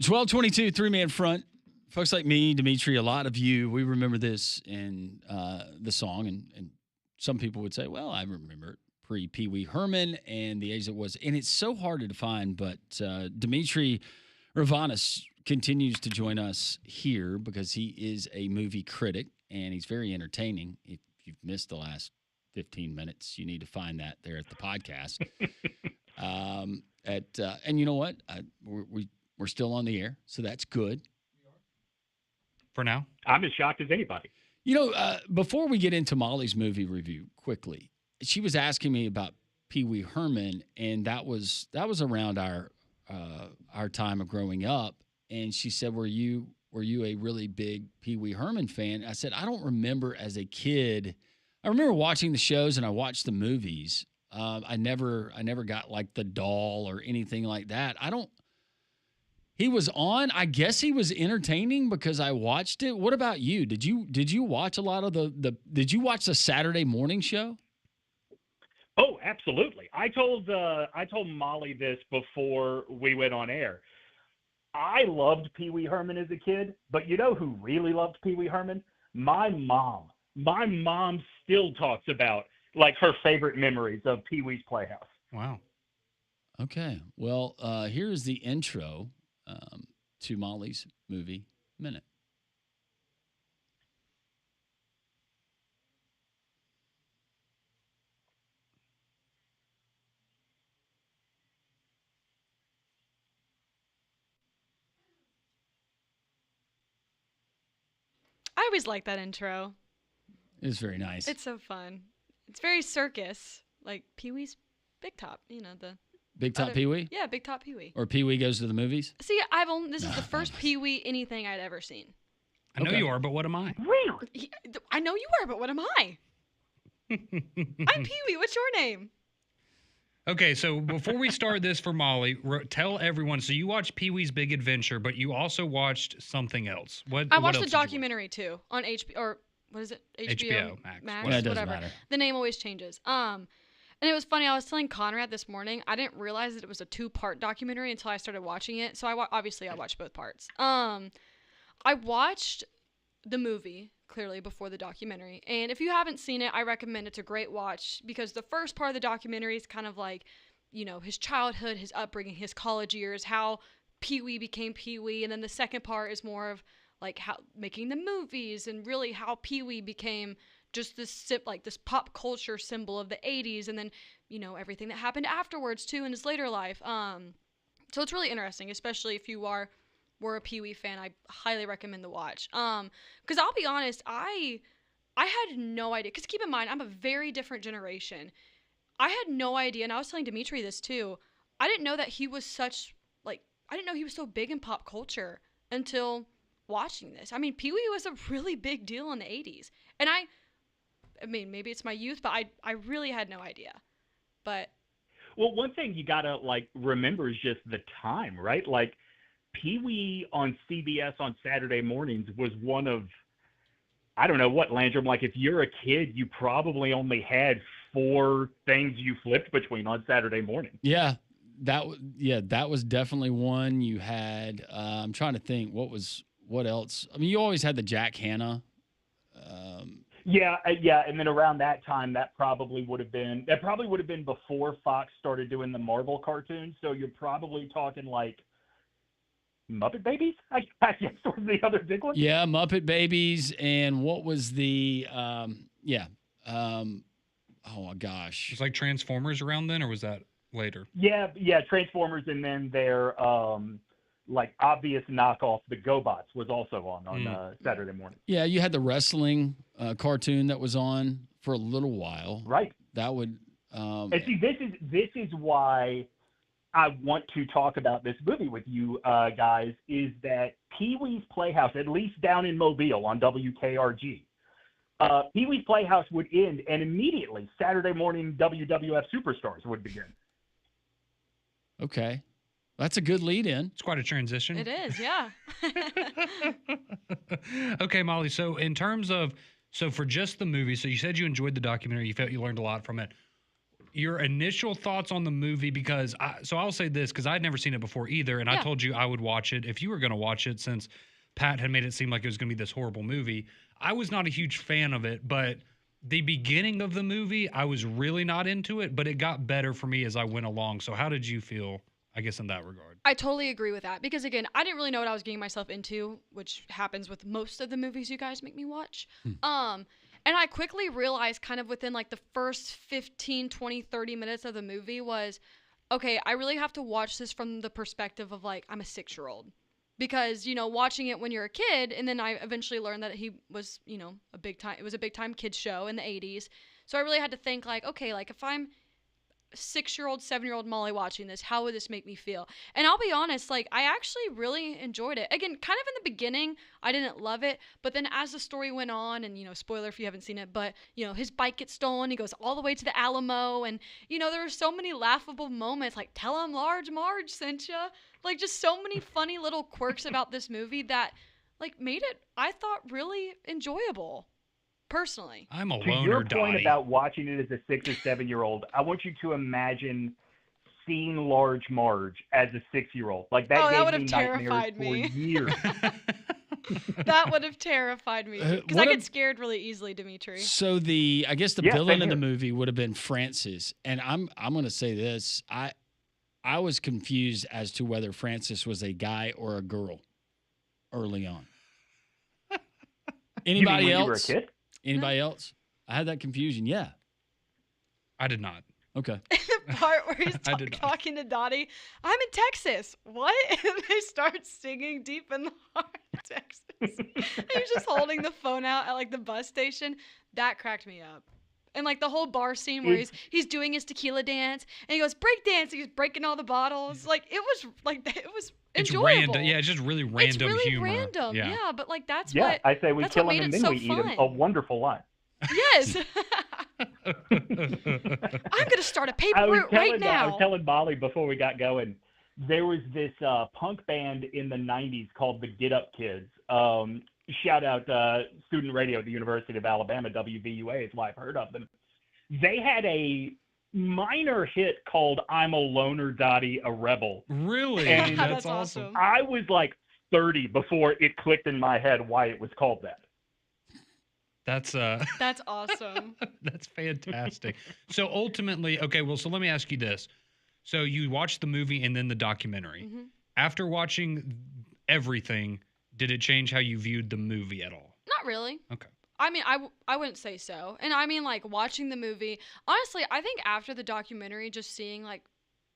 12:22, three-man front. Folks like me, Demetri, a lot of you, we remember this in the song, and some people would say, well, I remember it pre-Pee Wee Herman and the age it was. And it's so hard to define, but Demetri Ravanos continues to join us here because he is a movie critic, and he's very entertaining. If you've missed the last 15 minutes, you need to find that there at the podcast. And you know what? We're still on the air, so that's good. For now, I'm as shocked as anybody. You know, before we get into Molly's movie review, quickly, she was asking me about Pee Wee Herman, and that was around our time of growing up. And she said, "Were you a really big Pee Wee Herman fan?" I said, "I don't remember as a kid. I remember watching the shows and I watched the movies. I never got like the doll or anything like that. He was on. I guess he was entertaining because I watched it. What about you? Did you watch a lot of did you watch the Saturday morning show? Oh, absolutely. I told Molly this before we went on air. I loved Pee Wee Herman as a kid, but you know who really loved Pee Wee Herman? My mom. My mom still talks about like her favorite memories of Pee Wee's Playhouse. Wow. Okay. Well, here's the intro to Molly's movie minute. I always like that intro. It's very nice. It's so fun. It's very circus, like Pee Wee's Big Top. You know the Big Top Pee Wee? Yeah, Big Top Pee Wee. Or Pee Wee Goes to the Movies? See, this is the first Pee Wee anything I'd ever seen. I know you are, but what am I? Really? I know you are, but what am I? I'm Pee Wee. What's your name? Okay, so before we start this for Molly, tell everyone. So you watched Pee Wee's Big Adventure, but you also watched something else. I watched the documentary too on HBO, or what is it? HBO Max. Yeah, it doesn't whatever. matter. The name always changes. And it was funny. I was telling Conrad this morning. I didn't realize that it was a 2-part documentary until I started watching it. So obviously I watched both parts. I watched the movie clearly before the documentary, and if you haven't seen it, I recommend it's a great watch because the first part of the documentary is kind of like, you know, his childhood, his upbringing, his college years, how Pee Wee became Pee Wee, and then the second part is more of like how making the movies and really how Pee Wee became just this pop culture symbol of the 80s, and then, you know, everything that happened afterwards too in his later life. So it's really interesting, especially if you were a Pee Wee fan. I highly recommend the watch. Because I'll be honest, I had no idea. Because keep in mind, I'm a very different generation. I had no idea, and I was telling Demetri this too. I didn't know that he was I didn't know he was so big in pop culture until watching this. I mean, Pee Wee was a really big deal in the 80s. And I mean, maybe it's my youth, but I really had no idea. But well, one thing you gotta remember is just the time, right? Like Pee Wee on CBS on Saturday mornings was one of, I don't know what, Landrum, like if you're a kid, you probably only had 4 things you flipped between on Saturday morning. Yeah, that was definitely one. You had, I'm trying to think, what else? I mean, you always had the Jack Hanna. Yeah, and then around that time, that probably would have been before Fox started doing the Marvel cartoons. So you're probably talking like Muppet Babies, I guess, was the other big one. Yeah, Muppet Babies, and what was the oh my gosh, It's like Transformers around then, or was that later? Yeah, Transformers, and then their like obvious knockoff, the GoBots, was also on Saturday morning. Yeah, you had the wrestling cartoon that was on for a little while. Right. That would. And see, this is why I want to talk about this movie with you guys. Is that Pee Wee's Playhouse, at least down in Mobile on WKRG? Pee Wee's Playhouse would end, and immediately Saturday morning WWF Superstars would begin. Okay. That's a good lead in. It's quite a transition. it is, yeah. Okay, Molly. So in terms of, for just the movie, so you said you enjoyed the documentary, you felt you learned a lot from it. your initial thoughts on the movie, because I'll say this, because I'd never seen it before either, and I told you I would watch it if you were going to watch it, since Pat had made it seem like it was going to be this horrible movie. I was not a huge fan of it, but the beginning of the movie, I was really not into it, but it got better for me as I went along. So how did you feel, I guess, in that regard? I totally agree with that, because again, I didn't really know what I was getting myself into, which happens with most of the movies you guys make me watch. And I quickly realized kind of within like the first 15, 20, 30 minutes of the movie was, okay, I really have to watch this from the perspective of like, I'm a 6-year-old. Because, you know, watching it when you're a kid, and then I eventually learned that he was, you know, it was a big time kids show in the 80s. So I really had to think like, okay, like if I'm 6-year-old, 7-year-old Molly watching this, how would this make me feel? And I'll be honest, like I actually really enjoyed it. Again, kind of in the beginning, I didn't love it, but then as the story went on, and you know, spoiler if you haven't seen it, but you know, his bike gets stolen, he goes all the way to the Alamo, and you know, there were so many laughable moments, like tell him Large Marge sent ya. Like just so many funny little quirks about this movie that like made it, I thought, really enjoyable. Personally. I'm a To loner, your point Dottie. about watching it as a 6 or 7-year-old, I want you to imagine seeing Large Marge as a 6-year-old. Like that that would gave me have nightmares terrified for me. years. That would have terrified me, because I get scared really easily, Demetri. So I guess the Yeah, villain same in the here. movie would have been Francis, and I'm going to say this: I was confused as to whether Francis was a guy or a girl early on. You mean Anybody when else? you were a kid? Anybody else? I had that confusion. Yeah. I did not. Okay. The part where he's I did not. talking to Dottie, I'm in Texas. What? And they start singing Deep in the Heart of Texas. And he's just holding the phone out at like the bus station. That cracked me up. And like the whole bar scene where he's doing his tequila dance, and he goes break dance, and he's breaking all the bottles. Like it was It's enjoyable. random. Yeah, it's just really random it's really humor. random. Yeah. Yeah, but like that's Yeah, what I say we that's kill what him made and it then so we eat him. fun. A wonderful line. Yes. I'm gonna start a paper I was route right now. telling Molly before we got going, there was this punk band in the 90s called the Get Up Kids. Shout out student radio at the University of Alabama, WVUA is why I've heard of them. They had a minor hit called I'm a Loner, Dottie, a Rebel. Really? And That's awesome. I was like 30 before it clicked in my head why it was called that. That's awesome. That's fantastic. So ultimately, okay, well, so let me ask you this. So you watched the movie and then the documentary. Mm-hmm. After watching everything, did it change how you viewed the movie at all? Not really. Okay. I mean, I wouldn't say so. And I mean, like, watching the movie, honestly, I think after the documentary, just seeing, like,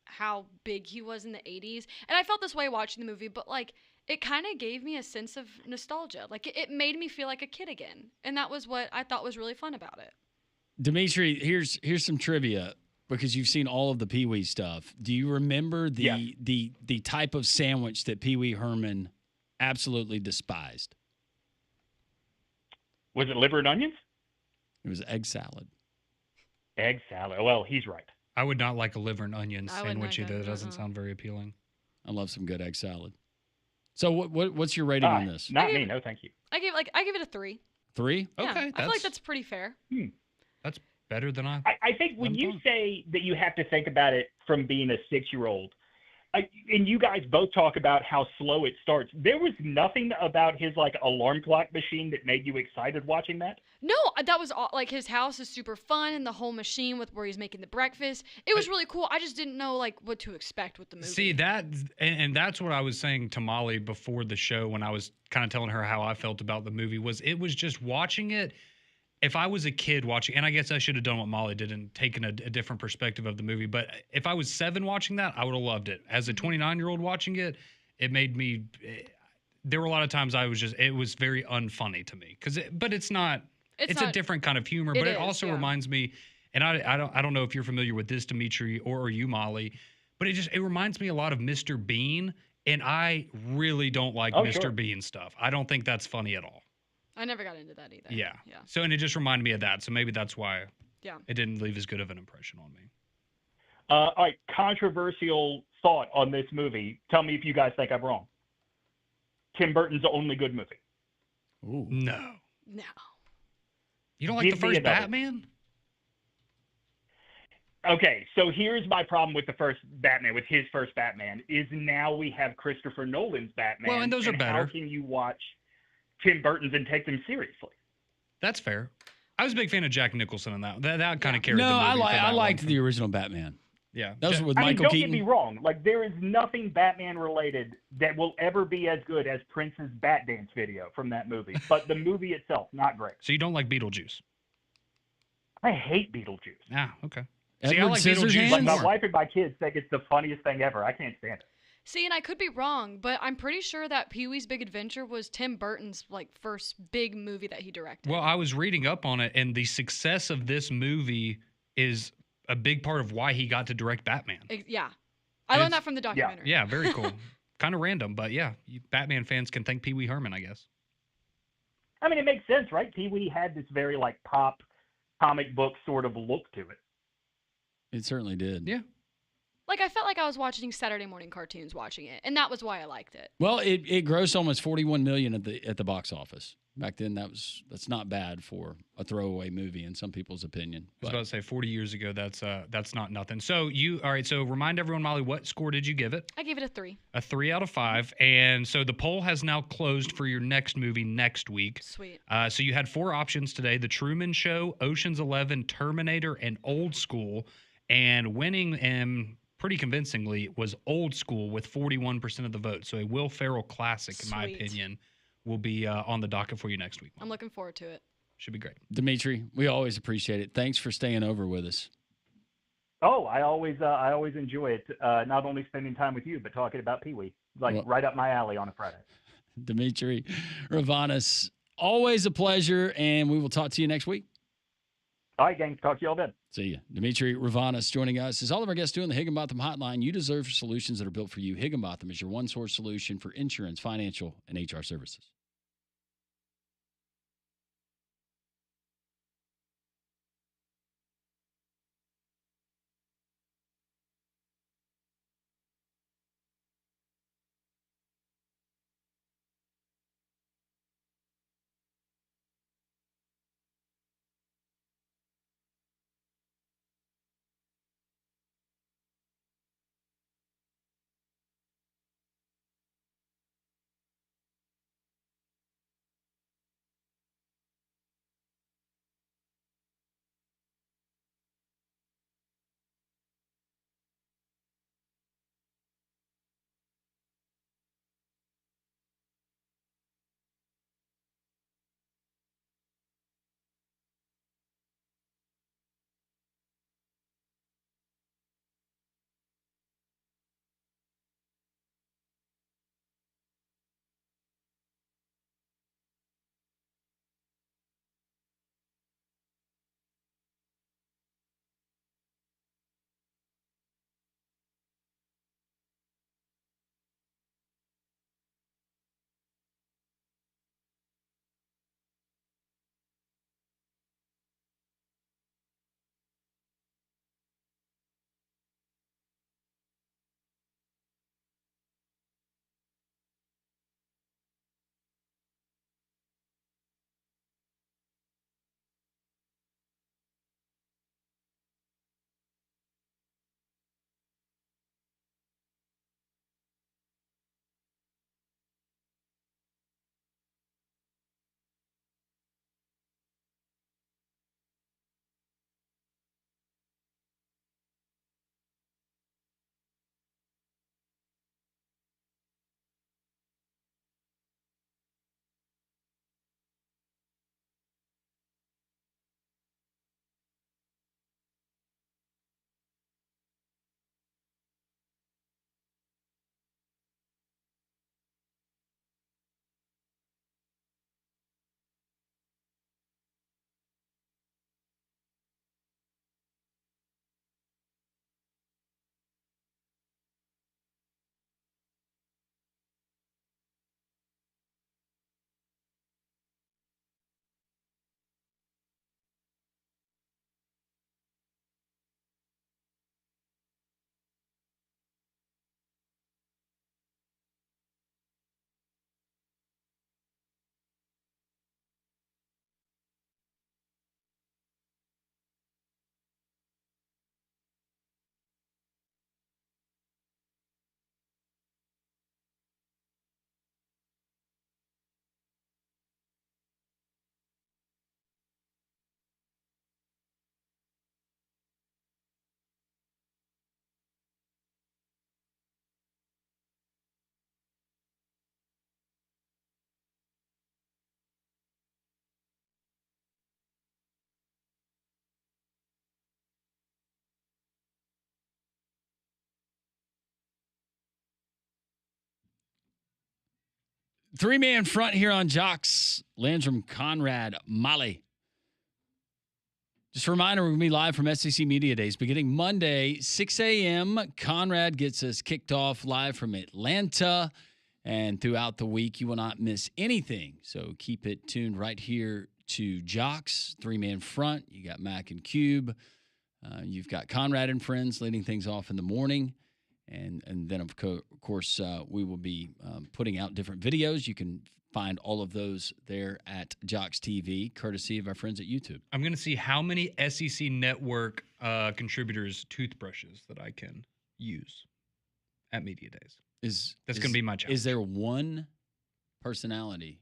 how big he was in the 80s, and I felt this way watching the movie, but, like, it kind of gave me a sense of nostalgia. Like, it made me feel like a kid again. And that was what I thought was really fun about it. Demetri, here's some trivia, because you've seen all of the Pee Wee stuff. Do you remember the type of sandwich that Pee Wee Herman absolutely despised? Was it liver and onions? It was egg salad. Egg salad. Well, he's right. I would not like a liver and onion I wouldn't sandwich like either. that, That doesn't sound very appealing. I love some good egg salad. So what's your rating on this? Not me. No, thank you. I give it a 3. 3? Yeah, Okay, I feel like that's pretty fair. That's better than I think when you thought. say that you have to think about it from being a 6-year-old, and you guys both talk about how slow it starts. There was nothing about his like alarm clock machine that made you excited watching that? No, that was all, like his house is super fun, and the whole machine with where he's making the breakfast. It was really cool. I just didn't know like what to expect with the movie. See that, and that's what I was saying to Molly before the show when I was kind of telling her how I felt about the movie. It was just watching it. If I was a kid watching, and I guess I should have done what Molly did and taken a different perspective of the movie, but if I was 7 watching that, I would have loved it. As a 29-year-old watching it, it made me. There were a lot of times it was very unfunny to me but it's not. It's a different kind of humor, but it also reminds me, and I don't know if you're familiar with this, Demetri, or you, Molly, but it reminds me a lot of Mr. Bean, and I really don't like Mr. Bean stuff. I don't think that's funny at all. I never got into that either. Yeah. So, and it just reminded me of that. So maybe that's why it didn't leave as good of an impression on me. All right, controversial thought on this movie. Tell me if you guys think I'm wrong. Tim Burton's only good movie. Ooh. No. No. You don't like the first Batman? Okay, so here's my problem with the first Batman, with his first Batman, is now we have Christopher Nolan's Batman. Well, and those are better. How can you watch Tim Burton's and take them seriously? That's fair. I was a big fan of Jack Nicholson in that. That kind of carried No, the movie. I liked the original Batman. Yeah. That was with I mean, Michael don't Keaton. get me wrong. Like, there is nothing Batman related that will ever be as good as Prince's Bat Dance video from that movie. But the movie itself, not great. So you don't like Beetlejuice? I hate Beetlejuice. Ah, okay. Edward See, I like Scissorhands? Beetlejuice Like, my more. wife and my kids think it's the funniest thing ever. I can't stand it. See, and I could be wrong, but I'm pretty sure that Pee-wee's Big Adventure was Tim Burton's first big movie that he directed. Well, I was reading up on it, and the success of this movie is a big part of why he got to direct Batman. Yeah. I learned that from the documentary. Yeah, very cool. Kind of random, but yeah, Batman fans can thank Pee Wee Herman, I guess. I mean, it makes sense, right? Pee-wee had this very, pop comic book sort of look to it. It certainly did. Yeah. I felt like I was watching Saturday morning cartoons watching it, and that was why I liked it. Well, it grossed almost $41 million at the box office. Back then, that's not bad for a throwaway movie in some people's opinion. I was about to say 40 years ago, that's not nothing. So all right, so remind everyone, Molly, what score did you give it? I gave it a 3. A 3 out of 5. And so the poll has now closed for your next movie next week. Sweet. So you had 4 options today: The Truman Show, Ocean's 11, Terminator, and Old School. And winning pretty convincingly was Old School with 41% of the vote. So a Will Ferrell classic, in my opinion, will be on the docket for you next week. I'm looking forward to it. Should be great. Demetri, we always appreciate it. Thanks for staying over with us. Oh, I always enjoy it. Not only spending time with you, but talking about Pee-wee. Right up my alley on a Friday. Demetri Ravanos, always a pleasure, and we will talk to you next week. All right, gang. Talk to you all then. See you. Demetri Ravanos joining us. As all of our guests do on the Higginbotham Hotline, you deserve solutions that are built for you. Higginbotham is your one-source solution for insurance, financial, and HR services. Three-man front here on Jox. Landrum, Conrad, Molly. Just a reminder, we're going to be live from SEC Media Days beginning Monday, 6 a.m. Conrad gets us kicked off live from Atlanta. And throughout the week, you will not miss anything. So keep it tuned right here to Jox, three-man front. You got Mac and Cube. You've got Conrad and friends leading things off in the morning. And then, of course, we will be putting out different videos. You can find all of those there at Jox TV, courtesy of our friends at YouTube. I'm going to see how many SEC Network contributors' toothbrushes that I can use at Media Days. That's going to be my challenge. Is there one personality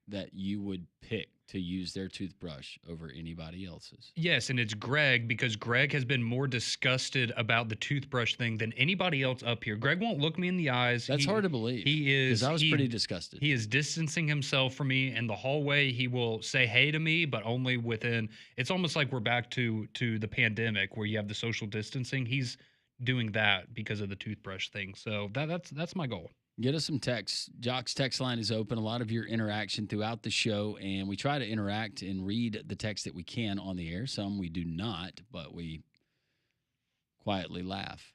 that you would pick to use their toothbrush over anybody else's? Yes, and it's Greg, because Greg has been more disgusted about the toothbrush thing than anybody else up here. Greg won't look me in the eyes. That's hard to believe. He is. Because I was pretty disgusted. He is distancing himself from me in the hallway. He will say hey to me, but only within. It's almost like we're back to the pandemic where you have the social distancing. He's doing that because of the toothbrush thing. So that's my goal. Get us some texts. Jox text line is open. A lot of your interaction throughout the show, and we try to interact and read the text that we can on the air. Some we do not, but we quietly laugh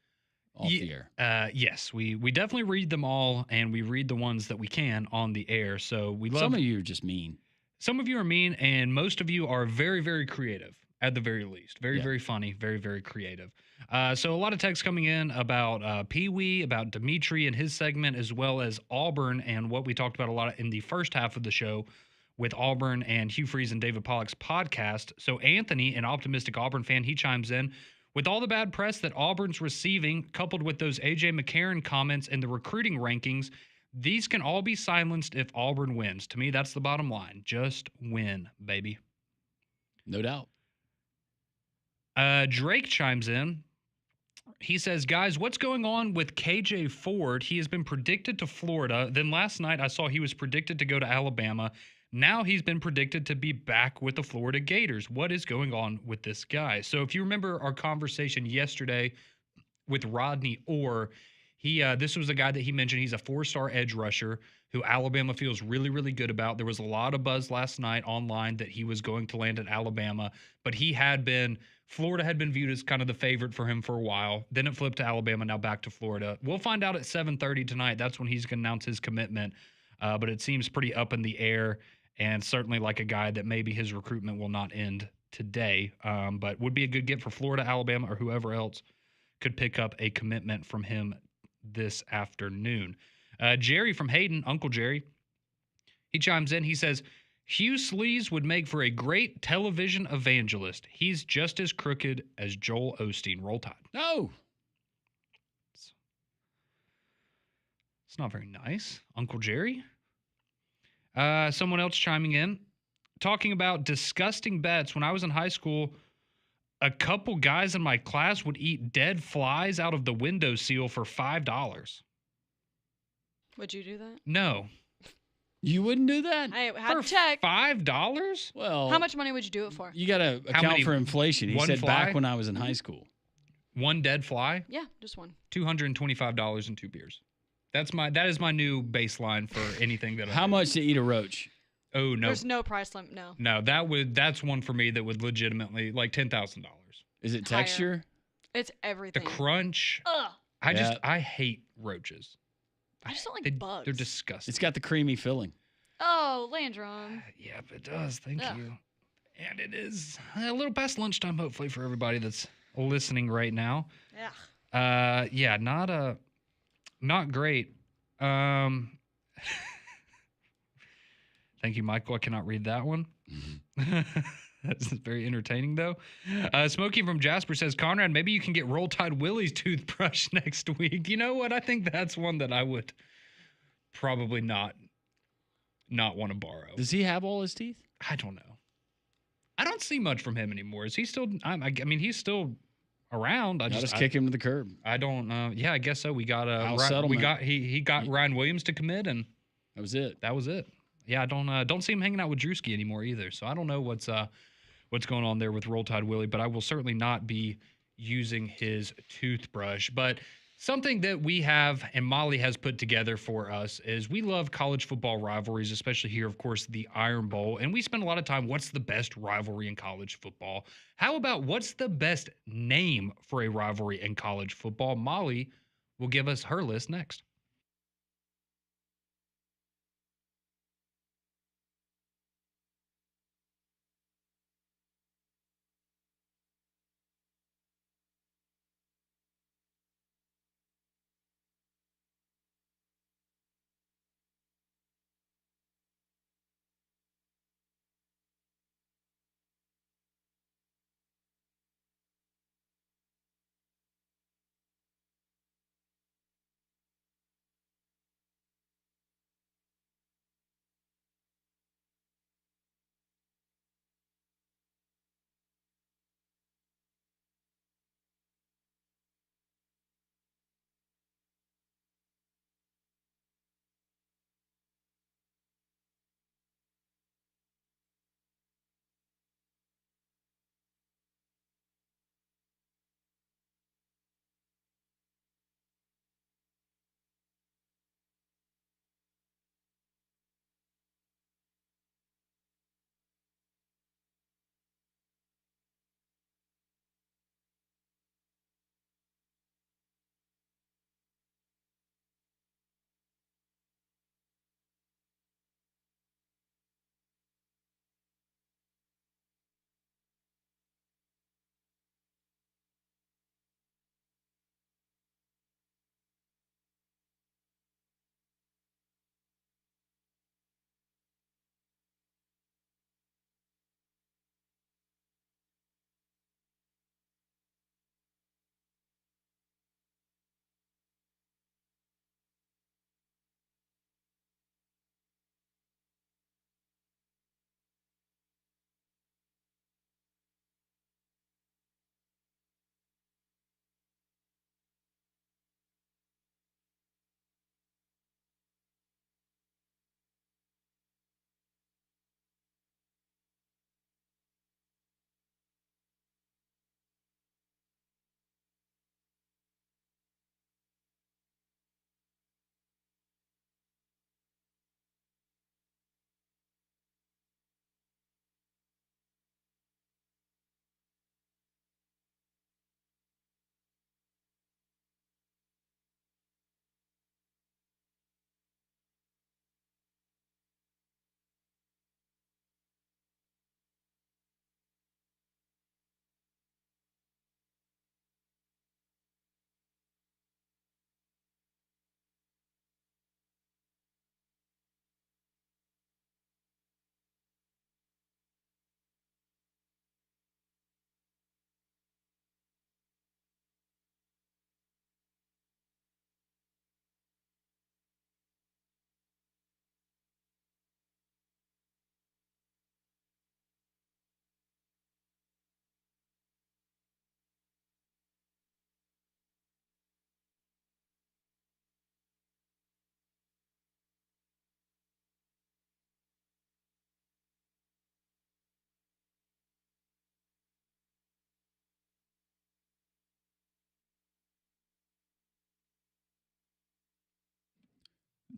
off the air. Yes, we definitely read them all, and we read the ones that we can on the air. So we love. Some of you are just mean. Some of you are mean, and most of you are very, very creative. At the very least. Very, very funny, very, very creative. So a lot of texts coming in about Pee Wee, about Demetri and his segment, as well as Auburn and what we talked about a lot in the first half of the show with Auburn and Hugh Freeze and David Pollack's podcast. So Anthony, an optimistic Auburn fan, he chimes in. With all the bad press that Auburn's receiving, coupled with those A.J. McCarron comments in the recruiting rankings, these can all be silenced if Auburn wins. To me, that's the bottom line. Just win, baby. No doubt. Drake chimes in. He says, guys, what's going on with KJ Ford? He has been predicted to Florida. Then last night I saw he was predicted to go to Alabama. Now he's been predicted to be back with the Florida Gators. What is going on with this guy? So if you remember our conversation yesterday with Rodney Orr, this was a guy that he mentioned. He's a 4-star edge rusher who Alabama feels really, really good about. There was a lot of buzz last night online that he was going to land at Alabama, but Florida had been viewed as kind of the favorite for him for a while. Then it flipped to Alabama, now back to Florida. We'll find out at 7:30 tonight. That's when he's going to announce his commitment. But it seems pretty up in the air, and certainly like a guy that maybe his recruitment will not end today, but would be a good get for Florida, Alabama, or whoever else could pick up a commitment from him this afternoon. Jerry from Hayden, Uncle Jerry, he chimes in. He says, Hugh Sleaze would make for a great television evangelist. He's just as crooked as Joel Osteen. Roll Tide. No. It's not very nice, Uncle Jerry. Someone else chiming in, talking about disgusting bets. When I was in high school, a couple guys in my class would eat dead flies out of the windowsill for $5. Would you do that? No. You wouldn't do that? I had For to check. $5? Well, How much money would you do it for? You got to account for inflation. He one said fly? back when I was in high school. One dead fly? Yeah, just one. $225 and 2 beers. That is my new baseline for anything that I How do. much to eat a roach? Oh no. There's no price limit. No. No, that's one for me that would legitimately like $10,000. Is it Higher. texture? It's The everything. crunch. Ugh. I hate roaches. I just don't like bugs. They're disgusting. It's got the creamy filling. Oh, Landrum. Yeah, it does. Thank Ugh. you. And it is a little past lunchtime, hopefully, for everybody that's listening right now. Yeah. Yeah, not great. Thank you, Michael. I cannot read that one. That's very entertaining, though. Smokey from Jasper says, Conrad, maybe you can get Roll Tide Willie's toothbrush next week. You know what? I think that's one that I would probably not want to borrow. Does he have all his teeth? I don't know. I don't see much from him anymore. Is he still? I mean, he's still around. I just kick him to the curb. I don't know. Yeah, I guess so. We got settlement. he got Ryan Williams to commit, and That was it. that was it. Yeah, I don't see him hanging out with Drewski anymore either. So I don't know what's going on there with Roll Tide Willie, but I will certainly not be using his toothbrush. But Something that we have and Molly has put together for us is we love college football rivalries, especially here, of course, the Iron Bowl. And we spend a lot of time, what's the best rivalry in college football? How about what's the best name for a rivalry in college football? Molly will give us her list next.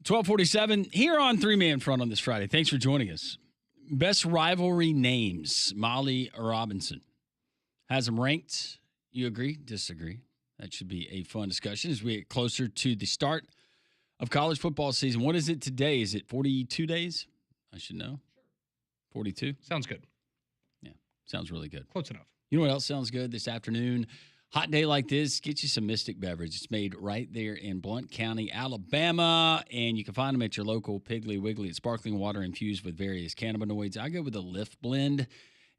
$12:47 here on Three Man Front on this Friday. Thanks for joining us. Best rivalry names. Molly Robinson has them ranked. You agree? Disagree? That should be a fun discussion as we get closer to the start of college football season. What is it today? Is it 42 days? I should know. 42? Sounds good. Yeah, sounds really good. Close enough. You know what else sounds good this afternoon? Hot day like this, get you some Mystic Beverage. It's made right there in Blount County, Alabama, and you can find them at your local Piggly Wiggly. It's sparkling water infused with various cannabinoids. I go with the Lift Blend,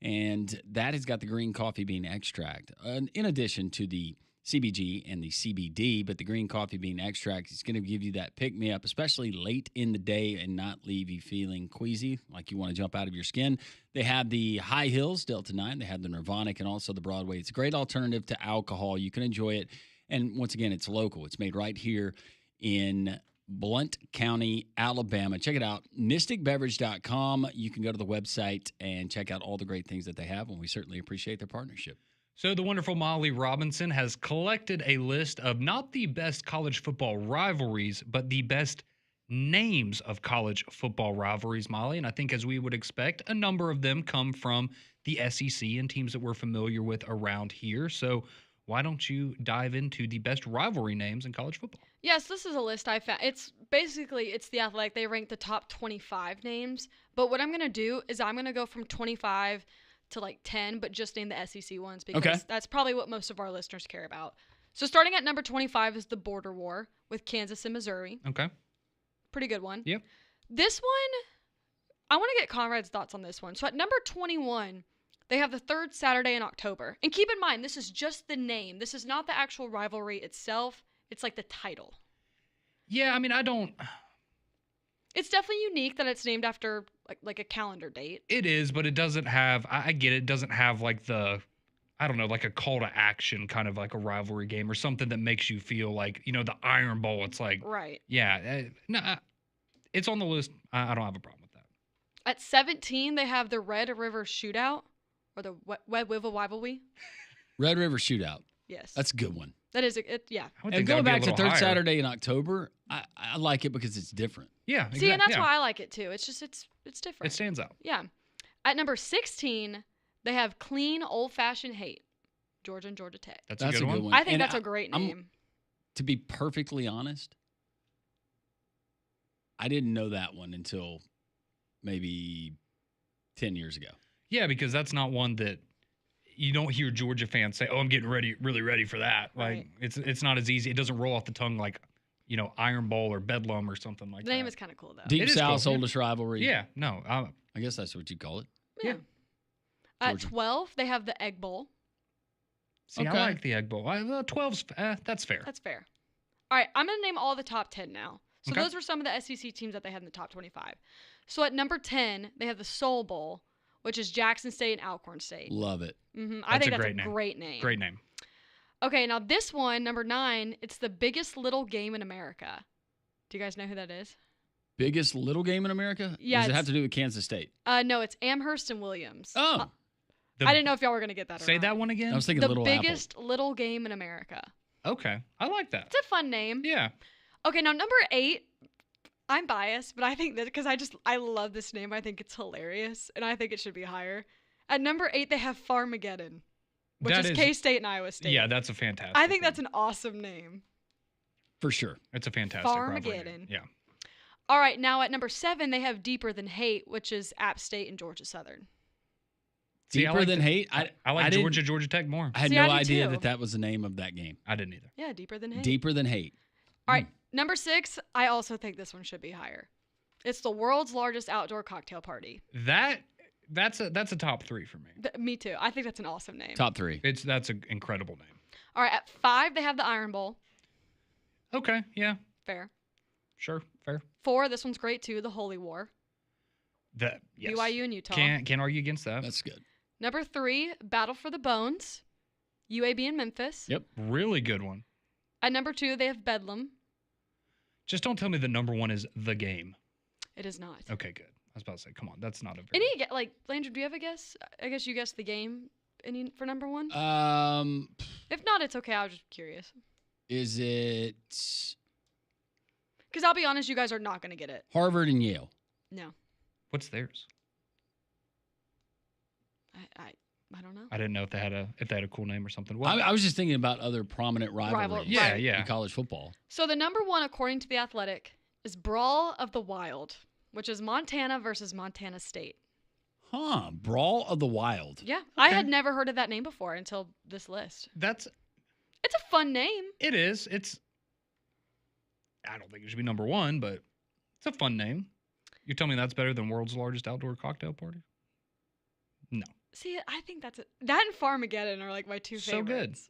and that has got the green coffee bean extract. In addition to the CBG and the CBD, but the green coffee bean extract is going to give you that pick-me-up, especially late in the day and not leave you feeling queasy, like you want to jump out of your skin. They have the High Hills Delta 9. They have the Nirvanic and also the Broadway. It's a great alternative to alcohol. You can enjoy it. And once again, it's local. It's made right here in Blount County, Alabama. Check it out, mysticbeverage.com. You can go to the website and check out all the great things that they have, and we certainly appreciate their partnership. So the wonderful Molly Robinson has collected a list of not the best college football rivalries, but the best names of college football rivalries, Molly. And I think, as we would expect, a number of them come from the SEC and teams that we're familiar with around here. So why don't you dive into the best rivalry names in college football? Yes, this is a list I found. It's The Athletic. They rank the top 25 names. But what I'm going to do is I'm going to go from 25 to like 10, but just name the SEC ones because that's probably what most of our listeners care about. So starting at number 25 is the Border War with Kansas and Missouri. Okay. Pretty good one. Yep. This one, I want to get Conrad's thoughts on this one. So at number 21, they have the third Saturday in October. And keep in mind, this is just the name. This is not the actual rivalry itself. It's like the title. Yeah, I mean, It's definitely unique that it's named after like a calendar date. It is, but it doesn't have, I get it, it doesn't have like like a call to action, kind of like a rivalry game or something that makes you feel like, the Iron Bowl. It's like, right. Yeah, it's on the list. I don't have a problem with that. At 17, they have the Red River Shootout or the Wed Wivel Rivalry. Red River Shootout. Yes. That's a good one. That is, yeah. And going back to third Saturday in October, I like it because it's different. Yeah, exactly. See, and that's why I like it too. It's just, it's different. It stands out. Yeah. At number 16, they have Clean Old Fashioned Hate, Georgia and Georgia Tech. That's a good one. I think that's a great name. To be perfectly honest, I didn't know that one until maybe 10 years ago. Yeah, because that's not one that you don't hear Georgia fans say, "Oh, I'm getting really ready for that." Right. Like it's not as easy. It doesn't roll off the tongue like, Iron Bowl or Bedlam or something like that. The name is kind of cool though. Deep South's cool. oldest rivalry. Yeah, no. I guess that's what you call it. Yeah. At Georgia. 12, they have the Egg Bowl. See, Okay. I like the Egg Bowl. 12's that's fair. That's fair. All right, I'm going to name all the top 10 now. So Okay. those were some of the SEC teams that they had in the top 25. So at number 10, they have the Soul Bowl, which is Jackson State and Alcorn State. Love it. I think that's great a name. great name. Great name. Okay, now this one, number 9, it's the biggest little game in America. Do you guys know who that is? Biggest little game in America? Yeah, Does it have to do with Kansas State? No, it's Amherst and Williams. Oh. I didn't know if y'all were going to get that or Say not. that one again. I was thinking The Little biggest little game in America. Okay, I like that. It's a fun name. Yeah. Okay, now number 8, I'm biased, but I think that because I love this name. I think it's hilarious, and I think it should be higher. At number 8, they have Farmageddon, which is K-State and Iowa State. Yeah, that's a fantastic. I think name. that's an awesome name. For sure. It's a fantastic rivalry name. Farmageddon. Yeah. All right, now at number 7, they have Deeper Than Hate, which is App State and Georgia Southern. See, I Deeper like than hate? I like Georgia Tech more. I had See, no I do idea too. that was the name of that game. I didn't either. Yeah, Deeper Than Hate. Deeper than hate. All right, number 6, I also think this one should be higher. It's the world's largest outdoor cocktail party. That's a top 3 for me. Me too. I think that's an awesome name. Top 3. That's an incredible name. All right, at 5, they have the Iron Bowl. Okay, yeah, Fair. sure, fair. 4, this one's great too, the Holy War. Yes. BYU and Utah. Can't argue against that. That's good. Number 3, Battle for the Bones. UAB and Memphis. Yep. Really good one. At number 2, they have Bedlam. Just don't tell me that number 1 is the game. It is not. Okay, good. I was about to say, come on, that's not a very. Landry, do you have a guess? I guess you guessed the game for number 1? If not, it's okay. I was just curious. Is it Because I'll be honest, you guys are not going to get it. Harvard and Yale? No. What's theirs? I don't know. I didn't know if they had a cool name or something. Well, I was just thinking about other prominent rivalries. Yeah, right. yeah. In college football. So the number 1, according to The Athletic, is Brawl of the Wild, which is Montana versus Montana State. Huh. Brawl of the Wild. Yeah. I had never heard of that name before until this list. It's It's a fun name. It is. I don't think it should be number 1, but it's a fun name. You tell me that's better than world's largest outdoor cocktail party? No. See, I think that and Farmageddon are like my 2 So good. favorites.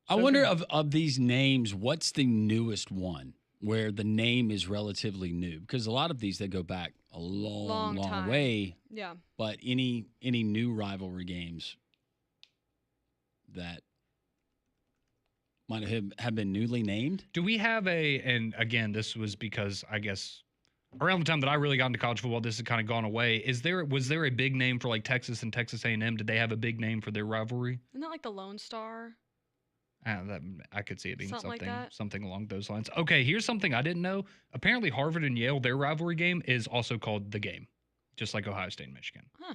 I wonder of these names, what's the newest one where the name is relatively new? Because a lot of these, they go back a long time. way. Yeah. But any new rivalry games that might have been newly named? Do we have and again, this was because I guess around the time that I really got into college football, this has kind of gone away. Was there a big name for like Texas and Texas A&M? Did they have a big name for their rivalry? Isn't that like the Lone Star? I could see it being Something like that. something along those lines. Okay, here's something I didn't know. Apparently, Harvard and Yale, their rivalry game is also called the Game, just like Ohio State and Michigan. Huh.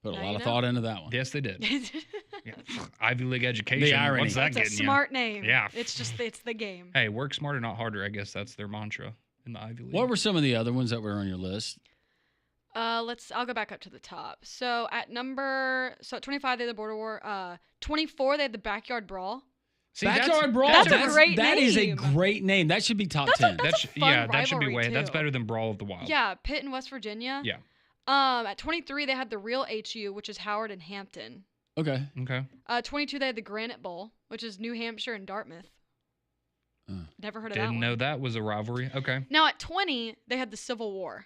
Put a Now lot you of know. thought into that one. Yes, they did. Yeah. Ivy League education. The irony. What's that It's a getting you? smart name. Yeah. It's the game. Hey, work smarter, not harder. I guess that's their mantra in the Ivy League. What were some of the other ones that were on your list? I'll go back up to the top. So at 25 they had the Border War. 24 they had the Backyard Brawl. See, Backyard Brawl. that's a great That is a name. great name. That should be top That's 10. a fun that should be rivalry, That's too. better than Brawl of the Wild. Yeah, Pitt and West Virginia. Yeah. At 23 they had the real HU, which is Howard and Hampton. Okay. 22 they had the Granite Bowl, which is New Hampshire and Dartmouth. Never heard of that Didn't one. know that was a rivalry. Okay. Now at 20 they had the Civil War.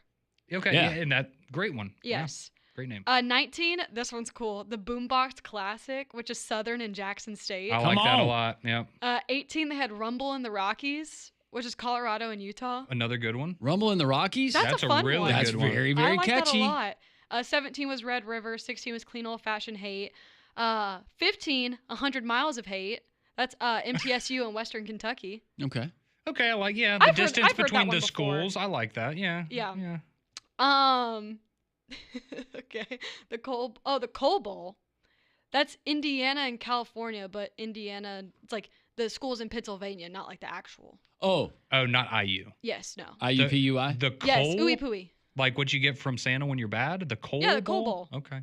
Okay. Yeah. Yeah, and that great one. Yes. Yeah, great name. 19, this one's cool. The Boombox Classic, which is Southern and Jackson State. I like Come that a on. lot. Yeah. 18, they had Rumble in the Rockies, which is Colorado and Utah. Another good one. Rumble in the Rockies? That's a a fun really one. That's good one. very, I very like catchy. that a lot. 17 was Red River. 16 was Clean Old Fashioned Hate. 15, 100 Miles of Hate. That's MTSU in Western Kentucky. Okay. Okay, I like the I've heard distance that between one the before. schools. I like that. Yeah. Yeah. Yeah. Okay. The Coal Bowl. That's Indiana and California, but Indiana, it's like the schools in Pennsylvania, not like the actual. Oh, Oh, not IU. Yes, no. IUPUI? The Yes, coal. ooey pooey. Like what you get from Santa when you're bad. The coal. Yeah, the Coal Bowl. Okay.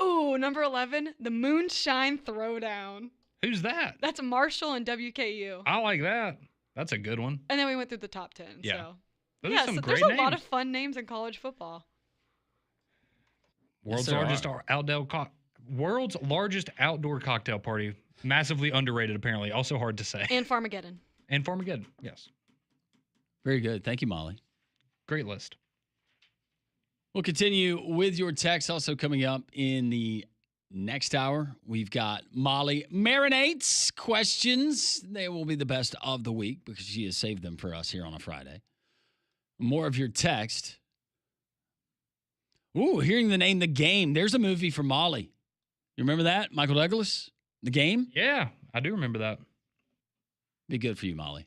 Ooh, number 11, the Moonshine Throwdown. Who's that? That's Marshall and WKU. I like that. That's a good one. And then we went through the top 10. Yeah. So. Those Yeah, are some so great there's a names. lot of fun names in college football. Yes, World's there largest are. world's largest outdoor cocktail party. Massively underrated, apparently. Also hard to say. And Farmageddon. And Farmageddon. Yes. Very good. Thank you, Molly. Great list. We'll continue with your text. Also coming up in the next hour, we've got Molly Marinates questions. They will be the best of the week because she has saved them for us here on a Friday. More of your text. Ooh, hearing the name The Game. There's a movie for Molly. You remember that? Michael Douglas? The Game? Yeah, I do remember that. Be good for you, Molly.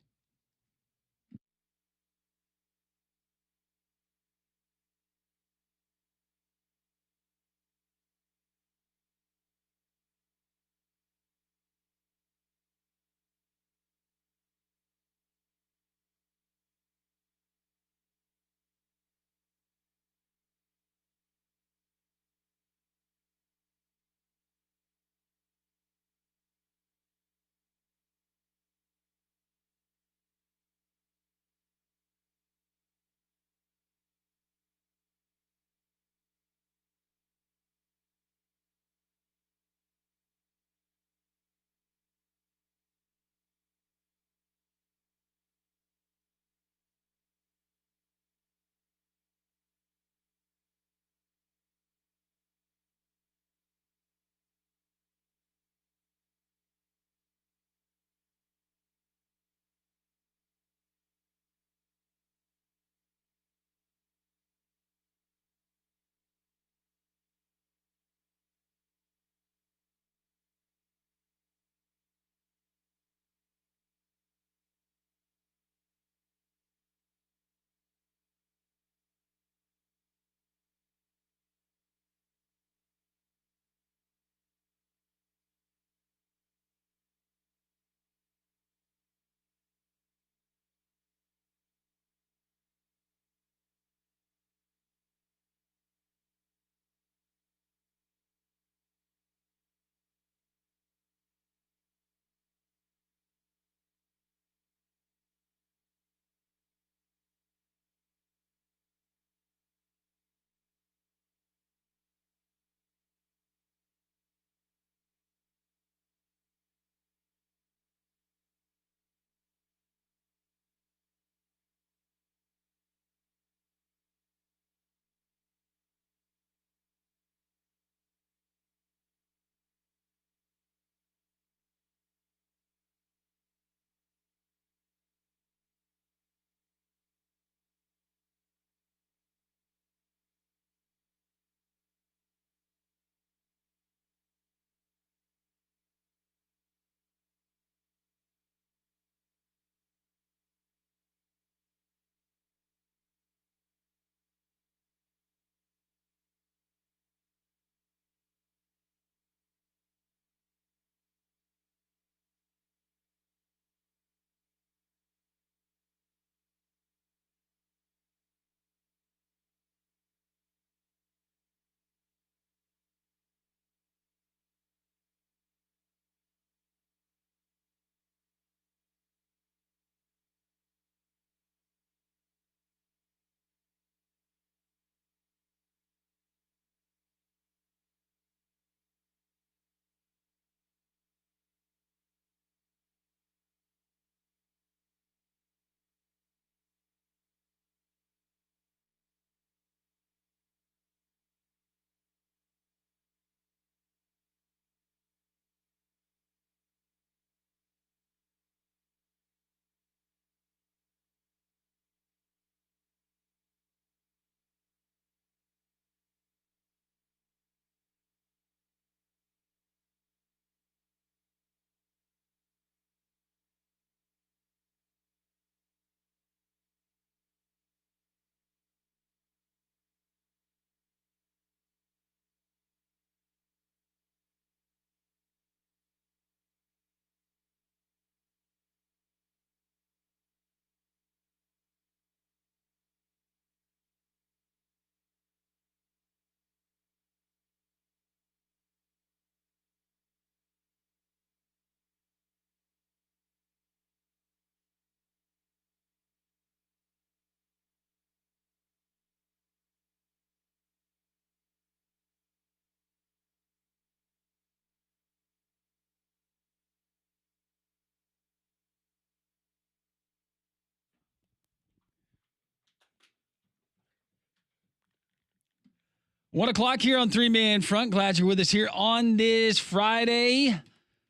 1 o'clock here on Three Man Front. Glad you're with us here on this Friday.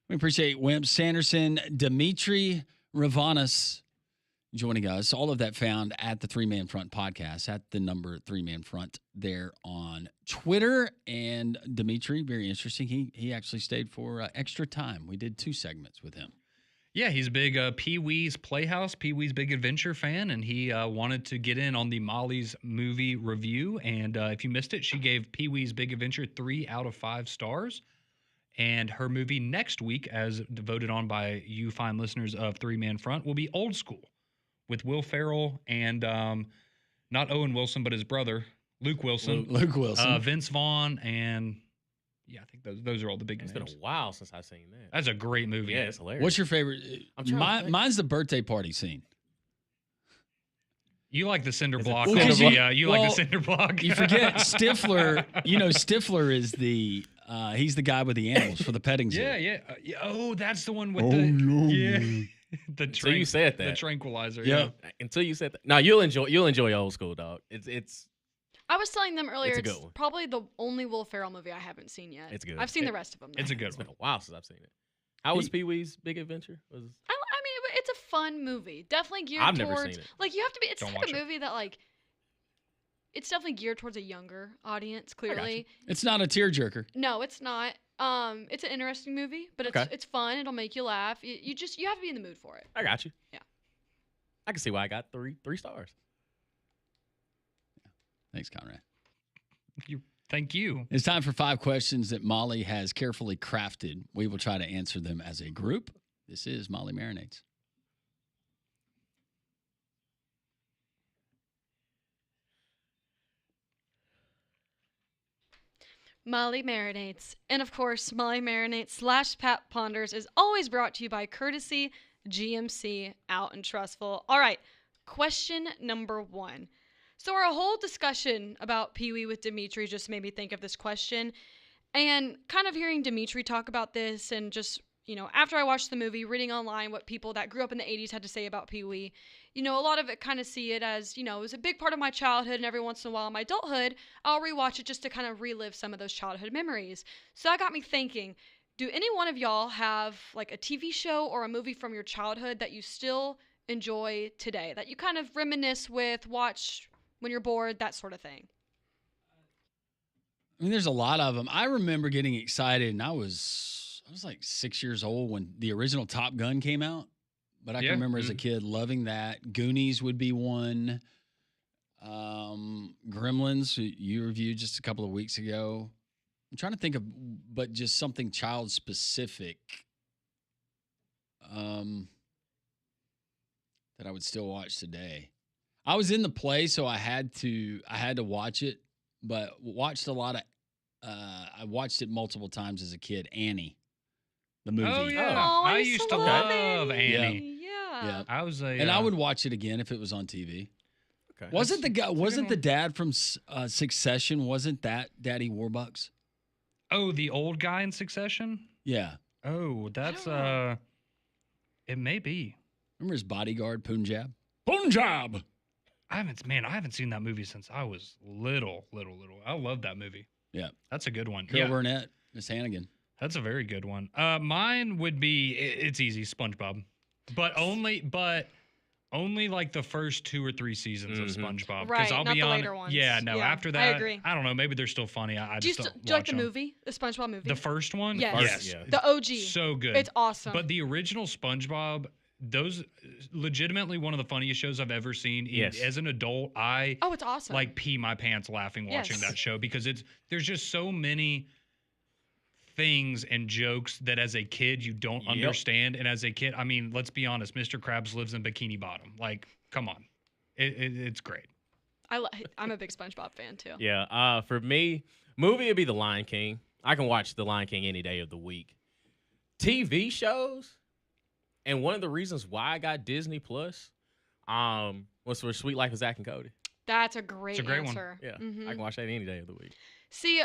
We appreciate Wimp Sanderson, Demetri Ravanos joining us. All of that found at the Three Man Front podcast, at the number Three Man Front there on Twitter. And Demetri, very interesting. He actually stayed for extra time. We did 2 segments with him. Yeah, he's a big Pee-wee's Playhouse, Pee-wee's Big Adventure fan, and he wanted to get in on the Molly's movie review. And if you missed it, she gave Pee-wee's Big Adventure 3 out of 5 stars. And her movie next week, as voted on by you fine listeners of Three Man Front, will be Old School with Will Ferrell and not Owen Wilson, but his brother, Luke Wilson. Luke Wilson. Vince Vaughn, and yeah, I think those are all the big names. It's been a while since I've seen that. That's a great movie. Yeah, it's hilarious. What's your favorite? Mine's the birthday party scene. You like the cinder block. Well, like well, the cinder block. You forget Stifler. Stifler is he's the guy with the animals for the petting zoo. Yeah. Oh, that's the one with the Until you said that. The tranquilizer. Yeah. Until you said that. No, you'll enjoy Old School, dog. It's I was telling them earlier, It's a it's good one. probably the only Will Ferrell movie I haven't seen yet. It's good. I've seen the rest of them. It's a good It's one. been a while since I've seen it. How was Pee-wee's Big Adventure? I mean, it's a fun movie. Definitely geared I've towards. never seen it. Like, you have to be. It's Don't the type of watch it. movie that, like, it's definitely geared towards a younger audience, clearly. It's not a tearjerker. No, it's not. It's an interesting movie, but it's fun. It'll make you laugh. You have to be in the mood for it. I got you. Yeah. I can see why I got three stars. Thanks, Conrad. Thank you. It's time for 5 questions that Molly has carefully crafted. We will try to answer them as a group. This is Molly Marinades. Molly Marinates. And of course, Molly Marinates / Pat Ponders is always brought to you by courtesy GMC Out and Trustful. All right, question number 1. So our whole discussion about Pee-wee with Demetri just made me think of this question. And kind of hearing Demetri talk about this and just, after I watched the movie, reading online what people that grew up in the 80s had to say about Pee-wee, a lot of it kind of see it as, it was a big part of my childhood, and every once in a while in my adulthood, I'll rewatch it just to kind of relive some of those childhood memories. So that got me thinking, do any one of y'all have like a TV show or a movie from your childhood that you still enjoy today, that you kind of reminisce with, watch when you're bored, that sort of thing? I mean, there's a lot of them. I remember getting excited, and I was like 6 years old when the original Top Gun came out. But I can remember as a kid loving that. Goonies would be one. Gremlins, you reviewed just a couple of weeks ago. I'm trying to think of, but just something child specific that I would still watch today. I was in the play, so I had to watch it, but watched a lot of. I watched it multiple times as a kid. Annie, the movie. Oh yeah, Oh, I I used to love love Annie. Annie. Yeah. I was and I would watch it again if it was on TV. Okay. Wasn't the guy? Wasn't the one. dad from Succession? Wasn't that Daddy Warbucks? Oh, the old guy in Succession. Yeah. Oh, that's don't know. It may be. Remember his bodyguard Punjab? Punjab. I haven't seen that movie since I was little. I love that movie. Yeah. That's a good one. Carol Yeah, Burnett, Miss Hannigan. that's a very good one. Mine would be it's easy, SpongeBob, but only like the first 2 or 3 seasons of SpongeBob. Right, I'll not be the honest. later ones. Yeah, no. Yeah, After I that, agree. I don't know. Maybe they're still funny. I Do you, just do don't you like watch the 'em. movie, the SpongeBob movie? The first one? Yes. Yes. Yeah. The OG. So good. It's awesome. But the original SpongeBob, those legitimately one of the funniest shows I've ever seen. Yes. As an adult, I oh, it's awesome. like pee my pants laughing watching Yes. that show because there's just so many things and jokes that as a kid you don't understand, and as a kid, I mean, let's be honest, Mr. Krabs lives in Bikini Bottom. Like, come on, it's great. I'm a big SpongeBob fan too. Yeah. For me, movie would be The Lion King. I can watch The Lion King any day of the week. TV shows, and one of the reasons why I got Disney Plus, was for Sweet Life of Zach and Cody. That's a great It's a great one. answer. Yeah, Mhm. I can watch that any day of the week. See,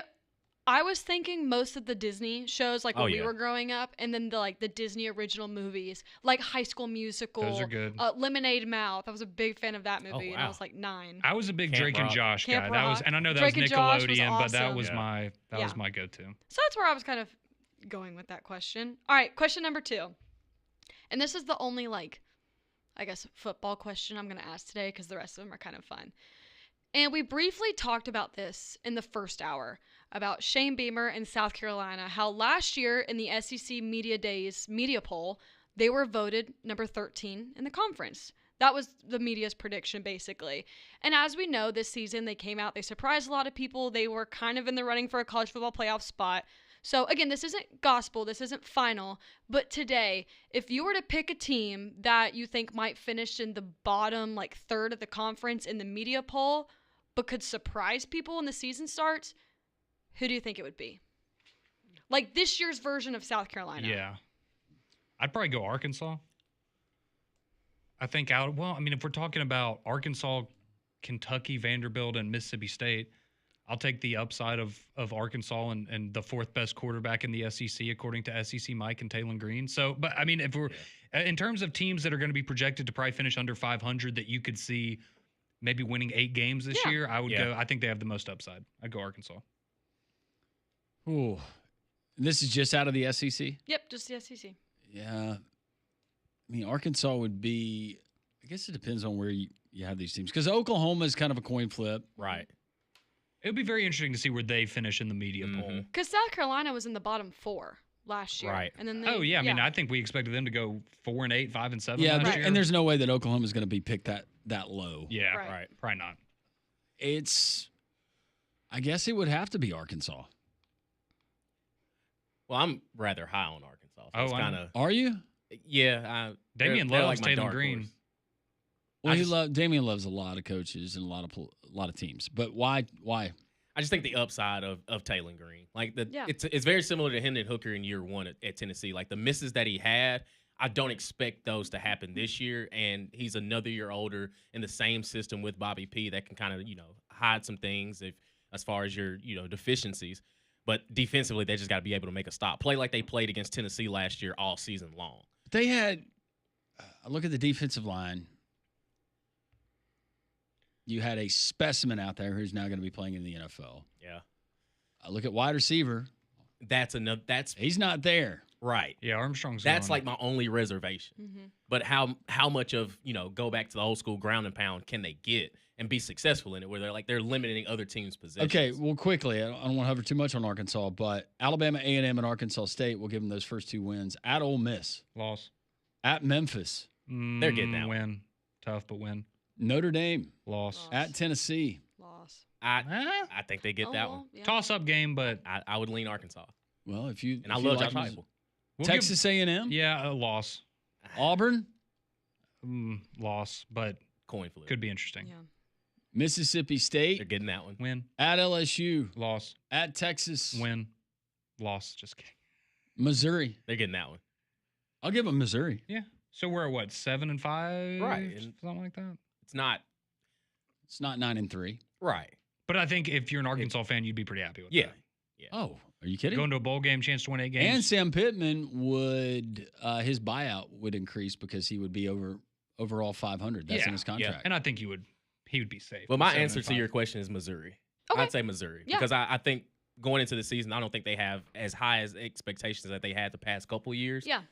I was thinking most of the Disney shows, like when we yeah. were growing up, and then the Disney original movies, like High School Musical. Those are good. Lemonade Mouth. I was a big fan of that movie, and I wow. was like 9. I was a big Camp Drake and Rock. Josh Camp guy. That was, Rock. and I know that Drake was and Josh was Nickelodeon, but that awesome. was Yeah. that was my go-to. So that's where I was kind of going with that question. All right, question number 2. And this is the only, I guess, football question I'm going to ask today because the rest of them are kind of fun. And we briefly talked about this in the first hour about Shane Beamer and South Carolina, how last year in the SEC Media Days media poll, they were voted number 13 in the conference. That was the media's prediction, basically. And as we know, this season they came out, they surprised a lot of people. They were kind of in the running for a college football playoff spot. So again, this isn't gospel, this isn't final, but today, if you were to pick a team that you think might finish in the bottom, third of the conference in the media poll, but could surprise people when the season starts, who do you think it would be? Like this year's version of South Carolina. Yeah. I'd probably go Arkansas. I think if we're talking about Arkansas, Kentucky, Vanderbilt, and Mississippi State, I'll take the upside of Arkansas and the 4th best quarterback in the SEC, according to SEC Mike and Taylor Green. So, but I mean, if we're in terms of teams that are going to be projected to probably finish under 500 that you could see maybe winning 8 games this year, I would go. I think they have the most upside. I'd go Arkansas. Ooh. This is just out of the SEC? Yep, just the SEC. Yeah. I mean, Arkansas would be, I guess it depends on where you have these teams. Because Oklahoma is kind of a coin flip. Right. It would be very interesting to see where they finish in the media poll. Because South Carolina was in the bottom 4 last year. Right. And then I mean, I think we expected them to go 4-8, 5-7 Yeah, last year. and there's no way that Oklahoma is going to be picked that low. Yeah, Right. Probably not. I guess it would have to be Arkansas. Well, I'm rather high on Arkansas. So Oh, it's I kind of Are you? yeah. Damian they're loves my Taylor dark Green. horse. Well, Damian loves a lot of coaches and a lot of teams. But why? I just think the upside of Taylor Green, Yeah. it's very similar to Hendon Hooker in year 1 at Tennessee. Like the misses that he had, I don't expect those to happen this year. And he's another year older in the same system with Bobby P that can kind of hide some things as far as your deficiencies. But defensively, they just got to be able to make a stop. Play like they played against Tennessee last year all season long. They had. I look at the defensive line. You had a specimen out there who's now going to be playing in the NFL. Yeah. I look at wide receiver. That's He's not there. right. Yeah, Armstrong's That's gone. like my only reservation. Mm-hmm. But how much of go back to the old school ground and pound can they get and be successful in it where they're limiting other teams' possessions? Okay, well, quickly, I don't want to hover too much on Arkansas, but Alabama, A&M, and Arkansas State will give them those first 2 wins. At Ole Miss, Loss. at Memphis, They're getting that win. Tough, but win. Notre Dame, Loss. at Tennessee. Loss. I think they get that one. Yeah. Toss-up game, but I would lean Arkansas. Well, if you And I if you love like Josh Heupel. we'll Texas A&M, give, yeah, a loss. Auburn, Loss, but Coin flip. could be interesting. Yeah. Mississippi They're State, getting that one. Win. at LSU, Loss. at Texas, Win. Loss. Just kidding. Missouri. They're getting that one. I'll give them Missouri. Yeah. So we're at what, 7-5? Right, and- Something like that. It's not It's not 9-3. right. But I think if you're an Arkansas fan, you'd be pretty happy with Yeah. that. Oh, are you kidding? Going to a bowl game, chance to win 8 And games. Sam Pittman would his buyout would increase because he would be overall 500. That's in his contract. And I think he would be safe. Well, with my answer to 7-5. your question is Missouri. Okay. I'd say Missouri Yeah. because I think going into the season, I don't think they have as high as expectations that they had the past couple of years. Yeah.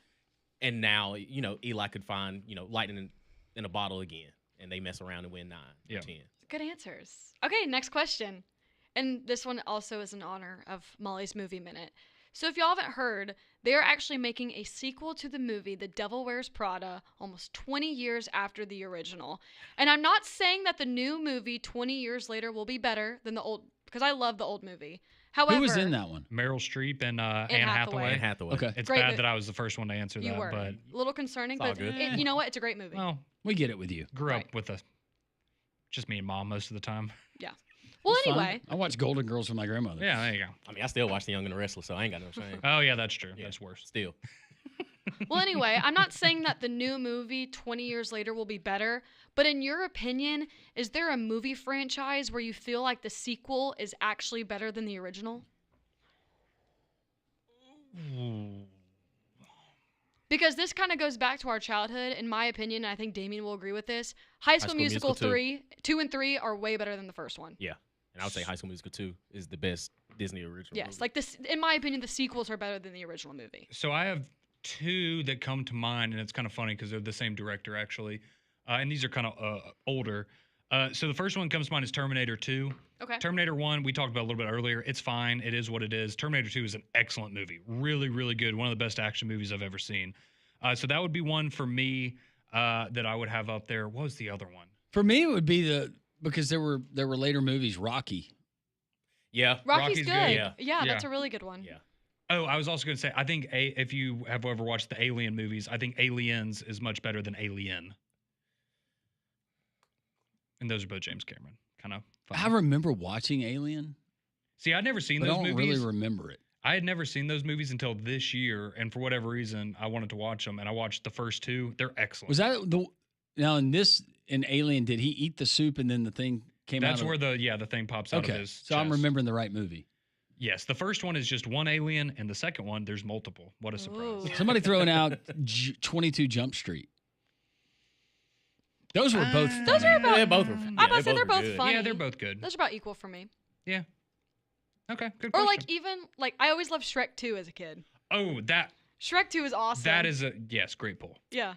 And now, Eli could find, lightning in a bottle again, and they mess around and win 9 Yeah. or 10. Good answers. Okay, next question. And this one also is in honor of Molly's Movie Minute. So if y'all haven't heard, they are actually making a sequel to the movie The Devil Wears Prada almost 20 years after the original. And I'm not saying that the new movie 20 years later will be better than the old, because I love the old movie. However, Who was in that one? Meryl Streep and Anne Hathaway. Hathaway. Anne Hathaway. Okay. It's Great bad mo- that I was the first one to answer You that, were but a little concerning, It's all but good. you know what? It's a great movie. well, We get it with you. grew Right. up with just me and mom most of the time. Well, It's fine. anyway, I watched Golden Girls with my grandmother. Yeah, there you go. I mean, I still watch The Young and the Restless, so I ain't got no shame. Oh yeah, that's true. Yeah. That's worse. Still. I'm not saying that the new movie 20 years later will be better, but in your opinion, is there a movie franchise where you feel like the sequel is actually better than the original? Because this kind of goes back to our childhood, in my opinion, and I think Damien will agree with this. High School Musical 2 and 3 are way better than the first one. Yeah. And I would say High School Musical 2 is the best Disney original Yes, movie. like this, in my opinion, the sequels are better than the original movie. So I have two that come to mind, and it's kind of funny because they're the same director, actually. And these are kind of older. So the first one comes to mind is Terminator 2. Okay. Terminator 1, we talked about a little bit earlier. It's fine. It is what it is. Terminator 2 is an excellent movie. Really, really good. One of the best action movies I've ever seen. So that would be one for me that I would have up there. What was the other one? For me, it would be because there were later movies, Rocky. Yeah. Rocky's good. Yeah. Yeah, that's a really good one. Yeah. Oh, I was also going to say, I think if you have ever watched the Alien movies, I think Aliens is much better than Alien. And those are both James Cameron. Kind of fun. I remember watching Alien. See, I'd never seen But those I don't movies. really remember it. I had never seen those movies until this year, and for whatever reason, I wanted to watch them, and I watched the first two. They're excellent. Was that in Alien? Did he eat the soup and then the thing came out? That's where the thing pops out of his So I'm chest. remembering the right movie. Yes, the first one is just one alien, and the second one there's multiple. What a surprise! Ooh. Somebody throwing out 22 Jump Street. Those were both. Those are about. Yeah, both were. I'm about to say they're both good. funny. Yeah, they're both good. Those are about equal for me. Yeah. Okay, good. Or question. like even like I always loved Shrek 2 as a kid. Oh, Shrek 2 is awesome. that is a yes, great pull. Yeah.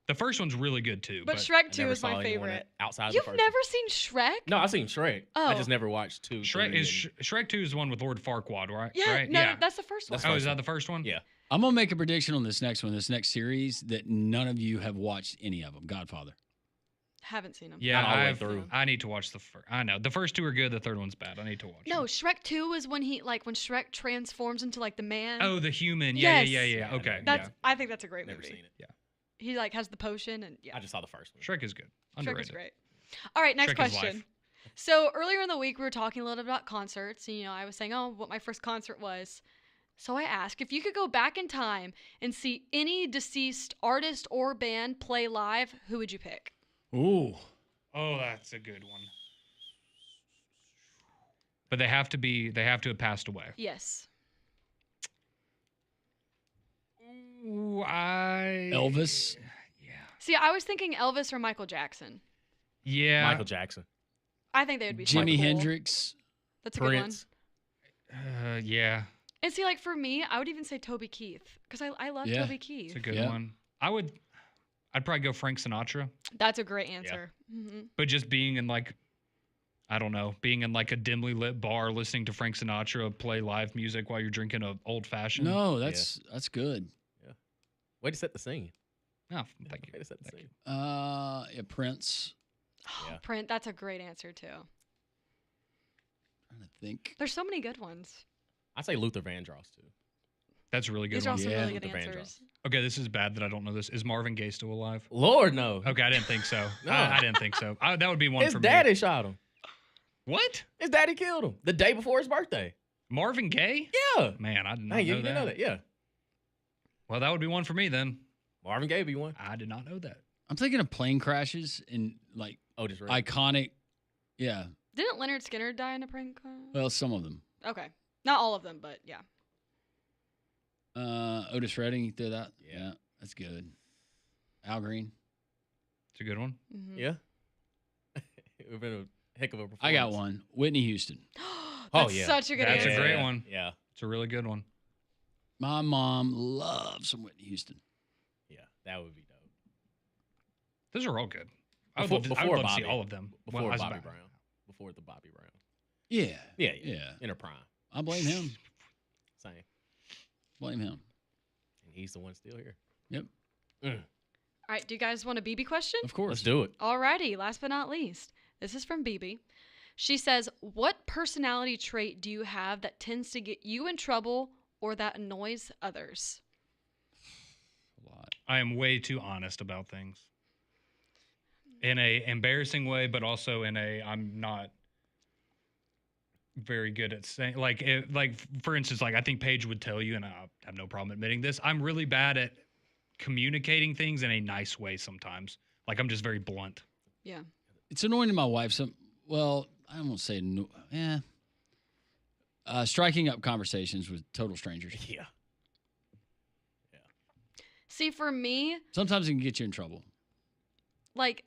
The first one's really good too. But I Shrek 2 never is saw my anyone favorite. outside You've the first never seen Shrek? No, I've seen Shrek. I Oh. just never watched 2. Shrek 3, is Shrek 2 is the one with Lord Farquaad, right? Yeah, right? no, yeah. that's the first one. That's Oh, is first that one. the first one? Yeah. I'm gonna make a prediction on this next series that none of you have watched any of them. Godfather. Haven't seen them. Yeah, Not all the way through. I need to watch the first. I know the first two are good. The third one's bad. I need to watch. No, them. Shrek 2 is when when Shrek transforms into like the man. Oh, the human. Yeah, Yes. yeah. Okay. That's I think that's a great Never movie. seen it. He like has the potion and yeah. I just saw the first one. Shrek is good. Shrek is Underrated. great. All right, next Shrek is question. life. So earlier in the week we were talking a little bit about concerts. And, I was saying, what my first concert was. So I asked if you could go back in time and see any deceased artist or band play live, who would you pick? Ooh. Oh, that's a good one. But they have to have passed away. Yes. Ooh, Elvis. Yeah. See, I was thinking Elvis or Michael Jackson. Yeah. Michael Jackson. I think they would be Jimi cool. Hendrix. That's a good one. Prince. Yeah. And see, like for me, I would even say Toby Keith because I love Yeah. Toby It's Keith. a good Yeah. one. I'd probably go Frank Sinatra, That's a great answer. Hmm. but just being in like, I don't know, being in like a dimly lit bar listening to Frank Sinatra play live music while you're drinking a old fashioned. No, that's good. Way to set the scene. Oh, thank you. Way to set the Thank scene. Yeah, Prince. Yeah. Print. That's a great answer too. trying to think. There's so many good ones. I'd say Luther Vandross too. That's a really good These are one. also Yeah. really good Luther Vandross. answers. Okay, this is bad that I don't know this. Is Marvin Gaye still alive? Lord no. Okay, I didn't think so. No. I didn't think so. That would be one His for daddy me. shot him. What? His daddy killed him the day before his birthday. Marvin Gaye? Yeah. Man, I did not Hey, you know didn't that. know that? Yeah. Well, that would be one for me then. Marvin Gaye be one. I did not know that. I'm thinking of plane crashes and like Otis Redding. iconic. Yeah. Didn't Leonard Skinner die in a prank call? Well, some of them. Okay, not all of them, but yeah. Otis Redding, you threw that. Yeah. Yeah, that's good. Al Green. It's a good one. Mhm. Yeah. It would have been a heck of a performance. I got one. Whitney Houston. That's yeah. such a good That's a answer. great one. Yeah. It's a really good one. My mom loves some Whitney Houston. Yeah. That would be dope. Those are all good. I would Before- love to, I would before love to see Bobby. all of them. Before Well, I was Bobby about- Brown. Before the Bobby Brown. Yeah. Yeah. Yeah. In her prime. I blame him. Same. Blame him. And he's the one still here. Yep. All right, do you guys want a BB question? Of course. Let's do it. Alrighty, last but not least, this is from BB. She says, "What personality trait do you have that tends to get you in trouble or that annoys others?" A lot. I am way too honest about things. In a embarrassing way, but also in a I'm not very good at saying for instance, like I think Paige would tell you, and I have no problem admitting this, I'm really bad at communicating things in a nice way sometimes. Like I'm just very blunt. Yeah. It's annoying to my wife. Well, I won't say striking up conversations with total strangers. Yeah. See, for me, Sometimes it can get you in trouble. like,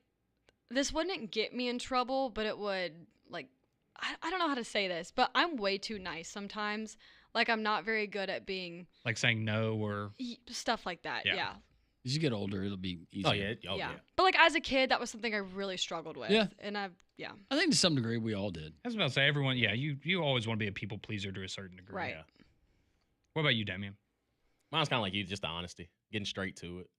this wouldn't get me in trouble, but it would, like, I don't know how to say this, but I'm way too nice sometimes. Like, I'm not very good at being Like saying no or stuff like that. Yeah. Yeah. As you get older, it'll be easier. Oh yeah. Oh yeah. But like as a kid, that was something I really struggled with. Yeah. And I think to some degree we all did. I was about to say everyone. Yeah, you always want to be a people pleaser to a certain degree. Right. Yeah. What about you, Damien? Mine's kind of like you, just the honesty, getting straight to it.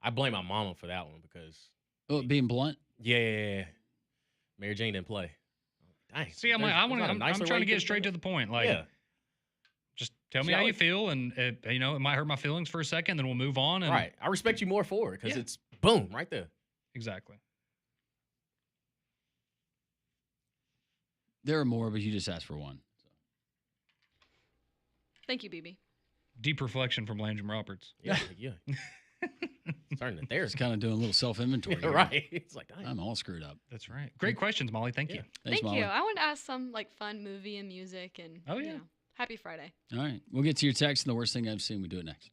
I blame my mama for that one because Being blunt. yeah. Mary Jane didn't play. Dang. See, I'm trying to get straight to the point. Like, yeah. just tell me how you feel, and it might hurt my feelings for a second, then we'll move on. And Right. I respect you more for it because it's boom right there. Exactly. There are more, but you just asked for one. thank you, BB. Deep reflection from Landrum Roberts. Yeah. Starting to there. It's kind of doing a little self-inventory. Yeah, right. It's like, dang. I'm all screwed up. That's right. Great questions, Molly. Thank you. Thanks, Thank Molly. you. I wanted to ask some like fun movie and music and Oh, yeah. happy Friday. All right. We'll get to your text and the worst thing I've seen. We do it next.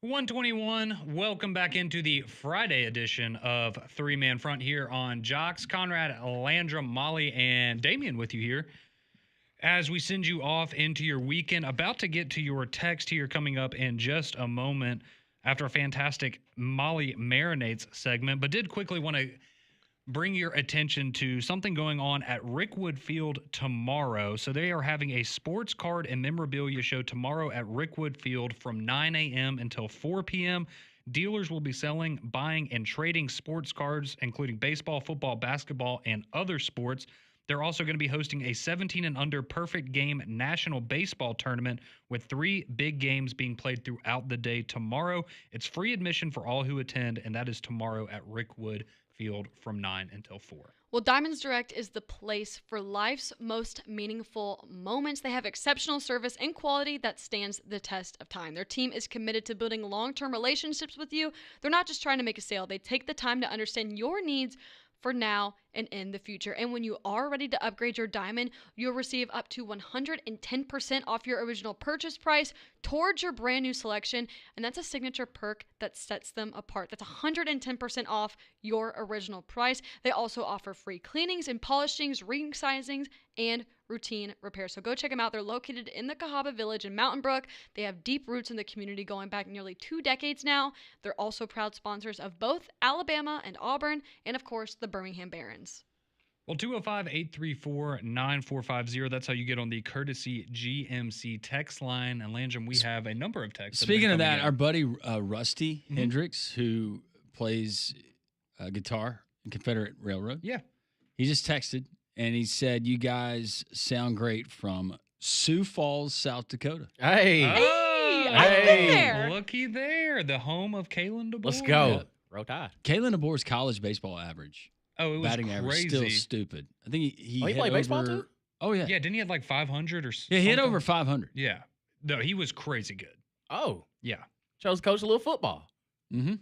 $121. Welcome back into the Friday edition of Three Man Front here on Jox. Conrad, Landrum, Molly, and Damien with you here. As we send you off into your weekend, about to get to your text here coming up in just a moment after a fantastic Molly Marinades segment, but did quickly want to bring your attention to something going on at Rickwood Field tomorrow. So they are having a sports card and memorabilia show tomorrow at Rickwood Field from 9 a.m. until 4 p.m. Dealers will be selling, buying, and trading sports cards, including baseball, football, basketball, and other sports. They're also going to be hosting a 17 and under perfect game national baseball tournament with 3 big games being played throughout the day tomorrow. It's free admission for all who attend, and that is tomorrow at Rickwood Field from 9 until 4. Well, Diamonds Direct is the place for life's most meaningful moments. They have exceptional service and quality that stands the test of time. Their team is committed to building long-term relationships with you. They're not just trying to make a sale. They take the time to understand your needs for now and in the future. And when you are ready to upgrade your diamond, you'll receive up to 110% off your original purchase price towards your brand new selection. And that's a signature perk that sets them apart. That's 110% off your original price. They also offer free cleanings and polishings, ring sizings, and routine repairs. So go check them out. They're located in the Cahaba Village in Mountain Brook. They have deep roots in the community going back nearly 2 decades now. They're also proud sponsors of both Alabama and Auburn, and of course, the Birmingham Barons. Well, 205-834-9450. That's how you get on the courtesy GMC text line. And Landrum, we have a number of texts. Speaking of that, our buddy Rusty Hendricks, who plays guitar in Confederate Railroad. Yeah. He just texted, and he said, you guys sound great from Sioux Falls, South Dakota. Hey. I've been there. Looky there. The home of Kalen DeBoer. Let's go. Yeah. Roll Tide. Kalen DeBoer's college baseball average. Oh, it was batting average crazy. still stupid. I think he hit played over, baseball too? Oh, yeah. Yeah, didn't he have like 500 or something? Yeah, he hit over 500. Yeah. No, he was crazy good. Oh. Yeah. Chose to coach a little football. Mm-hmm.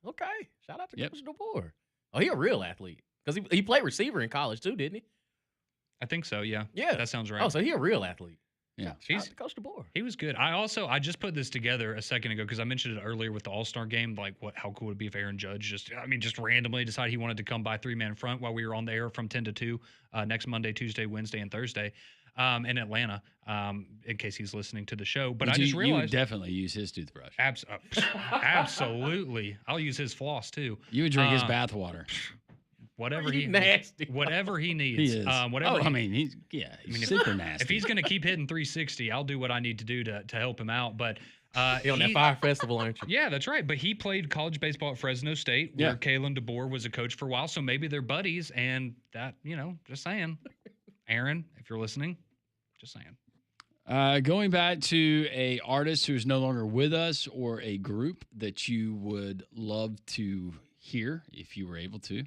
Okay. Shout out to Coach DeBoer. Oh, he a real athlete. Because he played receiver in college too, didn't he? I think so, yeah. Yeah. That sounds right. Oh, so he a real athlete. Yeah. Shout out to Coach DeBoer. He was good. I just put this together a second ago because I mentioned it earlier with the All-Star game. Like, how cool would it be if Aaron Judge just randomly decided he wanted to come by 3-man front while we were on the air from 10 to 2 next Monday, Tuesday, Wednesday, and Thursday in Atlanta, in case he's listening to the show. But I just realized. You would definitely use his toothbrush. Absolutely. I'll use his floss too. You would drink his bath water. Whatever he nasty. Whatever he needs. He is. He's super nasty. If he's going to keep hitting 360, I'll do what I need to do to help him out. But on that Fire Festival, aren't you? Yeah, that's right. But he played college baseball at Fresno State, where Kalen DeBoer was a coach for a while. So maybe they're buddies. And that, just saying. Aaron, if you're listening, just saying. Going back to a artist who's no longer with us, or a group that you would love to hear if you were able to.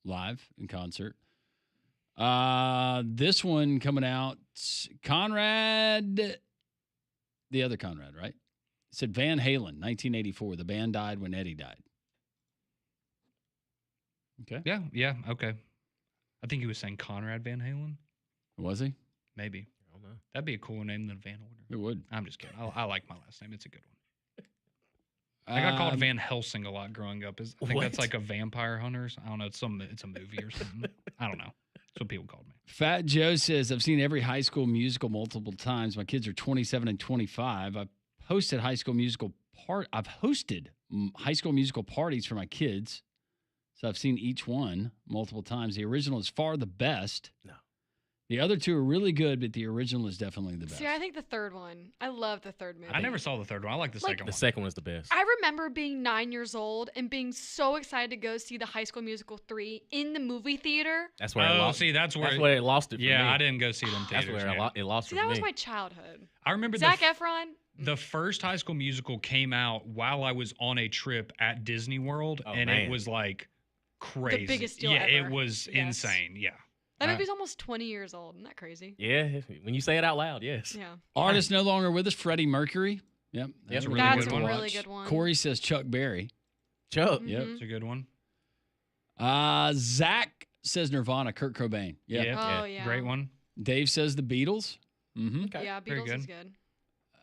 Live in concert. This one coming out, Conrad, the other Conrad, right? It said Van Halen, 1984. The band died when Eddie died. Okay. Yeah, okay. I think he was saying Conrad Van Halen. Was he? Maybe. I don't know. That'd be a cooler name than Van Order. It would. I'm just kidding. I like my last name. It's a good one. I got called Van Helsing a lot growing up. I think that's like a vampire hunters. I don't know. It's a movie or something. I don't know. That's what people called me. Fat Joe says, I've seen every High School Musical multiple times. My kids are 27 and 25. I've hosted High School Musical parties for my kids. So I've seen each one multiple times. The original is far the best. No. The other two are really good, but the original is definitely the best. See, I think the third one. I love the third movie. I never saw the third one. I like the second one. The second one is the best. I remember being 9 years old and being so excited to go see the High School Musical 3 in the movie theater. That's where it lost. See, that's where it lost it for me. Yeah, I didn't go see them theaters. That's where it lost See, for me. that was my childhood. I remember Zac Efron. The first High School Musical came out while I was on a trip at Disney World, it was like crazy. The biggest deal ever. ever. It was insane. Yeah. That movie's almost 20 years old. Isn't that crazy? Yeah, when you say it out loud, yes. Yeah. Artist no longer with us, Freddie Mercury. Yep. That's a really really That's good a one. really good one. Corey says Chuck Berry. Chuck. Yep. It's a good one. Zach says Nirvana, Kurt Cobain. Yep. Oh, yeah. Great one. Dave says the Beatles. Mm-hmm. Okay. Yeah, Very Beatles is good.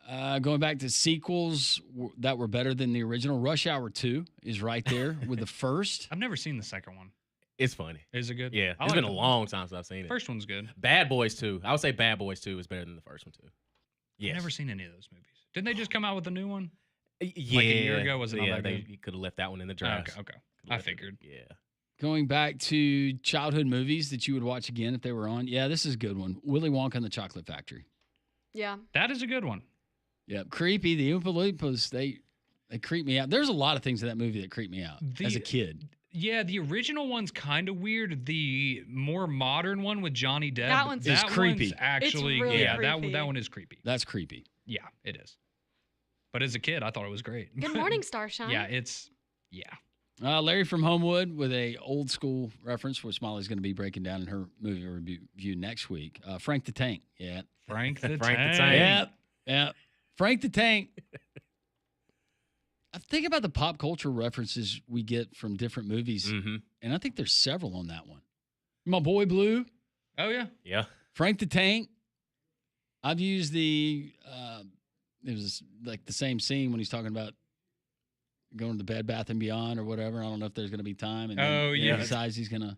good. Going back to sequels that were better than the original, Rush Hour 2 is right there with the first. I've never seen the second one. It's funny. Is it good? Yeah, I it's like been a the long time since I've seen it. First one's good. Bad Boys 2. I would say Bad Boys 2 is better than the first one too. Yeah, I've never seen any of those movies. Didn't they just come out with a new one? Yeah, Like a year ago, was it not yeah, that good? you could have left that one in the Oh, draft. okay. I figured. Yeah. Going back to childhood movies that you would watch again if they were on. Yeah, this is a good one. Willy Wonka and the Chocolate Factory. Yeah. That is a good one. Yep. Creepy. The Oompa Loompas, they creep me out. There's a lot of things in that movie that creep me out as a kid. Yeah, the original one's kind of weird. The more modern one with Johnny Depp, That one's creepy. One's actually, It's really yeah, creepy. that one is creepy. That's creepy. Yeah, it is. But as a kid, I thought it was great. Good morning, Starshine. Yeah, Larry from Homewood with a old school reference, which Molly's going to be breaking down in her movie review next week. Frank the Tank. Yeah. Frank the Frank the Tank. Tank. Yeah. Frank the Tank. I think about the pop culture references we get from different movies, and I think there's several on that one. My Boy Blue, Oh yeah. Yeah. Frank the Tank. I've used it was like the same scene when he's talking about going to Bed Bath and Beyond or whatever. I don't know if there's going to be time. And then Oh, he yeah. decides he's going to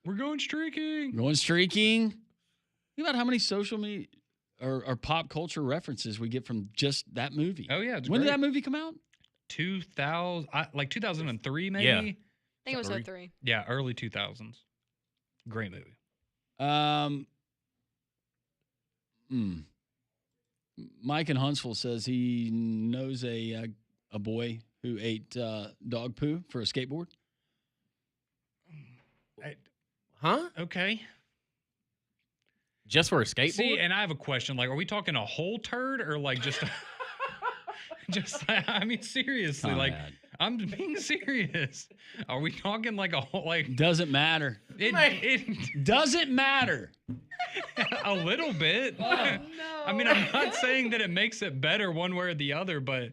We're going streaking. go streaking. Think about how many social media or pop culture references we get from just that movie. Oh yeah. It's When great. did that movie come out? 2003 maybe. Yeah. I think it was 03. Yeah, early 2000s. Great movie. Mike in Huntsville says he knows a boy who ate dog poo for a skateboard. Huh? Okay. Just for a skateboard? See, and I have a question. Like, are we talking a whole turd or like just I mean, seriously, like Conrad. I'm being serious. Are we talking like a whole like Doesn't matter. it Doesn't matter. a little bit? I mean, I'm not saying that it makes it better one way or the other, but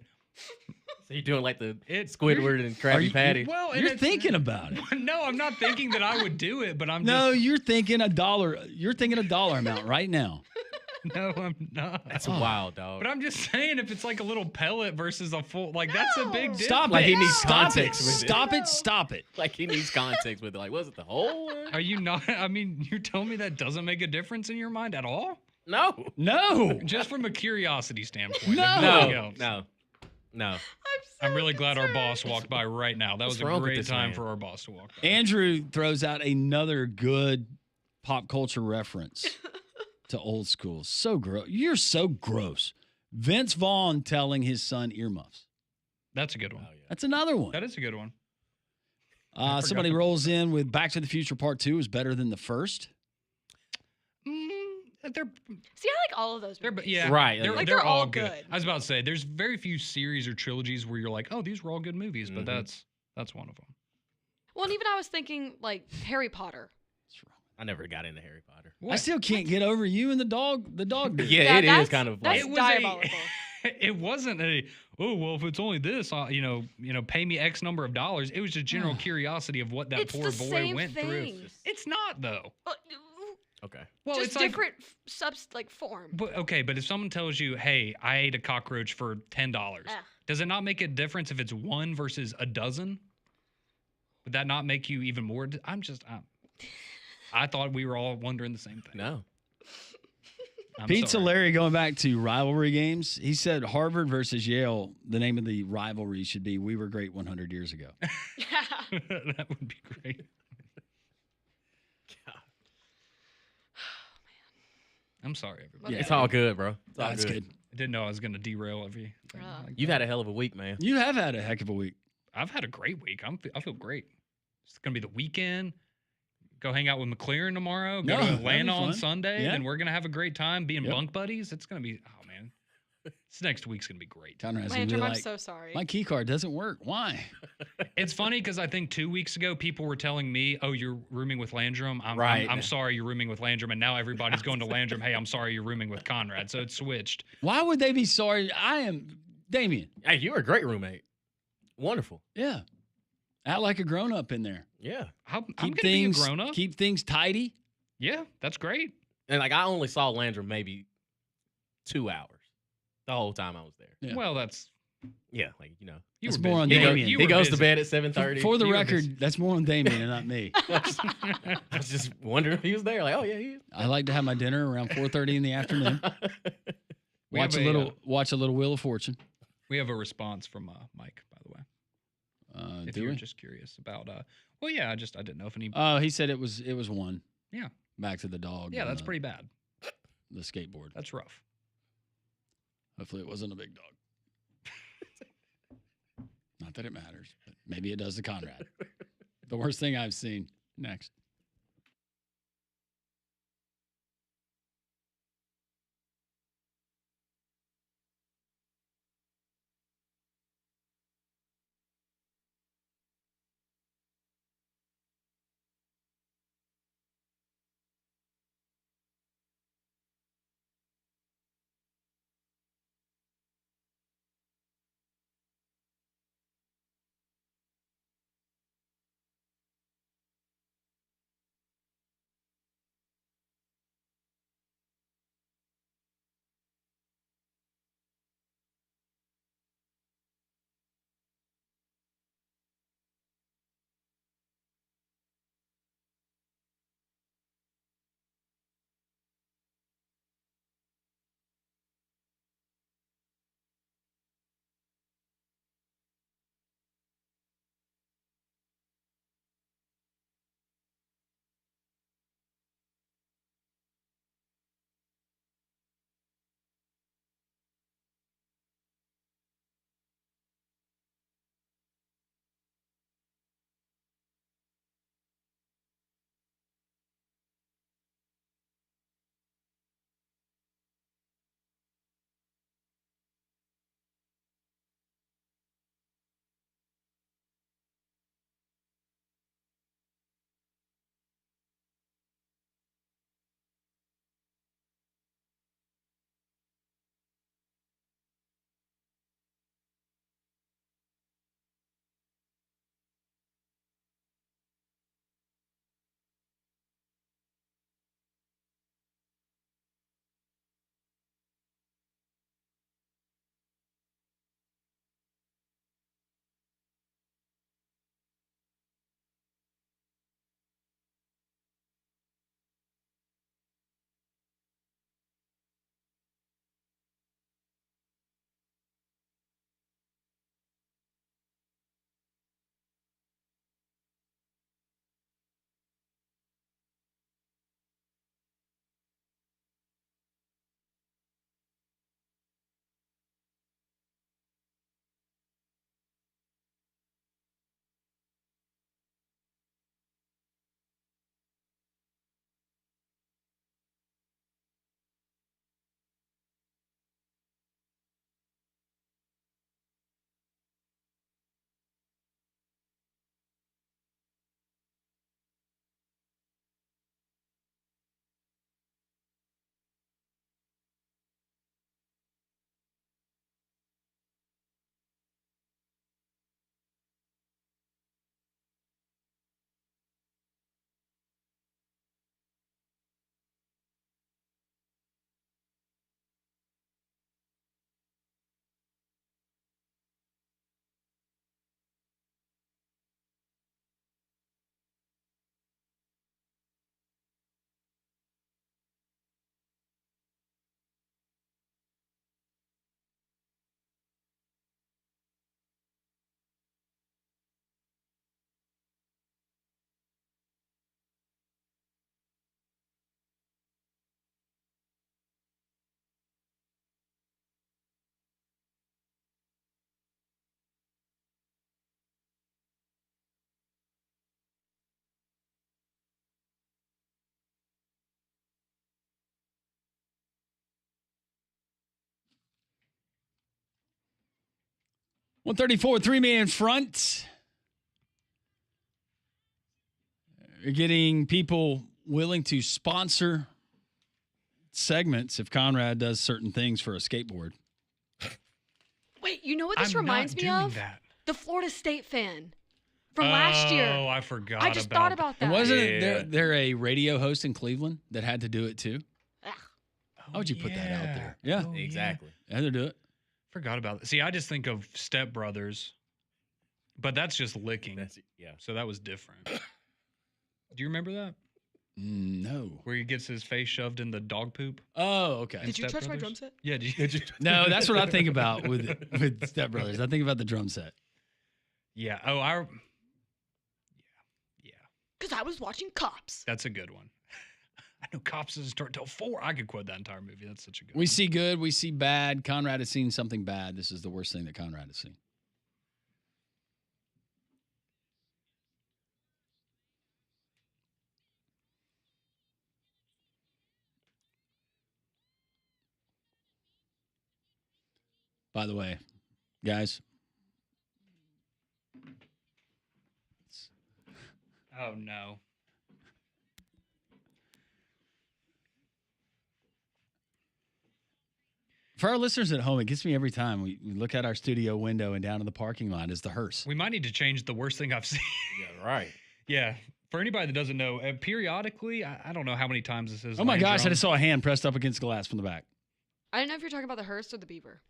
So you're doing like the It's- Squidward and Krabby Patty. well, and You're it's- thinking about it. No, I'm not thinking that I would do it, but I'm No, just you're thinking a dollar. You're thinking a dollar amount right now. no, I'm not. That's wild, dog. But I'm just saying, if it's like a little pellet versus a full, like that's a big difference. Stop Like it. he needs Stop context it. with it. Stop it. Stop it. Like he needs context with it. Like, was it the whole one? Are you not? I mean, you're telling me that doesn't make a difference in your mind at all? No. No. Just from a curiosity standpoint. No. if nothing else. No. I'm really glad our boss walked by right now. That was a wrong with great this time man? for our boss to walk by. Andrew throws out another good pop culture reference to old school. So gross. You're so gross. Vince Vaughn telling his son earmuffs. That's a good one. That's another one. That is a good one. Somebody rolls in with Back to the Future Part 2 is better than the first. They're See, I like all of those movies. yeah, Right. They're, Like, they're they're all all good. good. I was about to say there's very few series or trilogies where you're like, oh, these were all good movies, but that's one of them. Well, and even I was thinking like Harry Potter. I never got into Harry Potter. I still can't get over you and the dog. The dog. dude. Yeah, it is that's- kind of that's like It was diabolical. It wasn't a well if it's only this pay me X number of dollars. It was just general curiosity of what that It's poor the boy same went through. thing. It's not though. okay. Well, just it's like different form. but okay, but if someone tells you, "Hey, I ate a cockroach for $10," does it not make a difference if it's one versus a dozen? Would that not make you even more? I thought we were all wondering the same thing. No. I'm Pizza sorry. Larry going back to rivalry games. He said Harvard versus Yale, the name of the rivalry should be We Were Great 100 years ago. That would be great. I'm sorry, everybody. Yeah. It's all good, bro. It's all That's good. good. I didn't know I was going to derail everything. like You've that. had a hell of a week, man. You have had a heck of a week. I've had a great week. I feel great. It's going to be the weekend. Go hang out with McLaren tomorrow. Go No, to that'd be Atlanta on fun. Sunday. Yeah. Then we're going to have a great time being Yep. bunk buddies. It's going to be, oh, man. This next week's going to be great. Conrad's gonna be Landrum, I'm like, so sorry. my key card doesn't work. Why? It's funny because I think 2 weeks ago, people were telling me, oh, you're rooming with Landrum. Right. I'm sorry you're rooming with Landrum. And now everybody's going to Landrum. Hey, I'm sorry you're rooming with Conrad. So it's switched. Why would they be sorry? I am Damien. Hey, you were a great roommate. Wonderful. Yeah. Act like a grown up in there. Yeah. I'm going Keep to be a things grown up. keep things tidy. Yeah, that's great. And like I only saw Landrum maybe 2 hours the whole time I was there. Yeah. Well, that's Yeah, like you know, That's more on busy. Damien. You he were goes to busy. bed at 7:30. For the You were record, busy. that's more on Damien and not me. I was just wondering if he was there. Like, oh yeah, he is. I like to have my dinner around 4:30 in the afternoon. We Watch a have little Wheel of Fortune. We have a response from Mike, by the way. If Do you're we? just curious about, well, yeah, I didn't know if any. Oh, he said it was one. Yeah. Back to the dog. Yeah, that's pretty bad. The skateboard. That's rough. Hopefully, it wasn't a big dog. Not that it matters, but maybe it does to Conrad. The worst thing I've seen. Next. .134, three-man front. You're getting people willing to sponsor segments if Conrad does certain things for a skateboard. Wait, you know what this I'm reminds not me doing of? that. The Florida State fan from last year. Oh, I forgot. I just thought about that. And wasn't Yeah. there a radio host in Cleveland that had to do it too? Ugh. How would you put that out there? Yeah. Oh, Exactly. Had to do it. Forgot about it. See, I just think of Step Brothers, but that's just licking. So that was different. Do you remember that? No. Where he gets his face shoved in the dog poop? Oh, okay. Did you touch my drum set? Yeah. Did you No, that's what I think about with Step Brothers. I think about the drum set. Yeah. Yeah. Because I was watching Cops. That's a good one. I know Cops doesn't start till 4. I could quote that entire movie. That's such a good We one. see good, we see bad. Conrad has seen something bad. This is the worst thing that Conrad has seen. By the way, guys. Oh, no. For our listeners at home, it gets me every time. We look out our studio window and down in the parking lot is the hearse. We might need to change the worst thing I've seen. Yeah, right. Yeah. For anybody that doesn't know, periodically, I don't know how many times this is. Oh my gosh, I Landrum. just saw a hand pressed up against glass from the back. I didn't know if you're talking about the hearse or the beaver.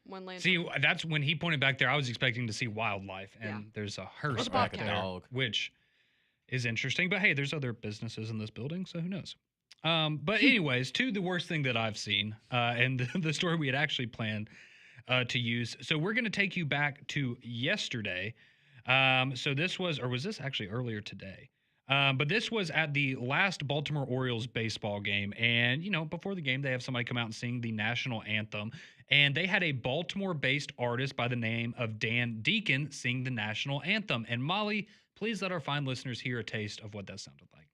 One land. See, that's when he pointed back there. I was expecting to see wildlife, and there's a hearse the back bobcat. there, Dog. which is interesting. But hey, there's other businesses in this building, so who knows? But anyways, to the worst thing that I've seen, and the story we had actually planned to use. So we're going to take you back to yesterday. So this was, or was this actually earlier today? But this was at the last Baltimore Orioles baseball game. And, you know, before the game, they have somebody come out and sing the national anthem. And they had a Baltimore-based artist by the name of Dan Deacon sing the national anthem. And Molly, please let our fine listeners hear a taste of what that sounded like.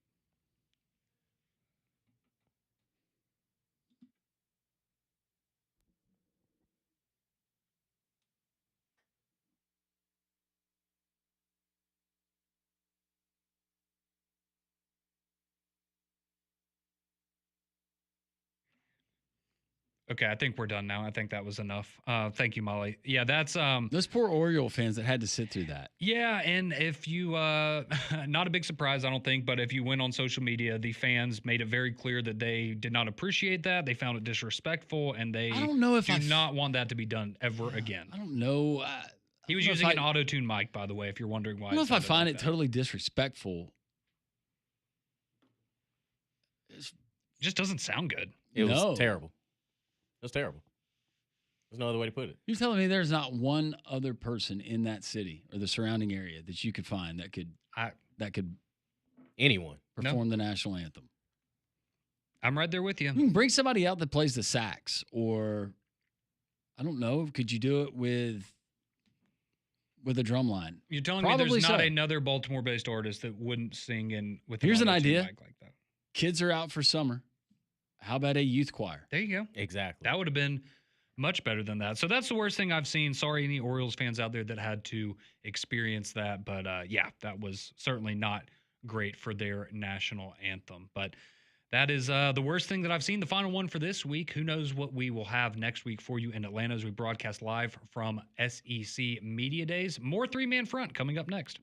Okay, I think we're done now. I think that was enough. Thank you, Molly. Yeah, that's Those poor Oriole fans that had to sit through that. yeah, and if you not a big surprise, I don't think, but if you went on social media, the fans made it very clear that they did not appreciate that. They found it disrespectful, and they I don't know if do I not want that to be done ever again. I don't know. He was I don't using know an if I- auto-tune mic, by the way, if you're wondering why. I don't know if I sounded find like it that. totally disrespectful. Just doesn't sound good. It No. was terrible. It was terrible. There's no other way to put it. You're telling me there's not one other person in that city or the surrounding area that you could find that could Anyone. perform the national anthem? I'm right there with you. You can bring somebody out that plays the sax, or I don't know. Could you do it with a drum line? You're telling me Probably there's not so. another Baltimore-based artist that wouldn't sing in with Here's an auto-tune idea. mic like that. Kids are out for summer. How about a youth choir? There you go. Exactly. That would have been much better than that. So that's the worst thing I've seen. Sorry, any Orioles fans out there that had to experience that. But yeah, that was certainly not great for their national anthem. But that is the worst thing that I've seen. The final one for this week. Who knows what we will have next week for you in Atlanta as we broadcast live from SEC Media Days. More three-man front coming up next.